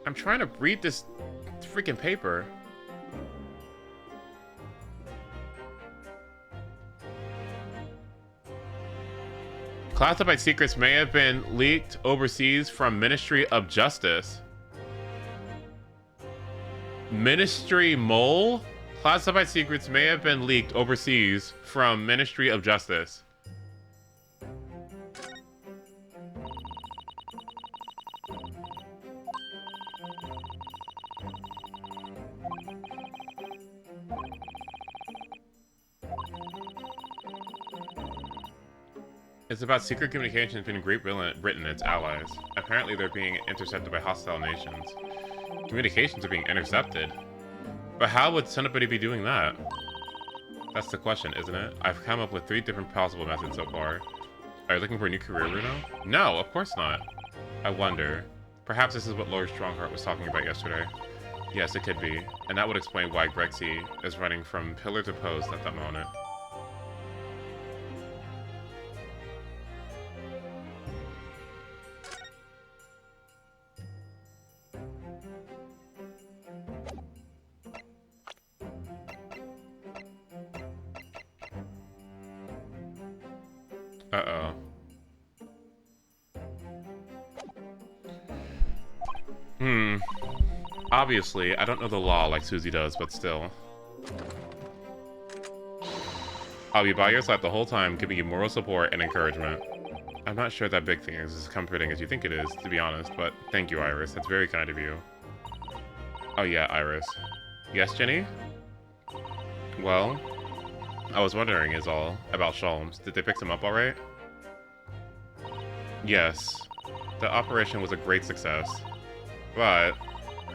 I'm trying to read this freaking paper. Classified secrets may have been leaked overseas from Ministry of Justice. Ministry Mole? Classified secrets may have been leaked overseas from Ministry of Justice. It's about secret communications between Great Britain and its allies. Apparently they're being intercepted by hostile nations. Communications are being intercepted? But how would somebody be doing that? That's the question, isn't it? I've come up with 3 different possible methods so far. Are you looking for a new career, Runo? No, of course not. I wonder. Perhaps this is what Lord Strongheart was talking about yesterday. Yes, it could be. And that would explain why Grexy is running from pillar to post at that moment. Uh-oh. Obviously, I don't know the law like Susie does, but still. I'll be by your side the whole time, giving you moral support and encouragement. I'm not sure that big thing is as comforting as you think it is, to be honest, but thank you, Iris. That's very kind of you. Oh yeah, Iris. Yes, Jenny? Well, I was wondering is all about Sholmes. Did they pick him up alright? Yes. The operation was a great success. But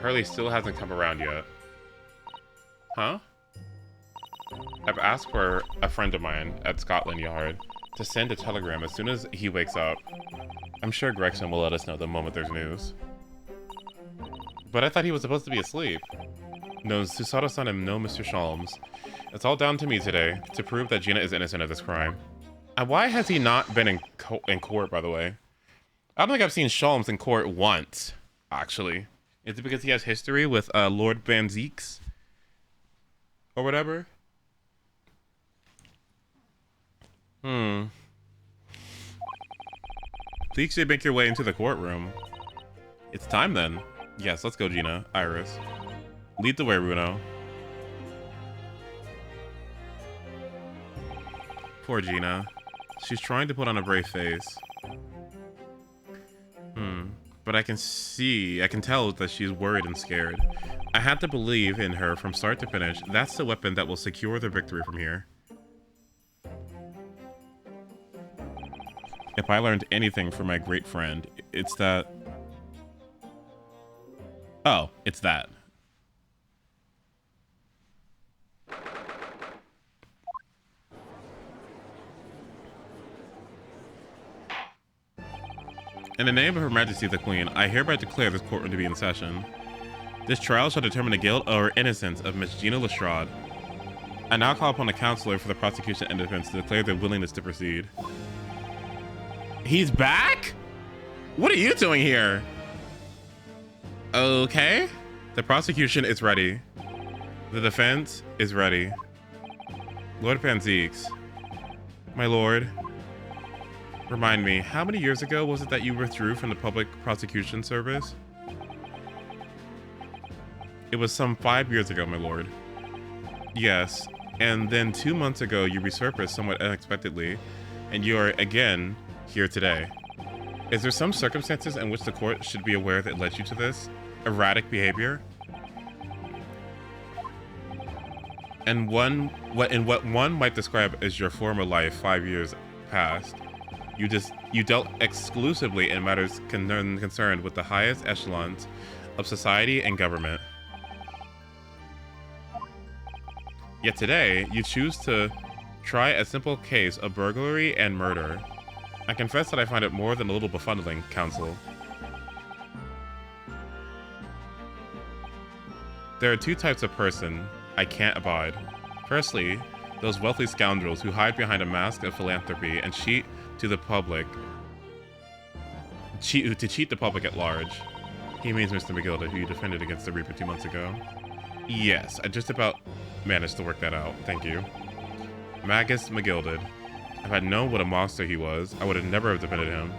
Hurley still hasn't come around yet. Huh? I've asked for a friend of mine at Scotland Yard to send a telegram as soon as he wakes up. I'm sure Gregson will let us know the moment there's news. But I thought he was supposed to be asleep. No, Susato-san and no Mr. Sholmes. It's all down to me today, to prove that Gina is innocent of this crime. And why has he not been in court, by the way? I don't think I've seen Sholmes in court once, actually. Is it because he has history with Lord Van Zeeks? Or whatever? Please should make your way into the courtroom. It's time then. Yes, let's go, Gina. Iris. Lead the way, Bruno. Poor Gina. She's trying to put on a brave face. But I can tell that she's worried and scared. I had to believe in her from start to finish. That's the weapon that will secure the victory from here. If I learned anything from my great friend, it's that... Oh, it's that. In the name of Her Majesty the Queen, I hereby declare this courtroom to be in session. This trial shall determine the guilt or innocence of Miss Gina Lestrade. I now call upon the counselor for the prosecution and defense to declare their willingness to proceed. He's back? What are you doing here? Okay. The prosecution is ready. The defense is ready. Lord Panzeeks. My lord. Remind me, how many years ago was it that you withdrew from the public prosecution service? It was some 5 years ago, my lord. Yes, and then 2 months ago you resurfaced somewhat unexpectedly, and you are again here today. Is there some circumstances in which the court should be aware that led you to this erratic behavior? And what one might describe as your former life 5 years past. You dealt exclusively in matters concerned with the highest echelons of society and government. Yet today, you choose to try a simple case of burglary and murder. I confess that I find it more than a little befuddling, counsel. There are two types of person I can't abide. Firstly, those wealthy scoundrels who hide behind a mask of philanthropy and cheat the public at large. He means Mr. McGilda, who you defended against the Reaper 2 months ago. Yes, I just about managed to work that out. Thank you. Magus McGilded. If I'd known what a monster he was, I would have never have defended him.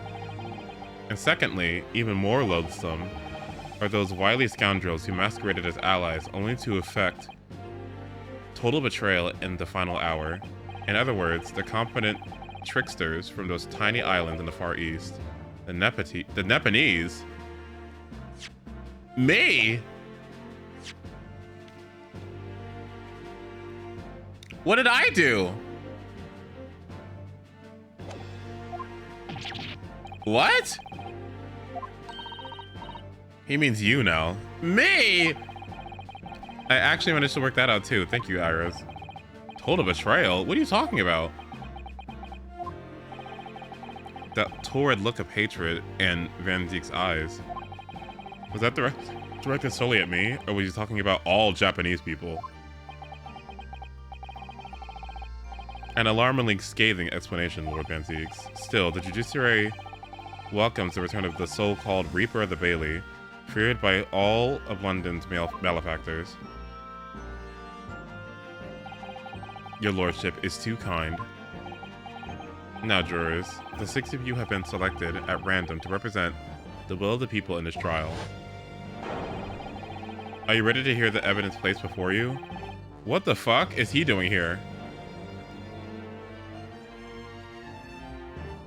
And secondly, even more loathsome, are those wily scoundrels who masqueraded as allies only to effect total betrayal in the final hour. In other words, the competent tricksters from those tiny islands in the Far East. The Nepalese? Me? What did I do? What? He means you now. Me? I actually managed to work that out too. Thank you, Iris. Total betrayal? What are you talking about? That torrid look of hatred in Van Zeek's eyes. Was that directed solely at me, or was he talking about all Japanese people? An alarmingly scathing explanation, Lord Van Zeeks. Still, the Judiciary welcomes the return of the so-called Reaper of the Bailey, feared by all of London's malefactors. Your lordship is too kind. Now, jurors, the 6 of you have been selected at random to represent the will of the people in this trial. Are you ready to hear the evidence placed before you? What the fuck is he doing here?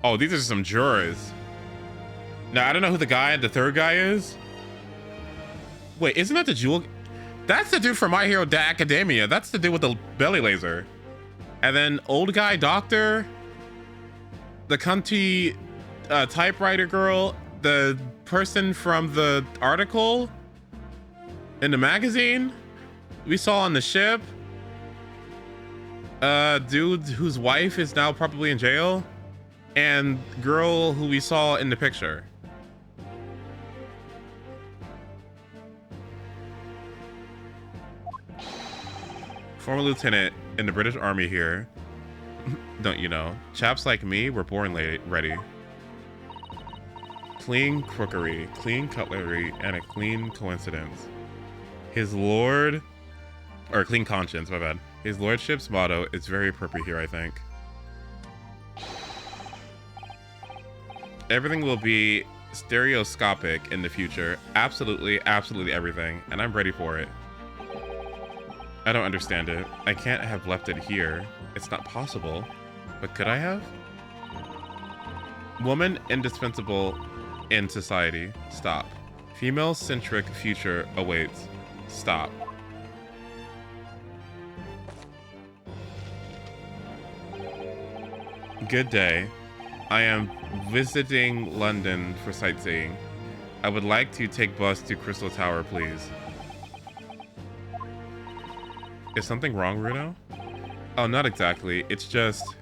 Oh, these are some jurors. Now, I don't know who the third guy is. Wait, isn't that the jewel? That's the dude from My Hero Academia. That's the dude with the belly laser. And then old guy doctor, the cunty typewriter girl, the person from the article in the magazine we saw on the ship, dude whose wife is now probably in jail, and girl who we saw in the picture. Former lieutenant in the British Army here. Don't you know? Chaps like me were born ready. Clean crookery, clean cutlery, and a clean coincidence. Clean conscience, my bad. His lordship's motto is very appropriate here, I think. Everything will be stereoscopic in the future. Absolutely, absolutely everything. And I'm ready for it. I don't understand it. I can't have left it here. It's not possible. But could I have? Woman indispensable in society. Stop. Female-centric future awaits. Stop. Good day. I am visiting London for sightseeing. I would like to take bus to Crystal Tower, please. Is something wrong, Runo? Oh, not exactly. It's just...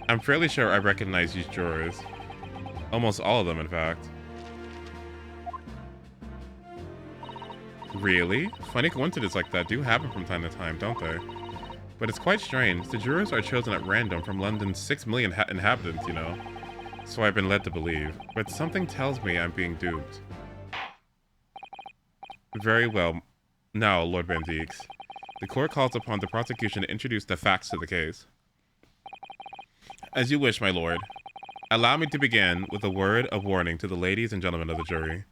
I'm fairly sure I recognize these jurors. Almost all of them, in fact. Really? Funny coincidences like that do happen from time to time, don't they? But it's quite strange. The jurors are chosen at random from London's 6 million inhabitants, you know? So I've been led to believe. But something tells me I'm being duped. Very well. Now, Lord Van Deeks. The court calls upon the prosecution to introduce the facts to the case. As you wish, my lord. Allow me to begin with a word of warning to the ladies and gentlemen of the jury.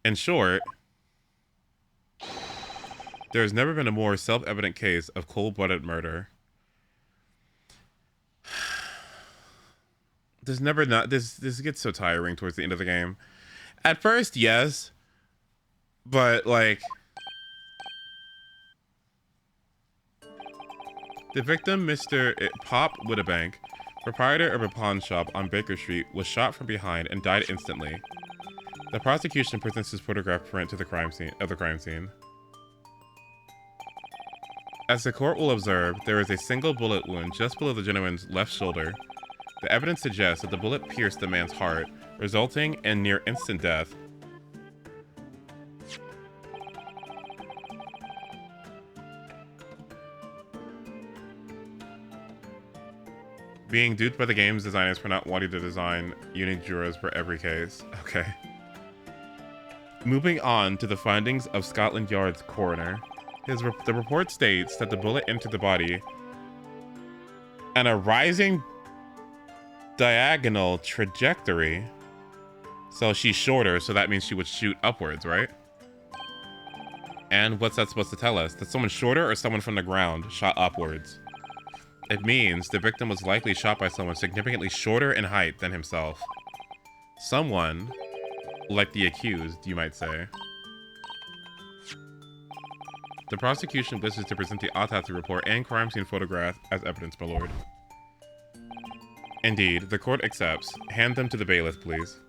In short, there has never been a more self-evident case of cold-blooded murder. There's never not this gets so tiring towards the end of the game. At first, yes, but like the victim, Mr. Pop Whittabank, proprietor of a pawn shop on Baker Street, was shot from behind and died instantly. The prosecution presents his photograph print to the crime scene. As the court will observe, there is a single bullet wound just below the gentleman's left shoulder. The evidence suggests that the bullet pierced the man's heart, resulting in near instant death. Being duped by the game's designers for not wanting to design unique jurors for every case. Okay. Moving on to the findings of Scotland Yard's coroner. The report states that the bullet entered the body and a rising diagonal trajectory. So she's shorter, so that means she would shoot upwards, right? And what's that supposed to tell us? That someone shorter or someone from the ground shot upwards? It means the victim was likely shot by someone significantly shorter in height than himself. Someone like the accused, you might say. The prosecution wishes to present the autopsy report and crime scene photograph as evidence, my lord. Indeed, the court accepts. Hand them to the bailiff, please.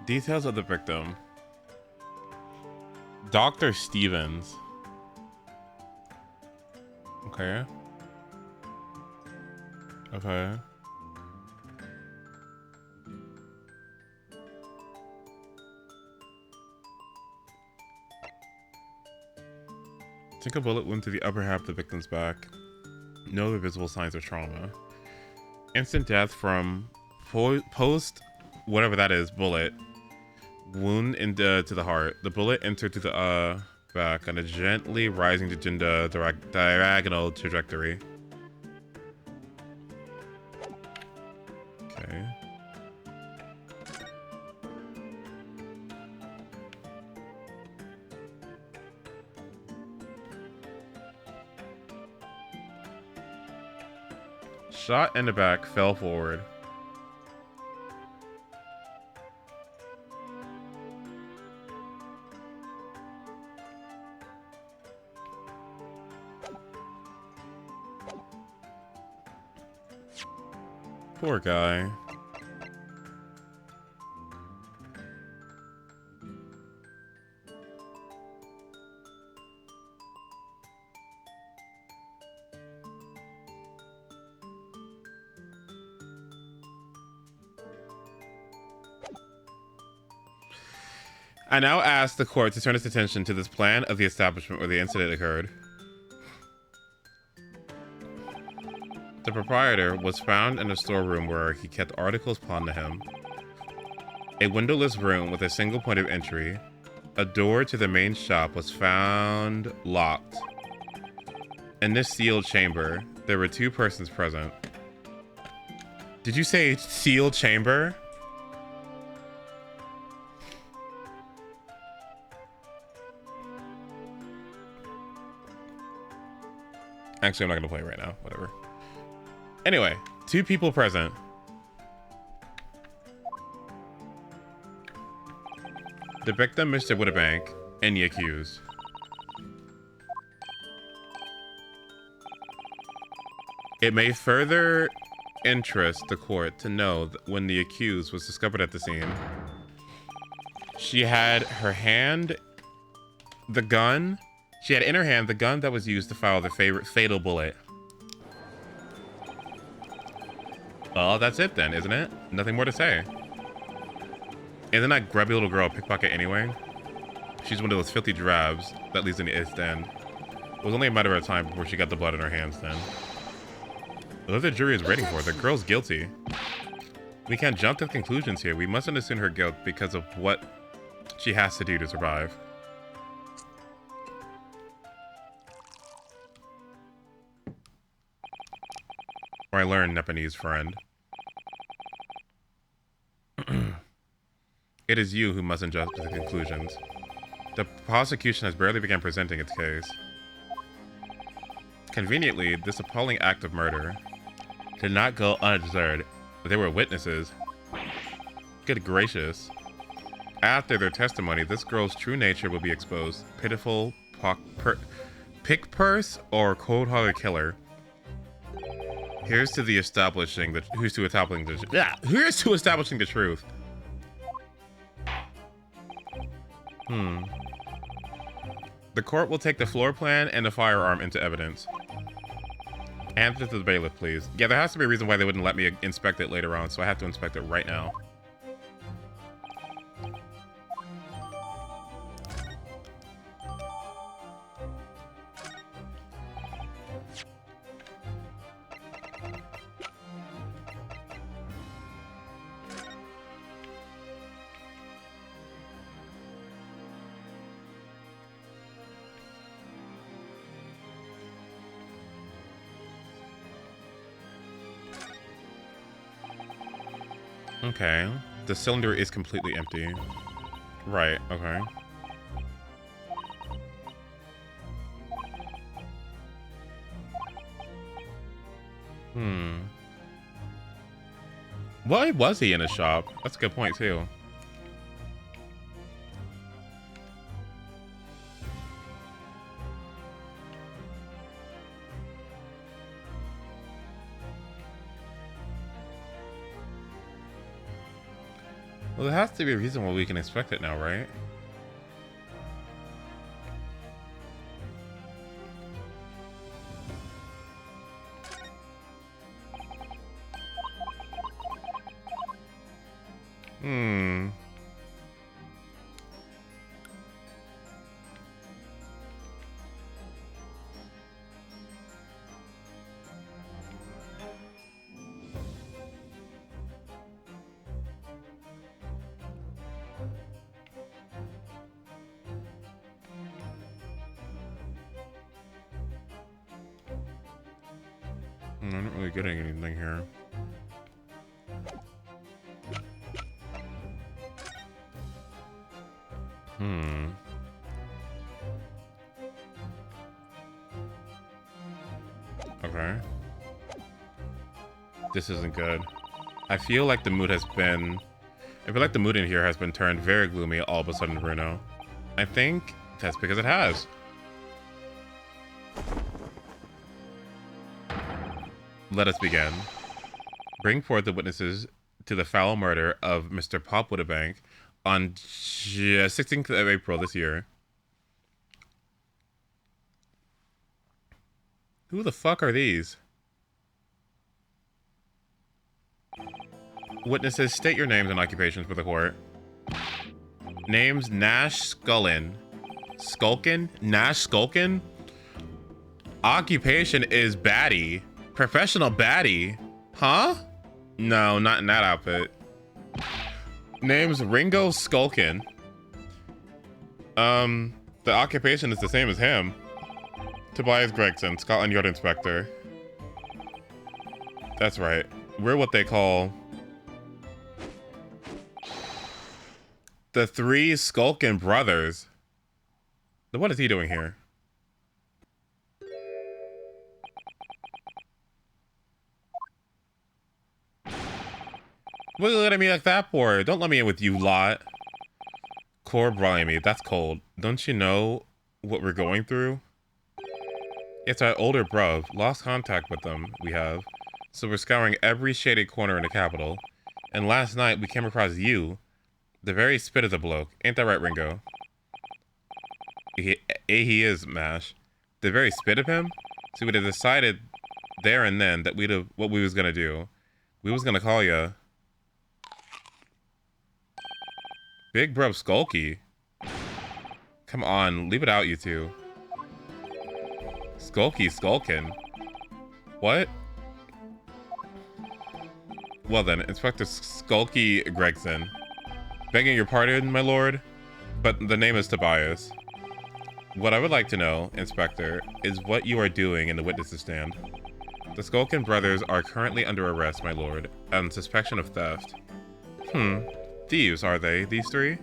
Details of the victim. Dr. Stevens. Okay. Okay. Take a bullet wound to the upper half of the victim's back. No visible signs of trauma. Instant death from post whatever that is bullet wound into to the heart. The bullet entered to the back on a gently rising to diagonal trajectory. Okay. Shot in the back, fell forward. Poor guy. I now ask the court to turn its attention to this plan of the establishment where the incident occurred. The proprietor was found in a storeroom where he kept articles pawned to him. A windowless room with a single point of entry. A door to the main shop was found locked. In this sealed chamber, there were 2 persons present. Did you say sealed chamber? Actually, I'm not going to play right now. Whatever. Anyway, 2 people present. The victim, Mr. Woodabank, and the accused. It may further interest the court to know that when the accused was discovered at the scene, she had in her hand the gun that was used to fire the fatal bullet. Well, that's it then, isn't it? Nothing more to say. Isn't that grubby little girl a pickpocket anyway? She's one of those filthy drabs that leads in the East End. It was only a matter of time before she got the blood in her hands then. What the jury is waiting for? The girl's guilty. We can't jump to conclusions here. We mustn't assume her guilt because of what she has to do to survive. Or I learned Nepalese friend. It is you who mustn't jump to the conclusions. The prosecution has barely begun presenting its case. Conveniently, this appalling act of murder did not go unobserved. There were witnesses. Good gracious. After their testimony, this girl's true nature will be exposed. Pitiful pick purse or cold-hearted killer. Here's to establishing the truth. The court will take the floor plan and the firearm into evidence. Hand it to the bailiff, please. Yeah, there has to be a reason why they wouldn't let me inspect it later on, so I have to inspect it right now. Okay. The cylinder is completely empty. Right, okay. Why was he in a shop? That's a good point, too. Well, there has to be a reason why we can expect it now, right? I'm not really getting anything here. Okay. This isn't good. I feel like the mood in here has been turned very gloomy all of a sudden, Bruno. I think that's because it has. Let us begin. Bring forth the witnesses to the foul murder of Mr. Pop Woodabank on 16th of April this year. Who the fuck are these? Witnesses, state your names and occupations for the court. Name's Nash Scullin. Skulkin? Nash Skulkin? Occupation is baddie. Professional baddie. Huh? No, not in that outfit. Name's Ringo Skulkin. The occupation is the same as him. Tobias Gregson, Scotland Yard Inspector. That's right. We're what they call the three Skulkin brothers. What is he doing here? What are you letting me like that for? Don't let me in with you lot. Core blimey, that's cold. Don't you know what we're going through? It's our older bruv. Lost contact with them, we have. So we're scouring every shady corner in the capital. And last night we came across you. The very spit of the bloke. Ain't that right, Ringo? He is, Mash. The very spit of him? So we'd have decided there and then that what we was gonna do. We was gonna call ya Big Bruv Skulky. Come on, leave it out, you two. Skulky Skulkin. What? Well then, Inspector Skulky Gregson. Begging your pardon, my lord, but the name is Tobias. What I would like to know, Inspector, is what you are doing in the witnesses stand. The Skulkin brothers are currently under arrest, my lord, on suspicion of theft. Thieves, are they, these three?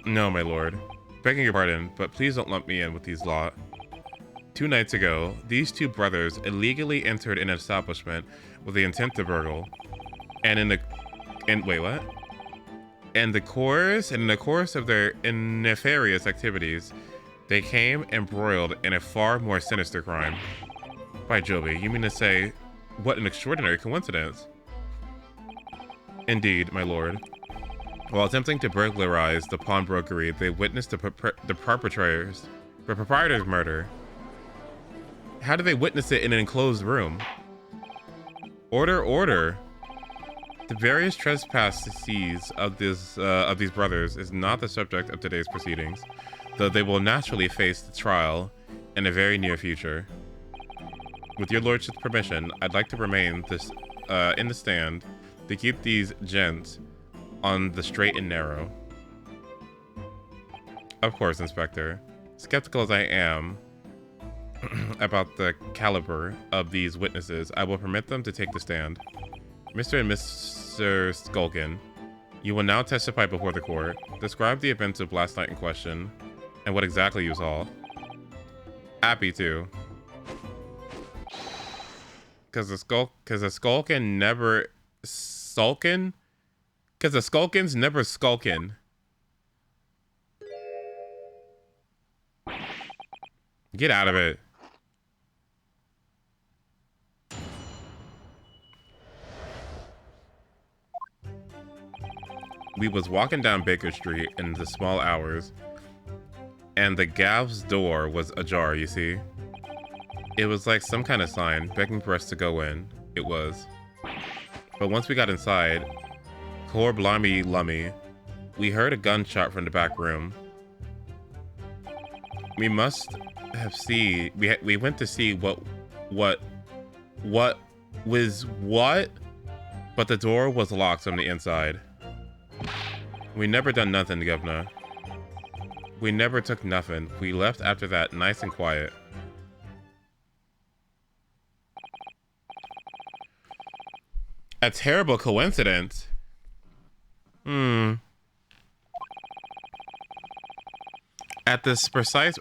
No, my lord. Begging your pardon, but please don't lump me in with these lot. 2 nights ago, these two brothers illegally entered an establishment with the intent to burgle. And in the course of their nefarious activities, they came embroiled in a far more sinister crime. By Joby, you mean to say, what an extraordinary coincidence. Indeed, my lord. While attempting to burglarize the pawnbrokery, they witnessed the proprietor's murder. How did they witness it in an enclosed room? Order, order. The various trespasses of these brothers is not the subject of today's proceedings, though they will naturally face the trial in the very near future. With your lordship's permission, I'd like to remain in the stand to keep these gents on the straight and narrow. Of course, Inspector. Skeptical as I am about the caliber of these witnesses, I will permit them to take the stand. Mr. and Mr. Skulkin, you will now testify before the court. Describe the events of last night in question and what exactly you saw. Happy to. Because the Skulkin never sulkin? Because the Skulkins never skulkin. Get out of it. We was walking down Baker Street in the small hours, and the Gav's door was ajar, you see. It was like some kind of sign begging for us to go in. It was. But once we got inside, core blimey lummy, we heard a gunshot from the back room. We must have seen. We went to see what was what, but the door was locked from the inside. We never done nothing, Governor. We never took nothing. We left after that, nice and quiet. A terrible coincidence. At the precise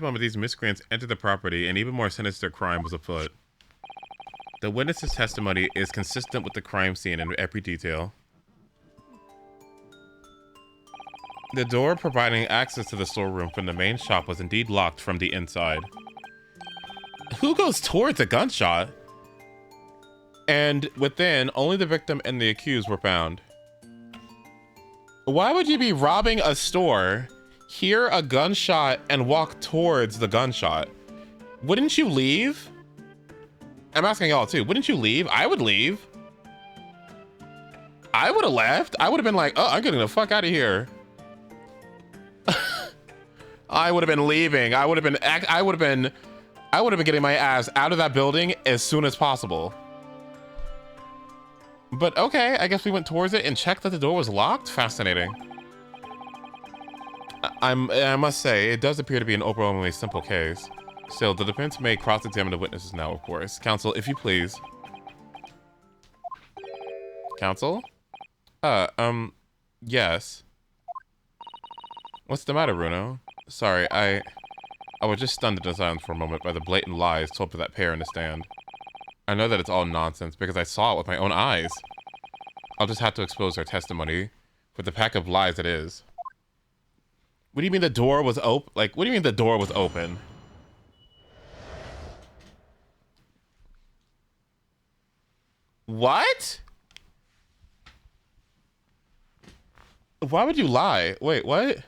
moment these miscreants entered the property, an even more sinister crime was afoot. The witness's testimony is consistent with the crime scene in every detail. The door providing access to the storeroom from the main shop was indeed locked from the inside. Who goes towards a gunshot? And within, only the victim and the accused were found. Why would you be robbing a store, hear a gunshot, and walk towards the gunshot? Wouldn't you leave? I'm asking y'all too. Wouldn't you leave? I would leave. I would have left. I would have been like, oh, I'm getting the fuck out of here. I would have been leaving. I would have been getting my ass out of that building as soon as possible. But okay, I guess we went towards it and checked that the door was locked. Fascinating. I must say, it does appear to be an overwhelmingly simple case. Still, the defense may cross-examine the witnesses now, of course. Counsel, if you please. Counsel? Yes. What's the matter, Bruno? Sorry, I was just stunned into silence for a moment by the blatant lies told by that pair in the stand. I know that it's all nonsense because I saw it with my own eyes. I'll just have to expose their testimony for the pack of lies it is. What do you mean the door was open? Like, what do you mean the door was open? What? Why would you lie? Wait, what?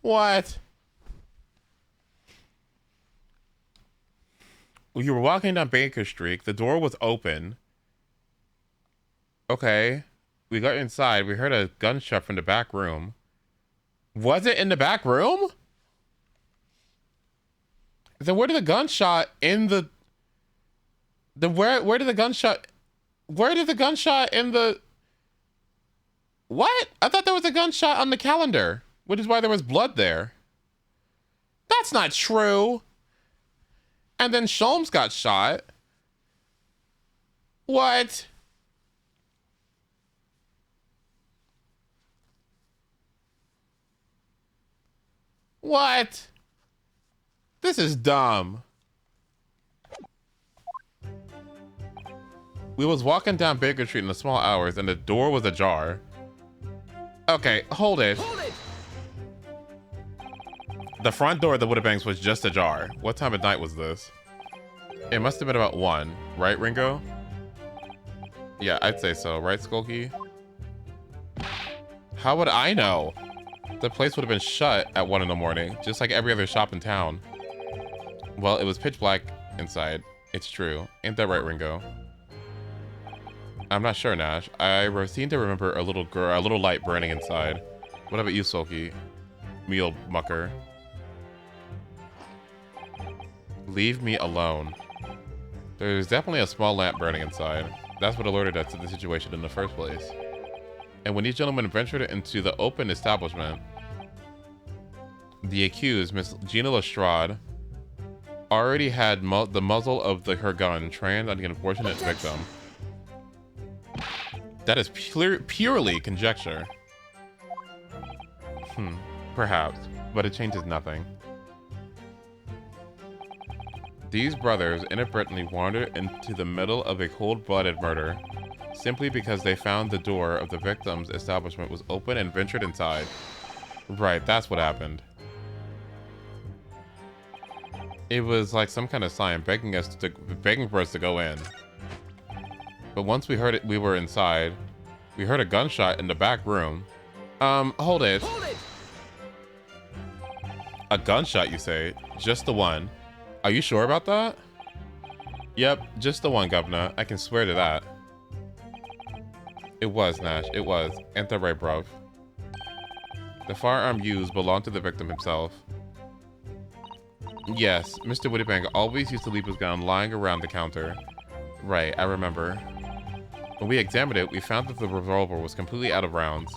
What? You were walking down Baker Street. The door was open. Okay. We got inside. We heard a gunshot from the back room. Was it in the back room? Then where did the gunshot in the... Where did the gunshot... Where did the gunshot in the... What? I thought there was a gunshot on the calendar, which is why there was blood there. That's not true. And then Sholmes got shot. What? What? This is dumb. We was walking down Baker Street in the small hours and the door was ajar. Okay, hold it. Hold it. The front door of the Woodabanks was just ajar. What time of night was this? It must have been about 1, right, Ringo? Yeah, I'd say so, right, Skulky? How would I know? The place would have been shut at 1 in the morning, just like every other shop in town. Well, it was pitch black inside. It's true. Ain't that right, Ringo? I'm not sure, Nash. I seem to remember a little light burning inside. What about you, Sulky? Meal mucker. Leave me alone. There's definitely a small lamp burning inside. That's what alerted us to the situation in the first place. And when these gentlemen ventured into the open establishment, the accused, Miss Gina Lestrade, already had the muzzle of her gun trained on the unfortunate victim. That is purely conjecture. Perhaps, but it changes nothing. These brothers inadvertently wandered into the middle of a cold-blooded murder simply because they found the door of the victim's establishment was open and ventured inside. Right, that's what happened. It was like some kind of sign begging for us to go in. But once we heard it, we were inside. We heard a gunshot in the back room. Hold it. Hold it. A gunshot, you say? Just the one. Are you sure about that? Yep, just the one, Governor. I can swear to that. It was, Nash. It was. Ain't that right, bruv? The firearm used belonged to the victim himself. Yes, Mr. Wittybank always used to leave his gun lying around the counter. Right, I remember. When we examined it, we found that the revolver was completely out of rounds.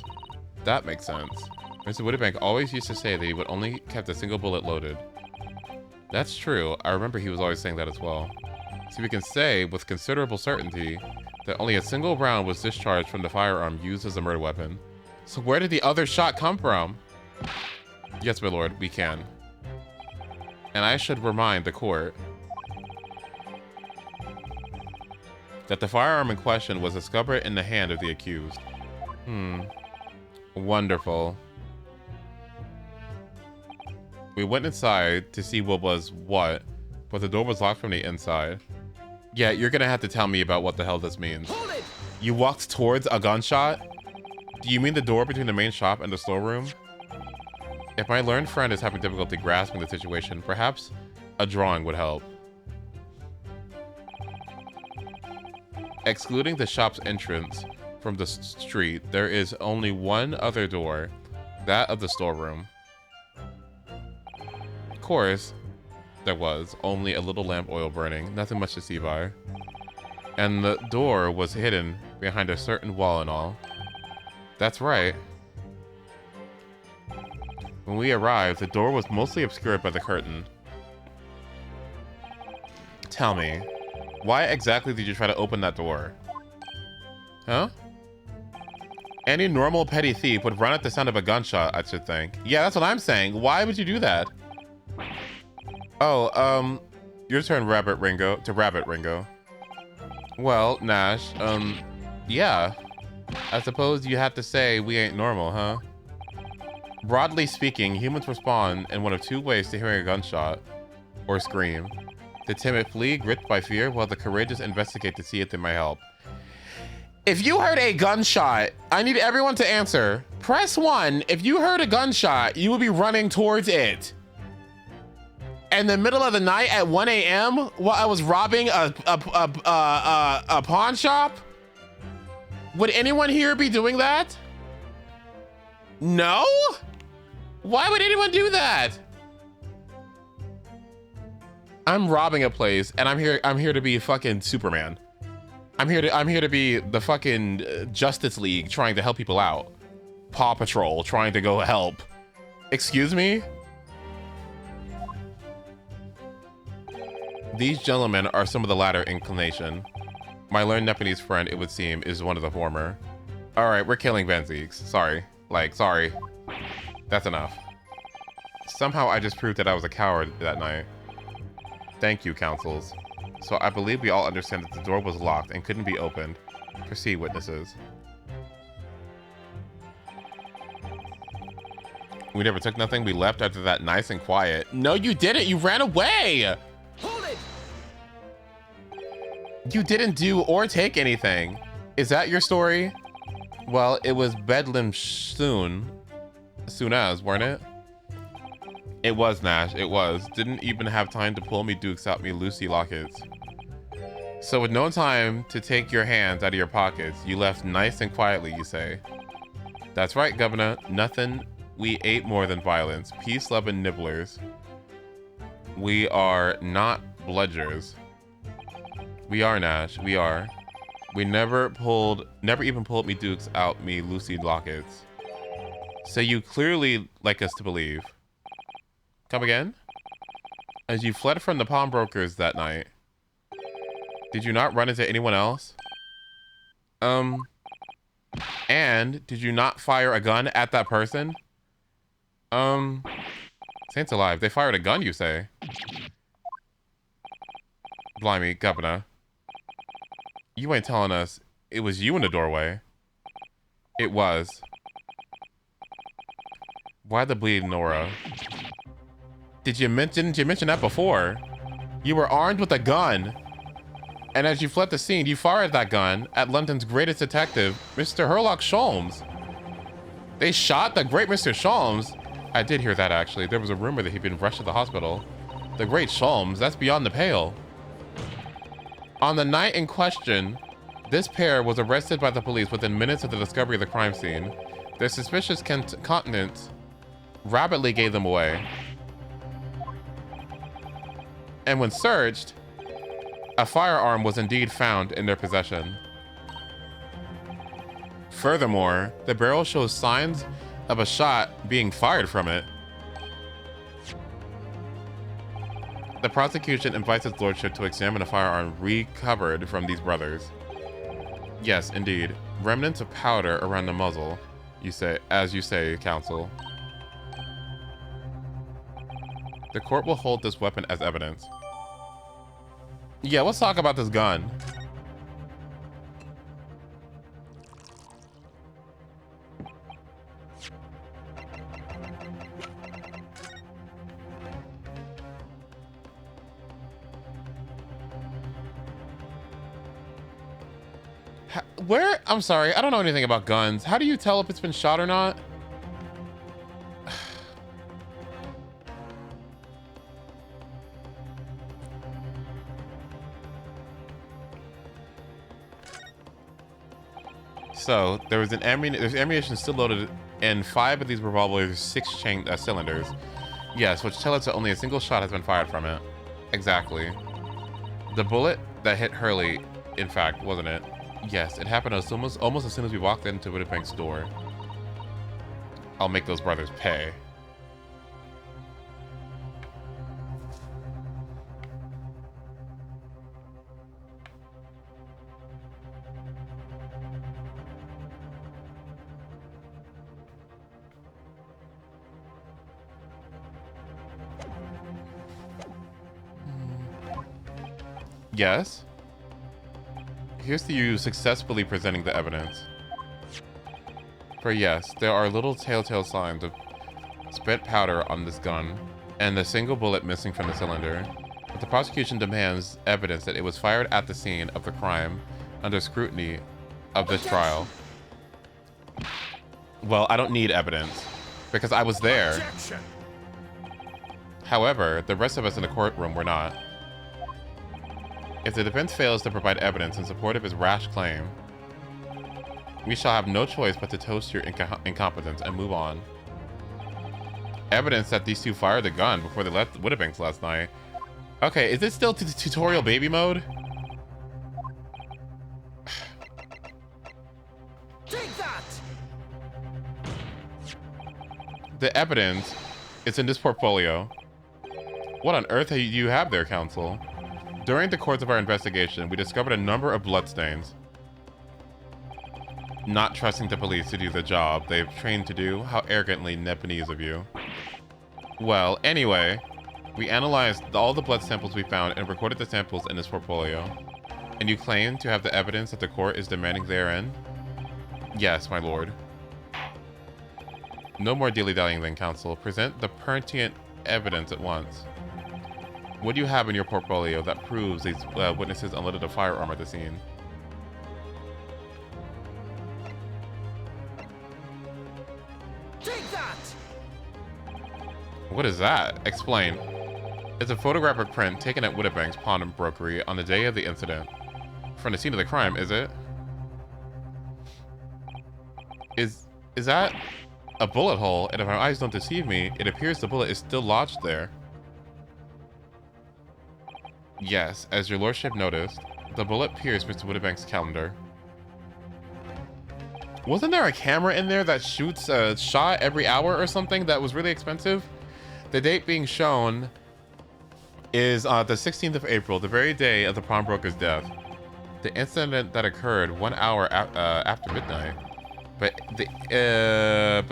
That makes sense. Mr. Wittybank always used to say that he would only kept a single bullet loaded. That's true. I remember he was always saying that as well. So we can say with considerable certainty that only a single round was discharged from the firearm used as a murder weapon. So where did the other shot come from? Yes, my lord, we can. And I should remind the court that the firearm in question was discovered in the hand of the accused. Wonderful. We went inside to see what was what, but the door was locked from the inside. Yeah, you're gonna have to tell me about what the hell this means. You walked towards a gunshot? Do you mean the door between the main shop and the storeroom? If my learned friend is having difficulty grasping the situation, perhaps a drawing would help. Excluding the shop's entrance, from the street, there is only one other door, that of the storeroom. Of course, there was only a little lamp oil burning, nothing much to see by. And the door was hidden behind a certain wall and all. That's right. When we arrived, the door was mostly obscured by the curtain. Tell me, why exactly did you try to open that door? Huh? Any normal petty thief would run at the sound of a gunshot, I should think. Yeah, that's what I'm saying. Why would you do that? Oh, your turn, Rabbit Ringo. Well, Nash, yeah. I suppose you have to say we ain't normal, huh? Broadly speaking, humans respond in one of two ways to hearing a gunshot or scream. The timid flee, gripped by fear, while the courageous investigate to see if they might help. If you heard a gunshot, I need everyone to answer. Press 1. If you heard a gunshot, you would be running towards it. In the middle of the night at 1 a.m. while I was robbing a pawn shop? Would anyone here be doing that? No? Why would anyone do that? I'm robbing a place and I'm here to be fucking Superman. I'm here to be the fucking Justice League trying to help people out. Paw Patrol trying to go help. Excuse me? These gentlemen are some of the latter inclination. My learned Nepalese friend, it would seem, is one of the former. All right, we're killing Benzies. Sorry. Sorry. That's enough. Somehow I just proved that I was a coward that night. Thank you, counsels. So I believe we all understand that the door was locked and couldn't be opened. Proceed, witnesses. We never took nothing. We left after that nice and quiet. No, you didn't. You ran away. Hold it! You didn't do or take anything. Is that your story? Well, it was Bedlam soon as, weren't it? It was, Nash. It was. Didn't even have time to pull me dukes out me Lucy lockets. So with no time to take your hands out of your pockets, you left nice and quietly, you say. That's right, Governor. Nothing we ate more than violence. Peace, love, and nibblers. We are not bludgers. We are, Nash. We are. We never even pulled me dukes out me Lucy lockets. So you clearly like us to believe. Come again? As you fled from the pawnbrokers that night, did you not run into anyone else? And did you not fire a gun at that person? Saints alive, they fired a gun, you say? Blimey, Governor. You ain't telling us it was you in the doorway. It was. Why the bleed, Nora? Didn't you mention that before? You were armed with a gun. And as you fled the scene, you fired that gun at London's greatest detective, Mr. Sherlock Sholmes. They shot the great Mr. Sholmes. I did hear that, actually. There was a rumor that he'd been rushed to the hospital. The great Sholmes, that's beyond the pale. On the night in question, this pair was arrested by the police within minutes of the discovery of the crime scene. Their suspicious countenance rapidly gave them away. And when searched, a firearm was indeed found in their possession. Furthermore, the barrel shows signs of a shot being fired from it. The prosecution invites his lordship to examine a firearm recovered from these brothers. Yes, indeed. Remnants of powder around the muzzle, as you say, counsel. The court will hold this weapon as evidence. Yeah, let's talk about this gun. Where? I'm sorry, I don't know anything about guns. How do you tell if it's been shot or not? So there was there's ammunition still loaded in 5 of these revolvers, 6 cylinders. Yes, which tell us that only a single shot has been fired from it. Exactly. The bullet that hit Hurley, in fact, wasn't it? Yes, it happened almost as soon as we walked into Winnipeg's door. I'll make those brothers pay. Yes? Here's to you successfully presenting the evidence. For yes, there are little telltale signs of spent powder on this gun, and a single bullet missing from the cylinder. But the prosecution demands evidence that it was fired at the scene of the crime under scrutiny of this trial. Well, I don't need evidence, because I was there. Objection. However, the rest of us in the courtroom were not. If the defense fails to provide evidence in support of his rash claim, we shall have no choice but to toast your incompetence and move on. Evidence that these two fired the gun before they left Winnipeg's last night. Okay, is this still tutorial baby mode? Take that. The evidence is in this portfolio. What on earth do you have there, counsel? During the course of our investigation, we discovered a number of bloodstains. Not trusting the police to do the job they've trained to do? How arrogantly Nepalese of you. Well, anyway, we analyzed all the blood samples we found and recorded the samples in this portfolio. And you claim to have the evidence that the court is demanding therein? Yes, my lord. No more dilly-dallying then, counsel. Present the pertinent evidence at once. What do you have in your portfolio that proves these witnesses unloaded a firearm at the scene? Take that. What is that? Explain. It's a photographic print taken at Winnipeg's pawnbrokery on the day of the incident. From the scene of the crime, is it? Is that a bullet hole? And if my eyes don't deceive me, it appears the bullet is still lodged there. Yes, as your lordship noticed, the bullet pierced Mr. Winnipeg's calendar. Wasn't there a camera in there that shoots a shot every hour or something that was really expensive? The date being shown is the 16th of April, the very day of the pawnbroker's death. The incident that occurred 1 hour after midnight. But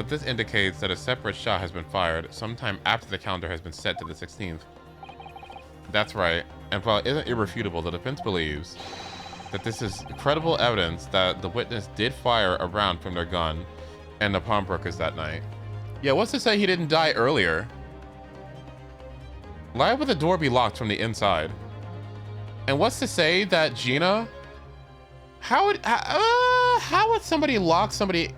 this indicates that a separate shot has been fired sometime after the calendar has been set to the 16th. That's right. And while it isn't irrefutable, the defense believes that this is credible evidence that the witness did fire a round from their gun and the pawnbrokers that night. Yeah, what's to say he didn't die earlier? Why would the door be locked from the inside? And what's to say that Gina... How would somebody lock somebody...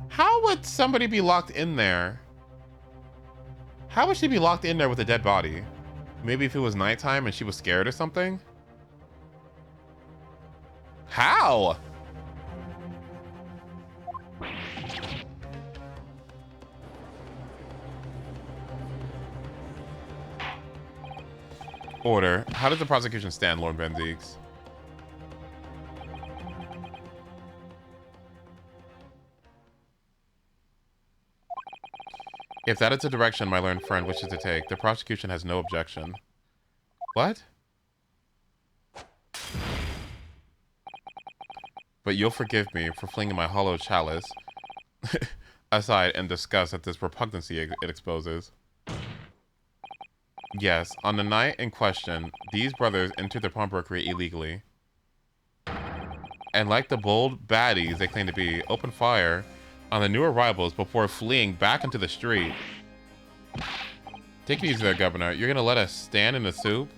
How would somebody be locked in there? How would she be locked in there with a dead body? Maybe if it was nighttime and she was scared or something? How? Order. How does the prosecution stand, Lord Van Zeeks? If that is the direction my learned friend wishes to take, the prosecution has no objection. What? But you'll forgive me for flinging my hollow chalice aside in disgust at this repugnancy it exposes. Yes, on the night in question, these brothers entered the pawnbrokery illegally. And like the bold baddies they claim to be, opened fire on the new arrivals before fleeing back into the street. Take it easy there, Governor. You're gonna let us stand in the soup?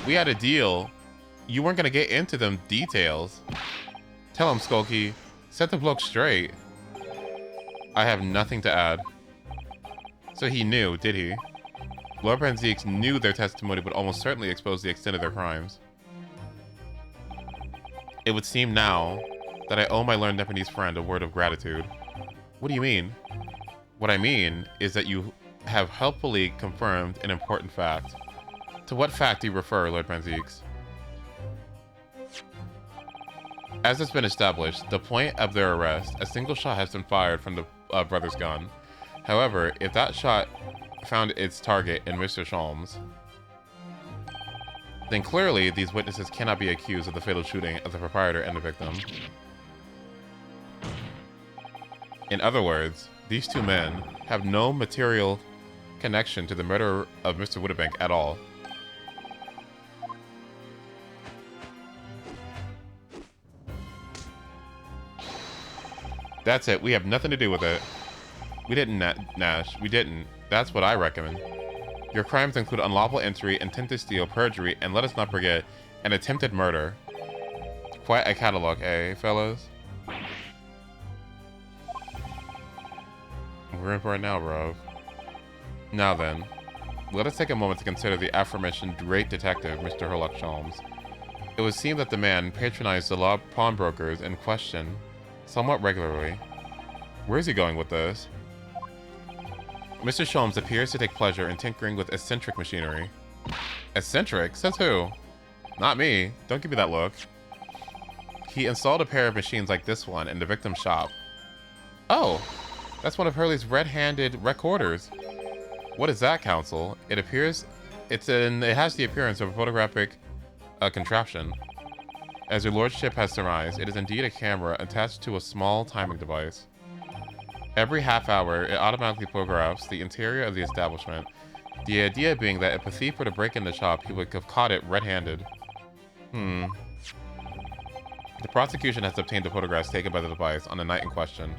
We had a deal. You weren't gonna get into them details. Tell him, Skulky. Set the bloke straight. I have nothing to add. So he knew, did he? Lord Van Zeeks knew their testimony would almost certainly expose the extent of their crimes. It would seem now that I owe my learned Nepalese friend a word of gratitude. What do you mean? What I mean is that you have helpfully confirmed an important fact. To what fact do you refer, Lord Manzeeks? As has been established, the point of their arrest, a single shot has been fired from the brother's gun. However, if that shot found its target in Mr. Sholmes, then clearly these witnesses cannot be accused of the fatal shooting of the proprietor and the victim. In other words, these two men have no material connection to the murder of Mr. Woodabank at all. That's it. We have nothing to do with it. We didn't, Nash. We didn't. That's what I recommend. Your crimes include unlawful entry, intent to steal, perjury, and let us not forget, an attempted murder. Quite a catalog, eh, fellas? We're in for it now, bro. Now then, let us take a moment to consider the aforementioned great detective, Mr. Herlock Sholmes. It would seem that the man patronized the law pawnbrokers in question somewhat regularly. Where is he going with this? Mr. Sholmes appears to take pleasure in tinkering with eccentric machinery. Eccentric? Says who? Not me. Don't give me that look. He installed a pair of machines like this one in the victim's shop. Oh, that's one of Hurley's red-handed recorders. What is that, Counsel? It appears it has the appearance of a photographic contraption. As your lordship has surmised, it is indeed a camera attached to a small timing device. Every half hour, it automatically photographs the interior of the establishment, the idea being that if a thief were to break in the shop, he would have caught it red-handed. The prosecution has obtained the photographs taken by the device on the night in question.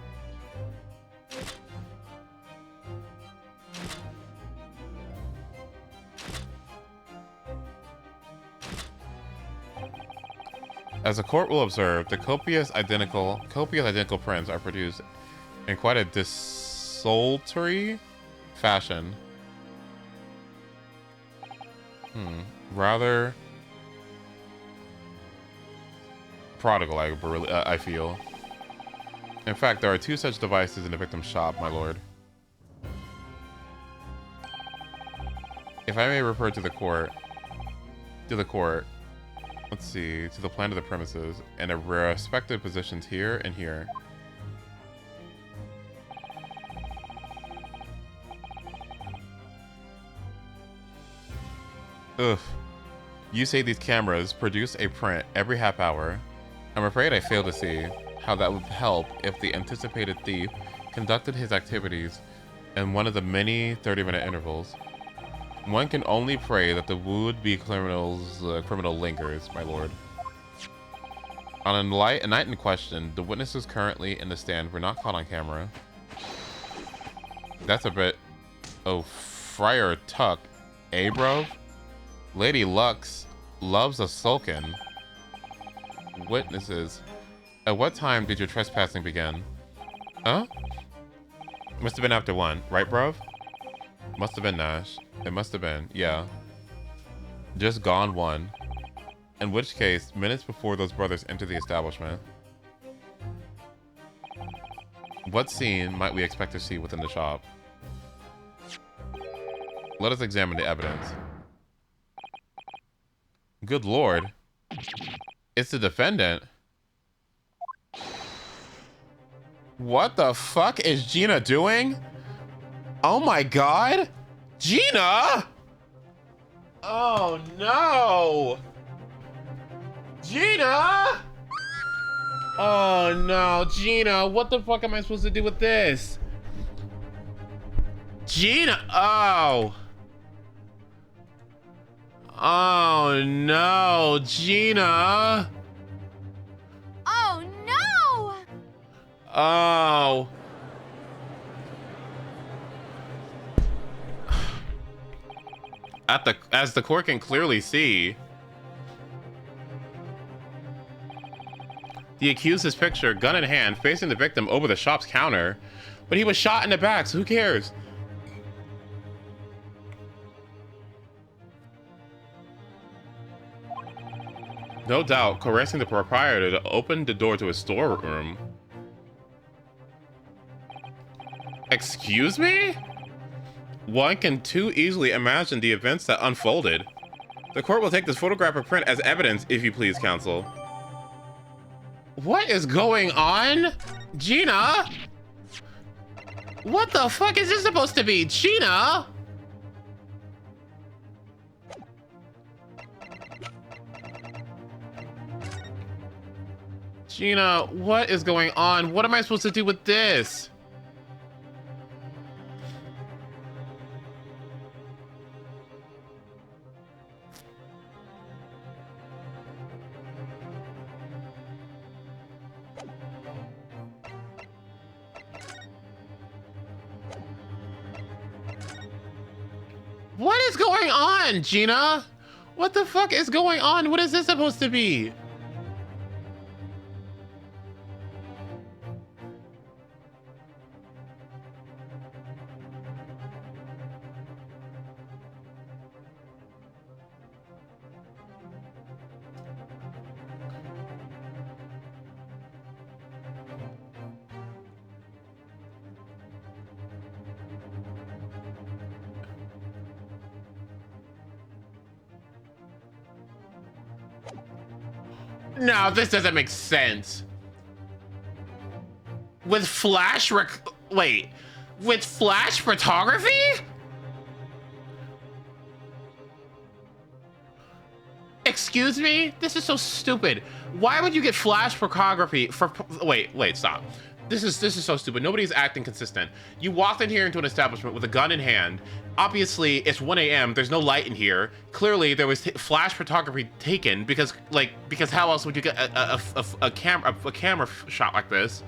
As the court will observe, the copious identical prints are produced in quite a desultory fashion. Rather prodigal, I feel. In fact, there are two such devices in the victim's shop, my lord. If I may refer to the court, let's see, to the plan of the premises, and their respective positions here and here. Ugh. You say these cameras produce a print every half hour. I'm afraid I fail to see how that would help if the anticipated thief conducted his activities in one of the many 30-minute intervals. One can only pray that the would-be criminal lingers, my lord. On a night in question, the witnesses currently in the stand were not caught on camera. That's a bit... Oh, Friar Tuck. Eh, bro? Lady Lux loves a sulkin. Witnesses. At what time did your trespassing begin? Huh? Must have been after 1, right, bro? Must have been, Nash. It must have been, yeah. Just gone 1. In which case, minutes before those brothers entered the establishment. What scene might we expect to see within the shop? Let us examine the evidence. Good lord. It's the defendant. What the fuck is Gina doing? Oh my god! Gina! Oh no! Gina! Oh no, Gina, what the fuck am I supposed to do with this? Gina! Oh! Oh no, Gina! Oh no! Oh. As the court can clearly see, the accused's picture, gun in hand, facing the victim over the shop's counter, but he was shot in the back, so who cares? No doubt, coercing the proprietor to open the door to his storeroom. Excuse me? One can too easily imagine the events that unfolded. The court will take this photograph or print as evidence, if you please, counsel. What is going on? Gina? What the fuck is this supposed to be? Gina? Gina, what is going on? What am I supposed to do with this? What is going on, Gina? What the fuck is going on? What is this supposed to be? No, this doesn't make sense. With flash wait, with flash photography? Excuse me? This is so stupid. Why would you get flash photography for, wait, stop. This is so stupid. Nobody's acting consistent. You walked in here into an establishment with a gun in hand. Obviously, it's 1 a.m. There's no light in here. Clearly, there was flash photography taken because how else would you get a camera shot like this?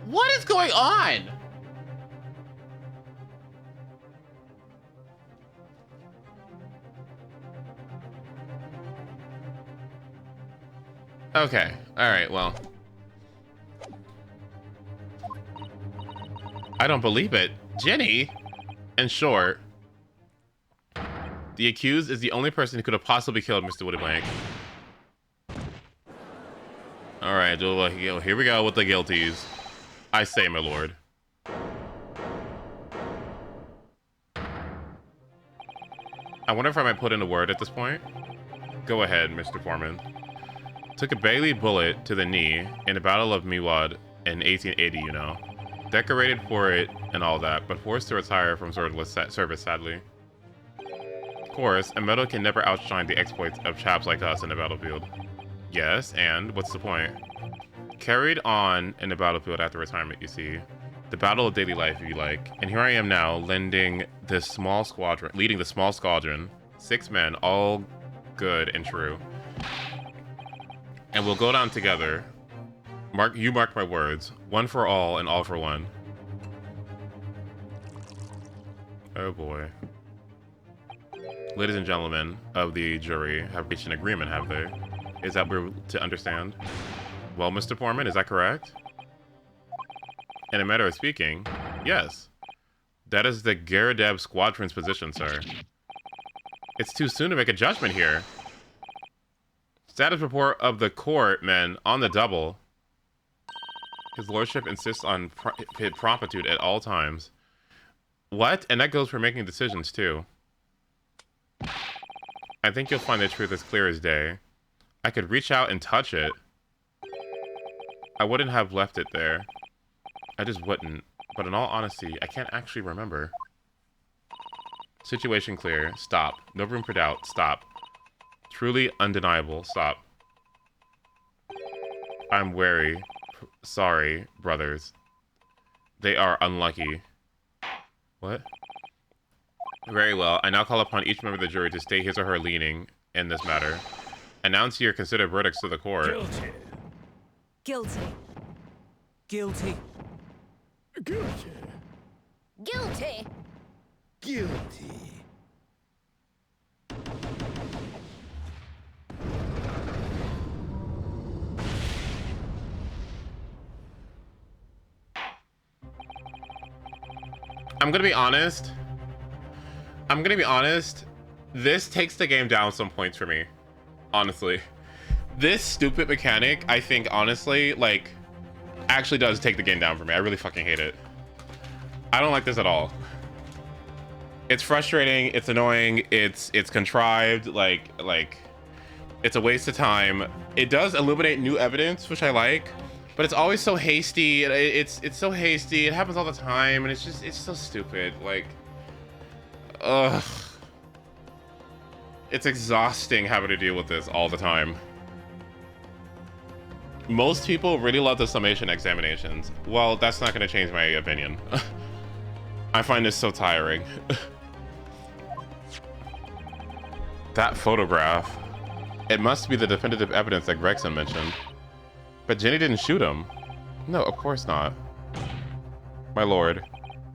What is going on? Okay. All right. Well, I don't believe it. Jenny? In short, the accused is the only person who could have possibly killed Mr. Woody Blank. All right. Well, here we go with the guilties. I say, my lord. I wonder if I might put in a word at this point. Go ahead, Mr. Foreman. Took a Bailey bullet to the knee in the Battle of Miwad in 1880, you know. Decorated for it and all that, but forced to retire from service, sadly. Of course, a medal can never outshine the exploits of chaps like us in the battlefield. Yes, and what's the point? Carried on in the battlefield after retirement, you see. The battle of daily life, if you like. And here I am now, leading the small squadron. 6 men, all good and true. And we'll go down together. You mark my words. One for all and all for one. Oh boy. Ladies and gentlemen of the jury have reached an agreement, have they? Is that we're to understand? Well, Mr. Foreman, is that correct? In a matter of speaking, yes. That is the Garadeb squadron's position, sir. It's too soon to make a judgment here. Status report of the court, men, on the double. His lordship insists on promptitude at all times. What? And that goes for making decisions, too. I think you'll find the truth as clear as day. I could reach out and touch it. I wouldn't have left it there. I just wouldn't. But in all honesty, I can't actually remember. Situation clear. Stop. No room for doubt. Stop. Truly undeniable. Stop. I'm wary. Sorry, brothers. They are unlucky. What? Very well. I now call upon each member of the jury to state his or her leaning in this matter. Announce your considered verdicts to the court. Guilty. Guilty. Guilty. Guilty. Guilty. I'm gonna be honest. This takes the game down some points for me, honestly. This stupid mechanic, I think, honestly, like, actually does take the game down for me. I really fucking hate it. I don't like this at all. It's frustrating, it's annoying, it's contrived, like it's a waste of time. It does illuminate new evidence, which I like, but it's always so hasty. It's so hasty. It happens all the time, and it's so stupid. Like, ugh. It's exhausting having to deal with this all the time. Most people really love the summation examinations. Well, that's not going to change my opinion. I find this so tiring. That photograph. It must be the definitive evidence that Gregson mentioned. But Jenny didn't shoot him. No, of course not. My lord,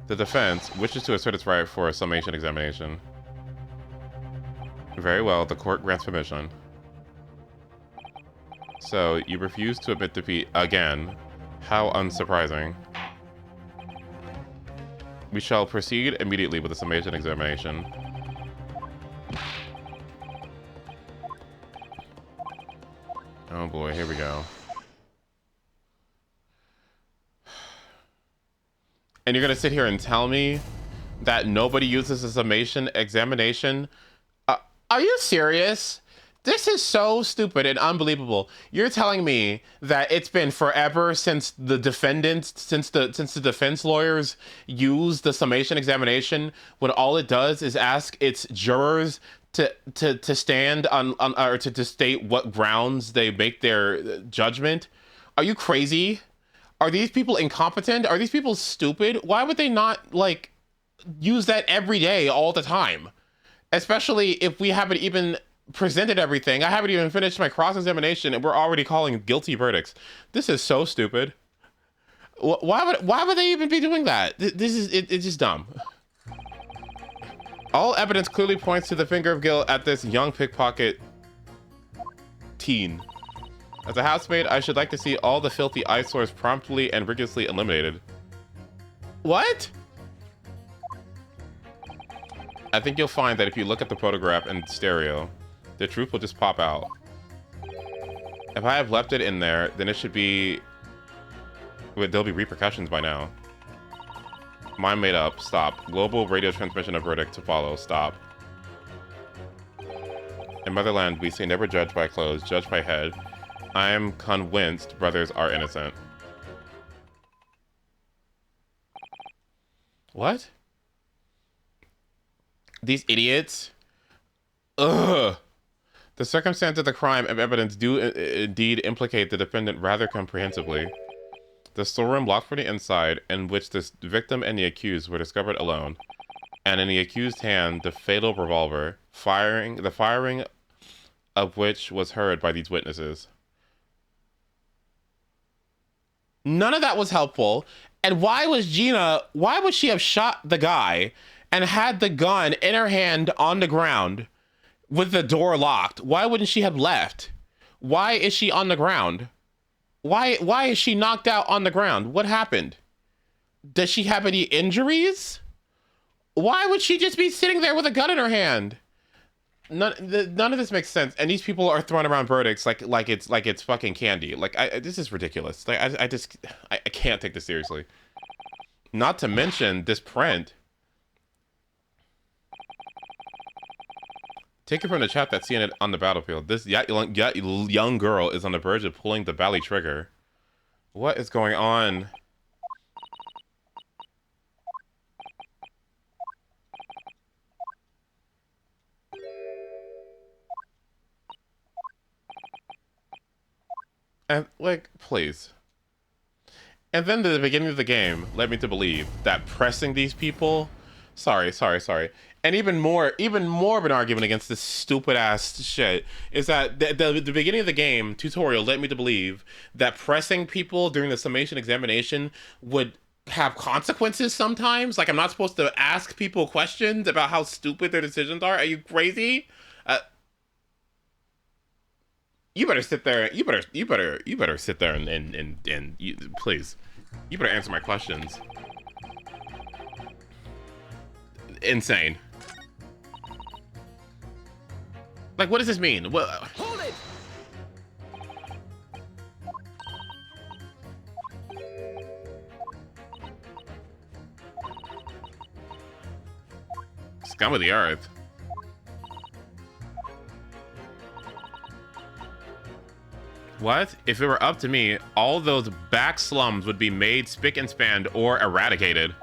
the defense wishes to assert its right for a summation examination. Very well, the court grants permission. So, you refuse to admit defeat again. How unsurprising. We shall proceed immediately with the summation examination. Oh boy, here we go. And you're gonna sit here and tell me that nobody uses a summation examination? Are you serious? This is so stupid and unbelievable. You're telling me that it's been forever since the defendants, since the defense lawyers used the summation examination, when all it does is ask its jurors to stand on or to state what grounds they make their judgment. Are you crazy? Are these people incompetent? Are these people stupid? Why would they not, like, use that every day all the time? Especially if we haven't even presented everything. I haven't even finished my cross-examination and we're already calling guilty verdicts. This is so stupid. Why would they even be doing that? This is it's just dumb. All evidence clearly points to the finger of guilt at this young pickpocket teen. As a housemaid, I should like to see all the filthy eyesores promptly and rigorously eliminated. What? I think you'll find that if you look at the photograph in stereo, the truth will just pop out. If I have left it in there, then it should be... Wait, there'll be repercussions by now. Mind made up. Stop. Global radio transmission of verdict to follow. Stop. In Motherland, we say never judge by clothes, judge by head. I am convinced brothers are innocent. What? These idiots? Ugh. The circumstance of the crime and evidence do indeed implicate the defendant rather comprehensively. The storeroom locked from the inside, in which the victim and the accused were discovered alone, and in the accused's hand the fatal revolver, the firing of which was heard by these witnesses. None of that was helpful. And why would she have shot the guy and had the gun in her hand on the ground with the door locked? Why wouldn't she have left? Why is she on the ground? Why is she knocked out on the ground? What happened? Does she have any injuries? Why would she just be sitting there with a gun in her hand? None of this makes sense. And these people are throwing around verdicts like it's fucking candy. Like, this is ridiculous. Like, I can't take this seriously. Not to mention this print. Take it from the chat that's seeing it on the battlefield. This young girl is on the verge of pulling the valley trigger. What is going on? And, like, please. And then the beginning of the game led me to believe that pressing these people... Sorry. And even more of an argument against this stupid ass shit is that the beginning of the game tutorial led me to believe that pressing people during the summation examination would have consequences sometimes. Like, I'm not supposed to ask people questions about how stupid their decisions are. Are you crazy? You better sit there. You better sit there and please, you better answer my questions. Insane. Like, what does this mean? What? Hold it! Scum of the earth. What? If it were up to me, all those back slums would be made spick and span or eradicated.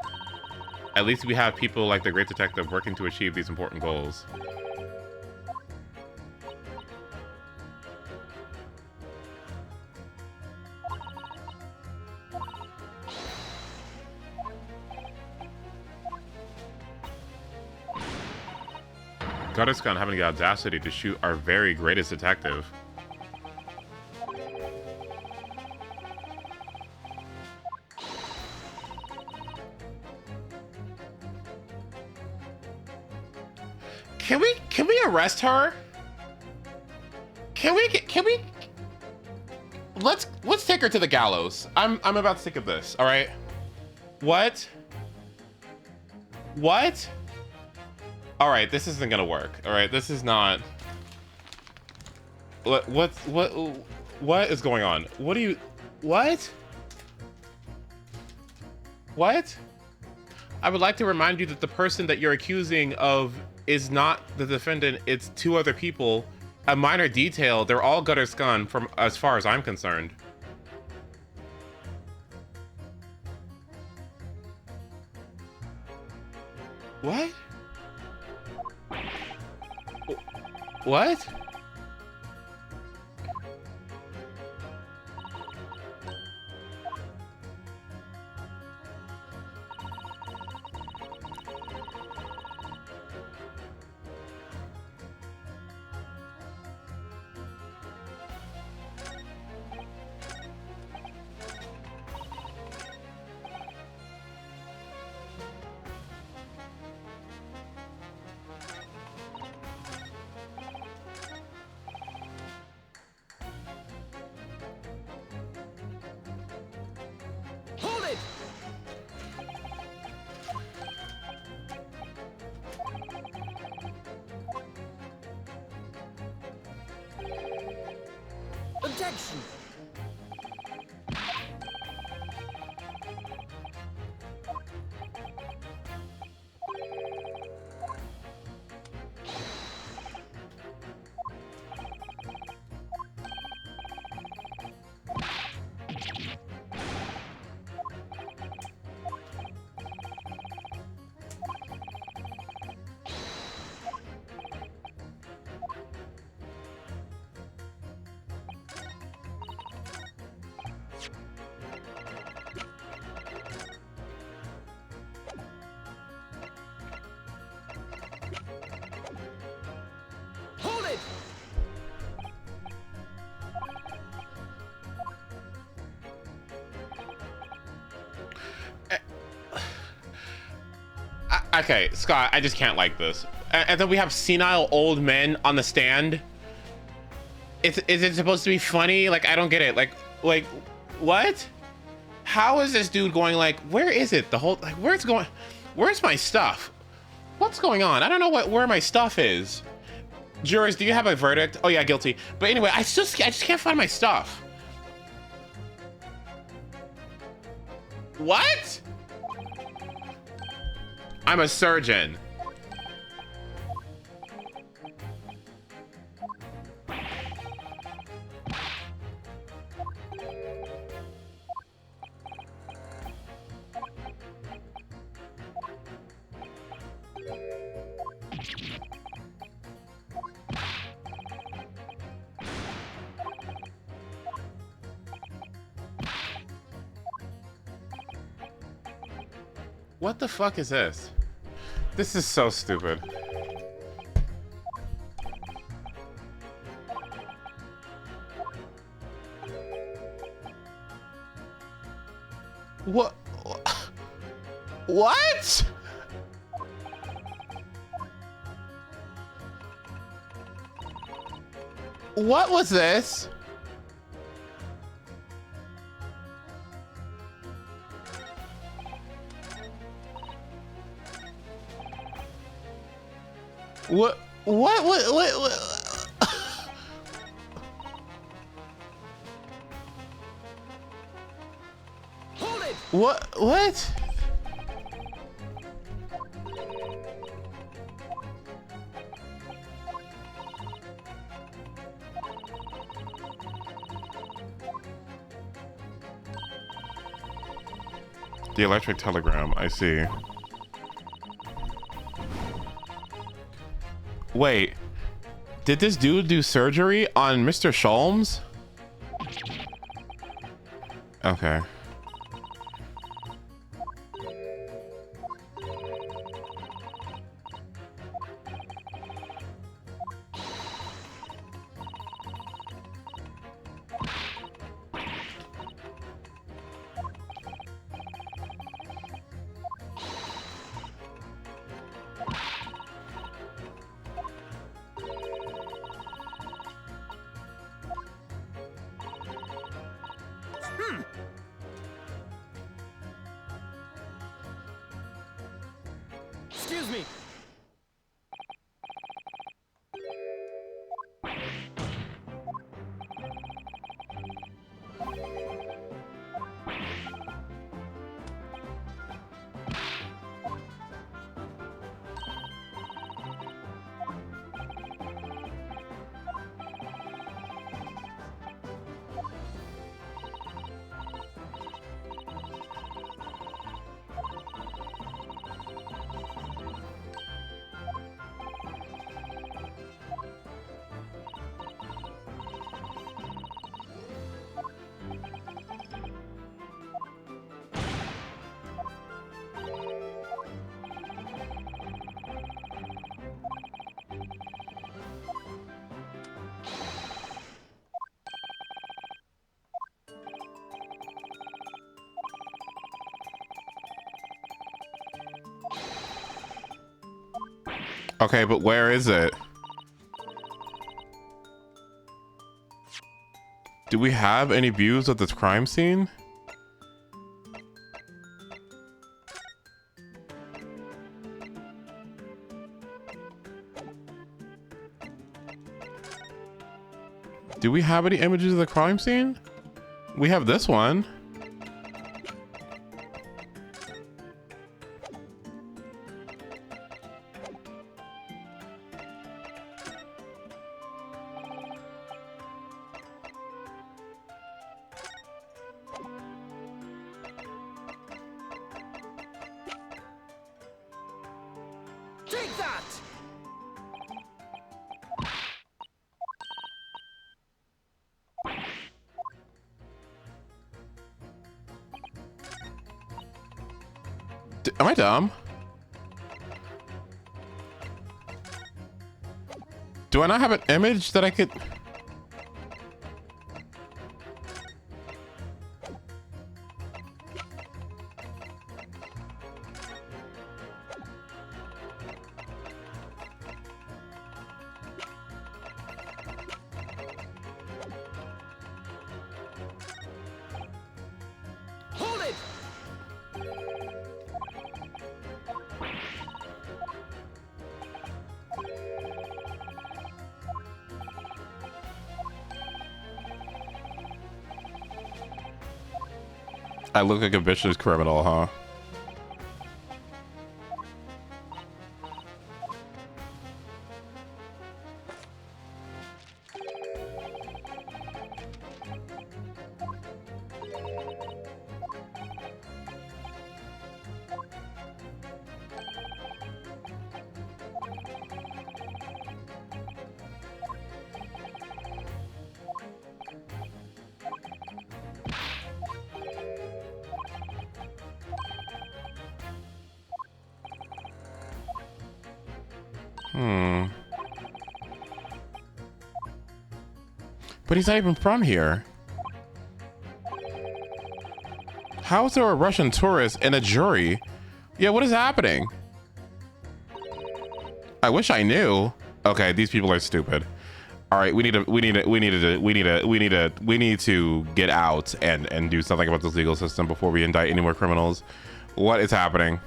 At least we have people like the Great Detective working to achieve these important goals. Gutterscon having the audacity to shoot our very greatest detective. Can we arrest her? Can we let's take her to the gallows. I'm about sick of this, all right? What? What? All right, this isn't gonna work. All right, this is not. What is going on? What do you? What? What? I would like to remind you that the person that you're accusing of is not the defendant. It's two other people. A minor detail. They're all gutter scun from as far as I'm concerned. What? What? Hold it! Objection! Hold it! Okay, Scott, I just can't like this. And then we have senile old men on the stand. Is it supposed to be funny? Like, I don't get it. Like, what? How is this dude going like, where is it? The whole, like, where's going? Where's my stuff? What's going on? I don't know where my stuff is. Jurors, do you have a verdict? Oh yeah, guilty. But anyway, I just can't find my stuff. What? I'm a surgeon. What the fuck is this? This is so stupid. What? What? What was this? What? What? What? The electric telegram, I see. Wait, did this dude do surgery on Mr. Sholmes? Okay. Excuse me. Okay, but where is it? Do we have any views of this crime scene? Do we have any images of the crime scene? We have this one. Take that! Am I dumb? Do I not have an image that I could... Hold it! I look like a vicious criminal, huh? But he's not even from here. How is there a Russian tourist and a jury? Yeah, what is happening? I wish I knew. Okay, these people are stupid. All right, we need to get out and do something about this legal system before we indict any more criminals. What is happening?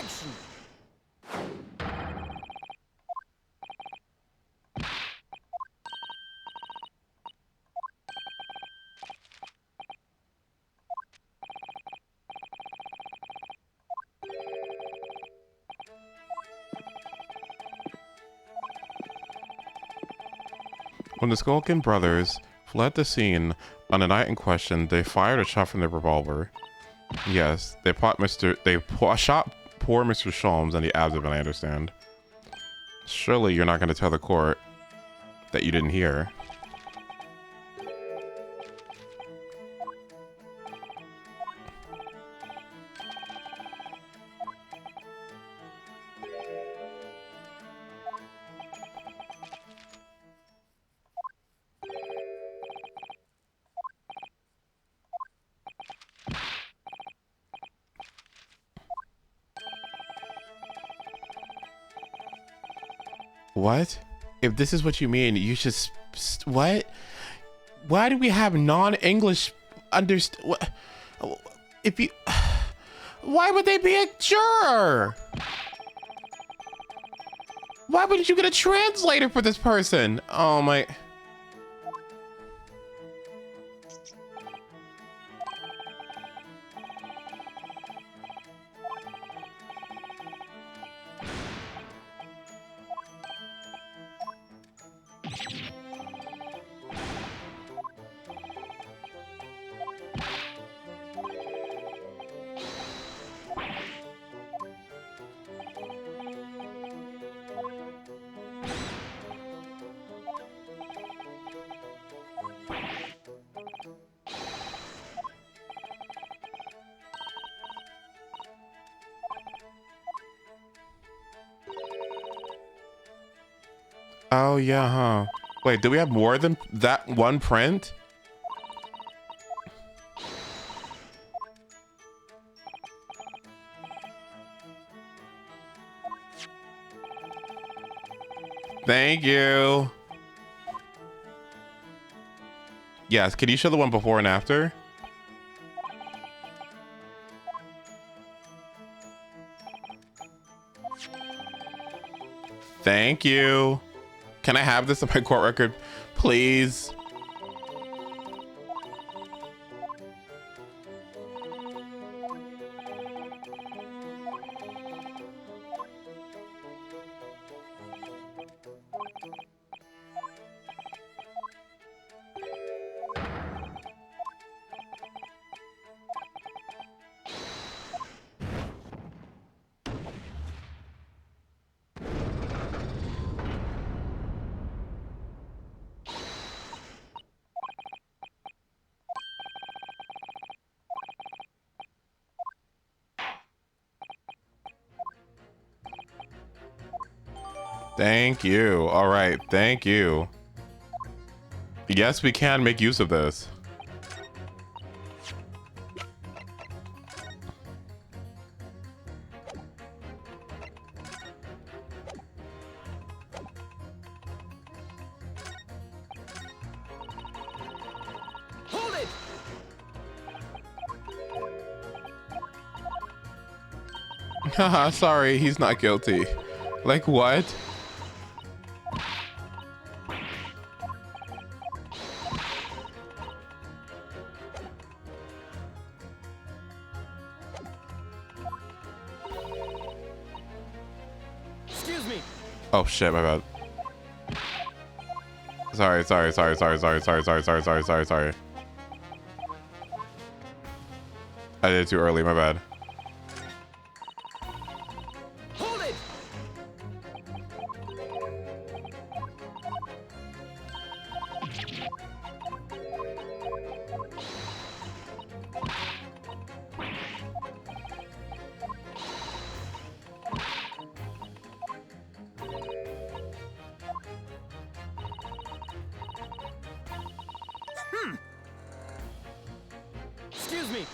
Action! When the Skulkin brothers fled the scene on the night in question, they fired a shot from their revolver. Yes, they shot poor Mr. Sholmes in the abdomen, I understand. Surely you're not going to tell the court that you didn't hear. What? If this is what you mean, you should... What? Why do we have non-English what? If you... Why would they be a juror? Why wouldn't you get a translator for this person? Oh my... Oh, yeah, huh? Wait, do we have more than that one print? Thank you. Yes, can you show the one before and after? Thank you. Can I have this on my court record, please? Thank you. All right, thank you. Yes, we can make use of this. Hold it! Haha, sorry, he's not guilty. Like what? Excuse me. Oh shit, my bad. Sorry. I did it too early, my bad. Hold it! Excuse me.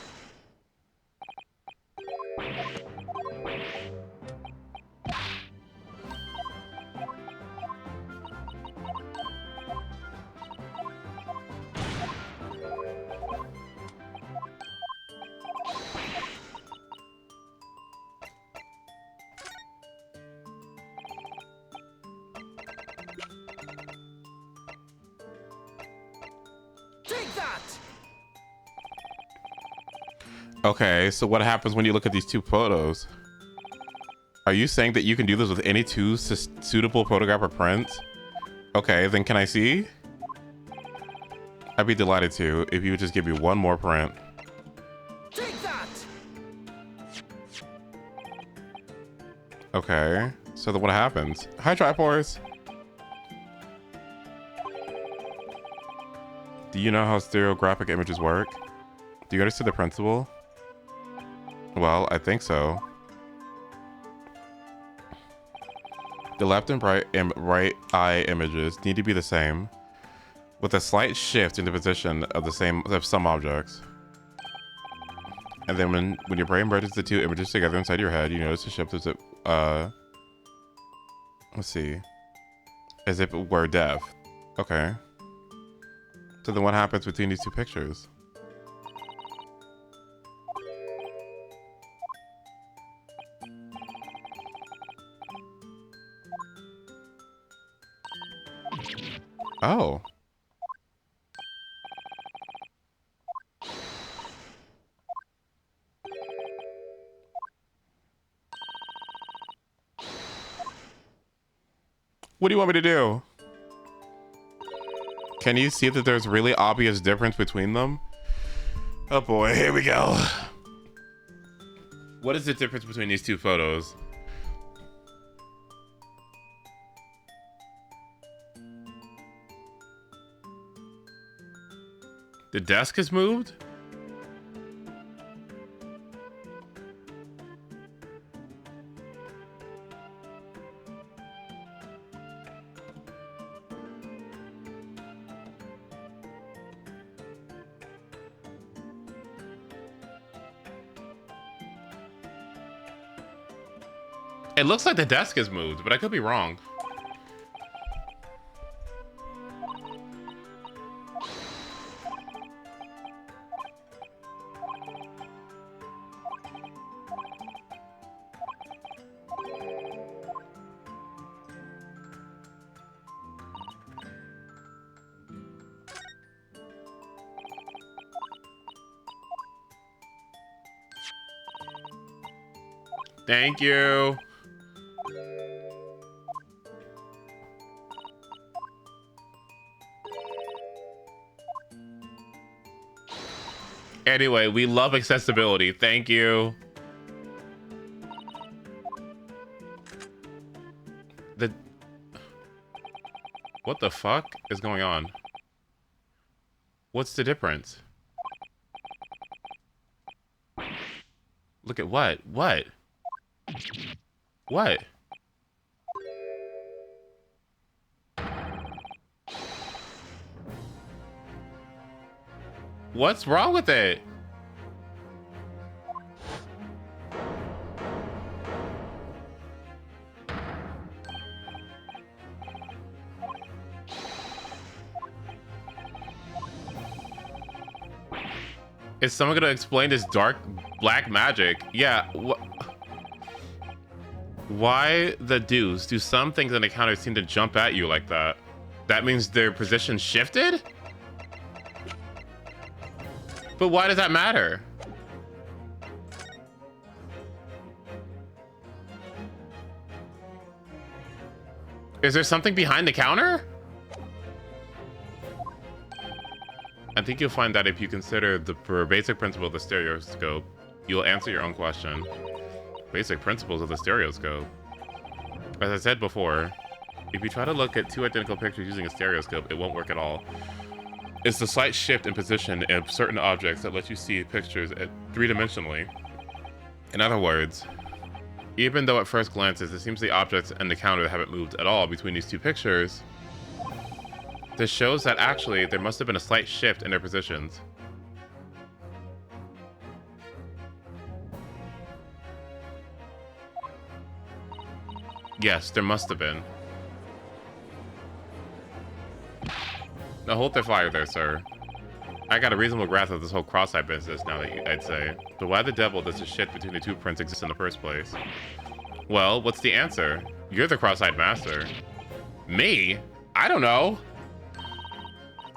that! Okay, so what happens when you look at these two photos? Are you saying that you can do this with any two suitable photograph or prints? Okay, then can I see? I'd be delighted to if you would just give me one more print. Take that! Okay, so then what happens? Hi, Triforce. Do you know how stereographic images work? Do you understand the principle? Well, I think so. The left and right eye images need to be the same, with a slight shift in the position of some objects. And then when your brain merges the two images together inside your head, you notice a shift as if let's see, as if it were deaf. Okay. So then what happens between these two pictures? Oh. What do you want me to do? Can you see that there's really obvious difference between them? Oh boy, here we go. What is the difference between these two photos? The desk has moved? It looks like the desk has moved, but I could be wrong. Thank you. Anyway, we love accessibility. Thank you. What the fuck is going on? What's the difference? Look at what? What? What? What's wrong with it? Is someone gonna explain this dark black magic? Yeah, why the deuce do some things in the counter seem to jump at you like that? That means their position shifted? But why does that matter? Is there something behind the counter? I think you'll find that if you consider the basic principle of the stereoscope, you'll answer your own question. Basic principles of the stereoscope. As I said before, if you try to look at two identical pictures using a stereoscope, it won't work at all. It's the slight shift in position of certain objects that lets you see pictures three-dimensionally. In other words, even though at first glances it seems the objects and the counter haven't moved at all between these two pictures, this shows that actually there must have been a slight shift in their positions. Yes, there must have been. Now hold the fire there, sir. I got a reasonable grasp of this whole cross-eyed business now that I'd say. But why the devil does the shit between the two prints exist in the first place? Well, what's the answer? You're the cross-eyed master. Me? I don't know.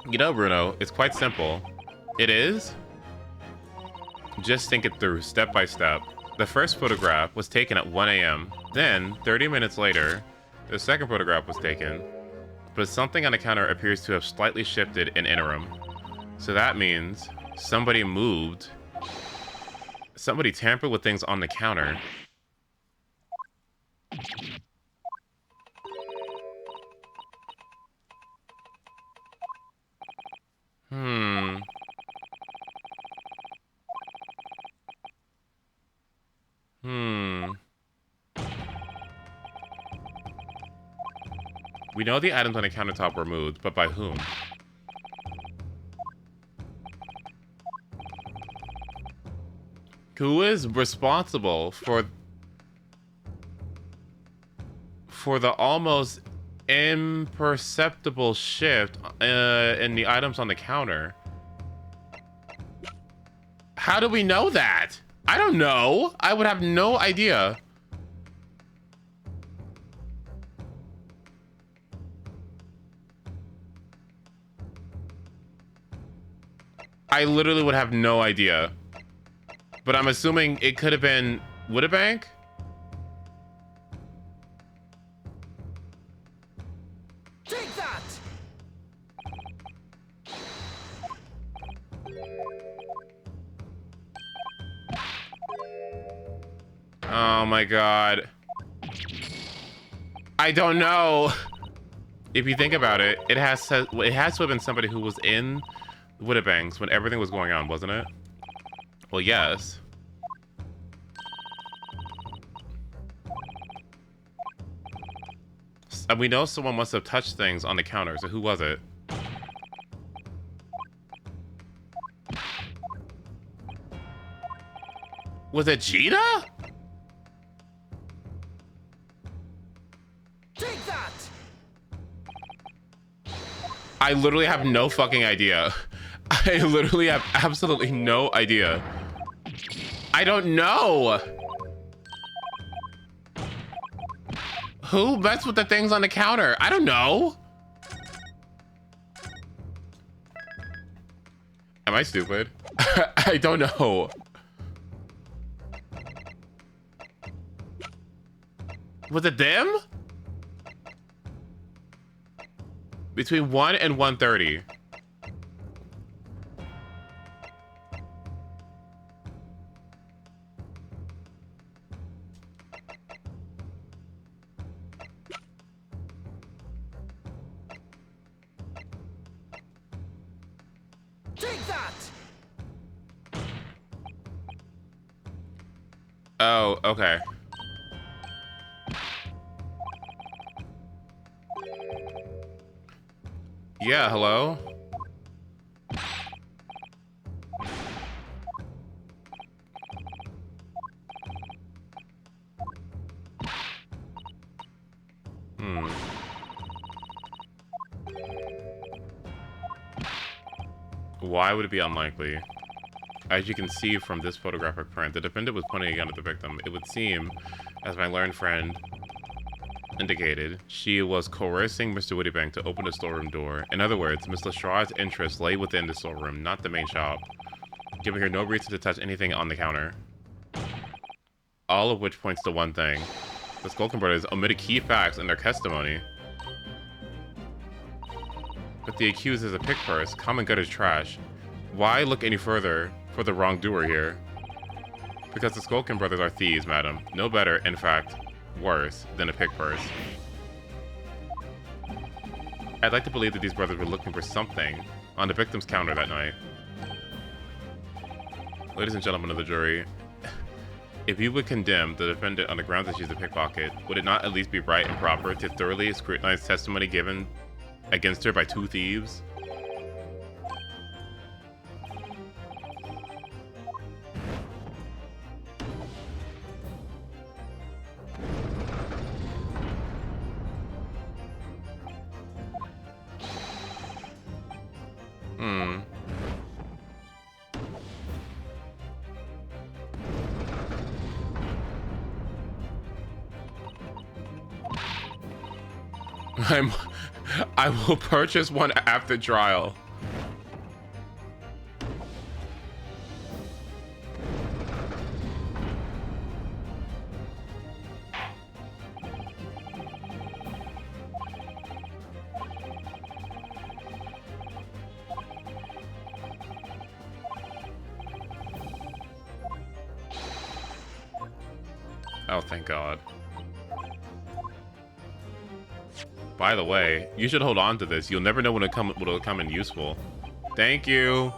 You know, Bruno, it's quite simple. It is? Just think it through, step by step. The first photograph was taken at 1 a.m. Then, 30 minutes later, the second photograph was taken. But something on the counter appears to have slightly shifted in interim. So that means somebody moved. Somebody tampered with things on the counter. We know the items on the countertop were moved, but by whom? Who is responsible for the almost imperceptible shift in the items on the counter? How do we know that? I don't know. I would have no idea. I literally would have no idea. But I'm assuming it could have been Woodabank? Take that! Oh my god. I don't know. If you think about it, it has to have been somebody who was in Woodabanks when everything was going on, wasn't it? Well, yes. And we know someone must have touched things on the counter, so who was it? Was it Gina? Take that! I literally have no fucking idea. I literally have absolutely no idea. I don't know. Who messed with the things on the counter? I don't know. Am I stupid? I don't know. Was it them? Between 1 and 1:30. Take that! Oh, okay. Yeah, hello? Why would it be unlikely? As you can see from this photographic print, the defendant was pointing a gun at the victim. It would seem, as my learned friend indicated, she was coercing Mr. Wittybank to open the storeroom door. In other words, Miss Lestrade's interest lay within the storeroom, not the main shop, giving her no reason to touch anything on the counter. All of which points to one thing. The Skulkin brothers omitted key facts in their testimony. But the accused is a pick purse, common gut is trash. Why look any further for the wrongdoer here? Because the Skulkin brothers are thieves, madam. No better, in fact, worse than a pick purse. I'd like to believe that these brothers were looking for something on the victim's counter that night. Ladies and gentlemen of the jury, if you would condemn the defendant on the grounds that she's a pickpocket, would it not at least be right and proper to thoroughly scrutinize testimony given against her by two thieves? I will purchase one after trial. Oh, thank God. By the way, you should hold on to this. You'll never know when it'll come in useful. Thank you.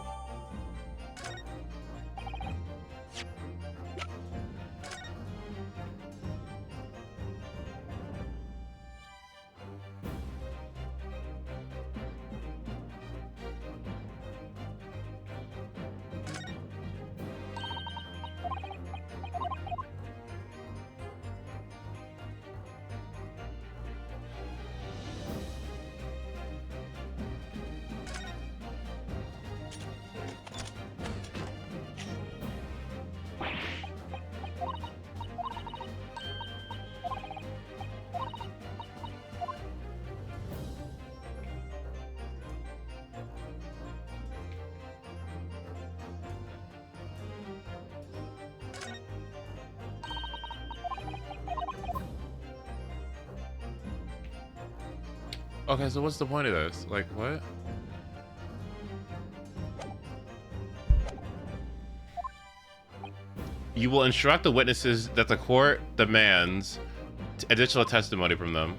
Okay, so what's the point of this? Like, what? You will instruct the witnesses that the court demands additional testimony from them.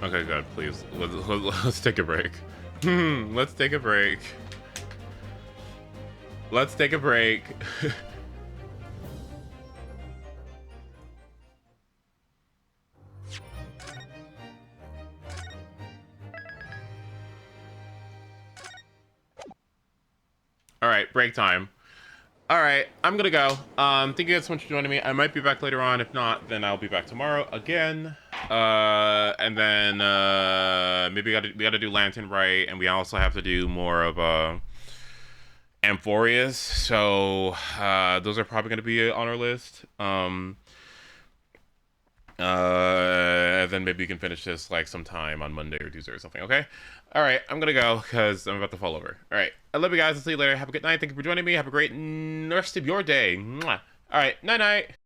Okay, good. Please, let's take a break. Let's take a break. Let's take a break. All right, break time. All right, I'm gonna go. Thank you guys so much for joining me. I might be back later on. If not, then I'll be back tomorrow again. And then maybe we gotta do Lantern right, and we also have to do more of Amphorius. So those are probably gonna be on our list. And then maybe you can finish this like sometime on Monday or Tuesday or something. Okay. All right, I'm gonna go because I'm about to fall over. All right, I love you guys. I'll see you later. Have a good night. Thank you for joining me. Have a great rest of your day. Mwah. All right, night night.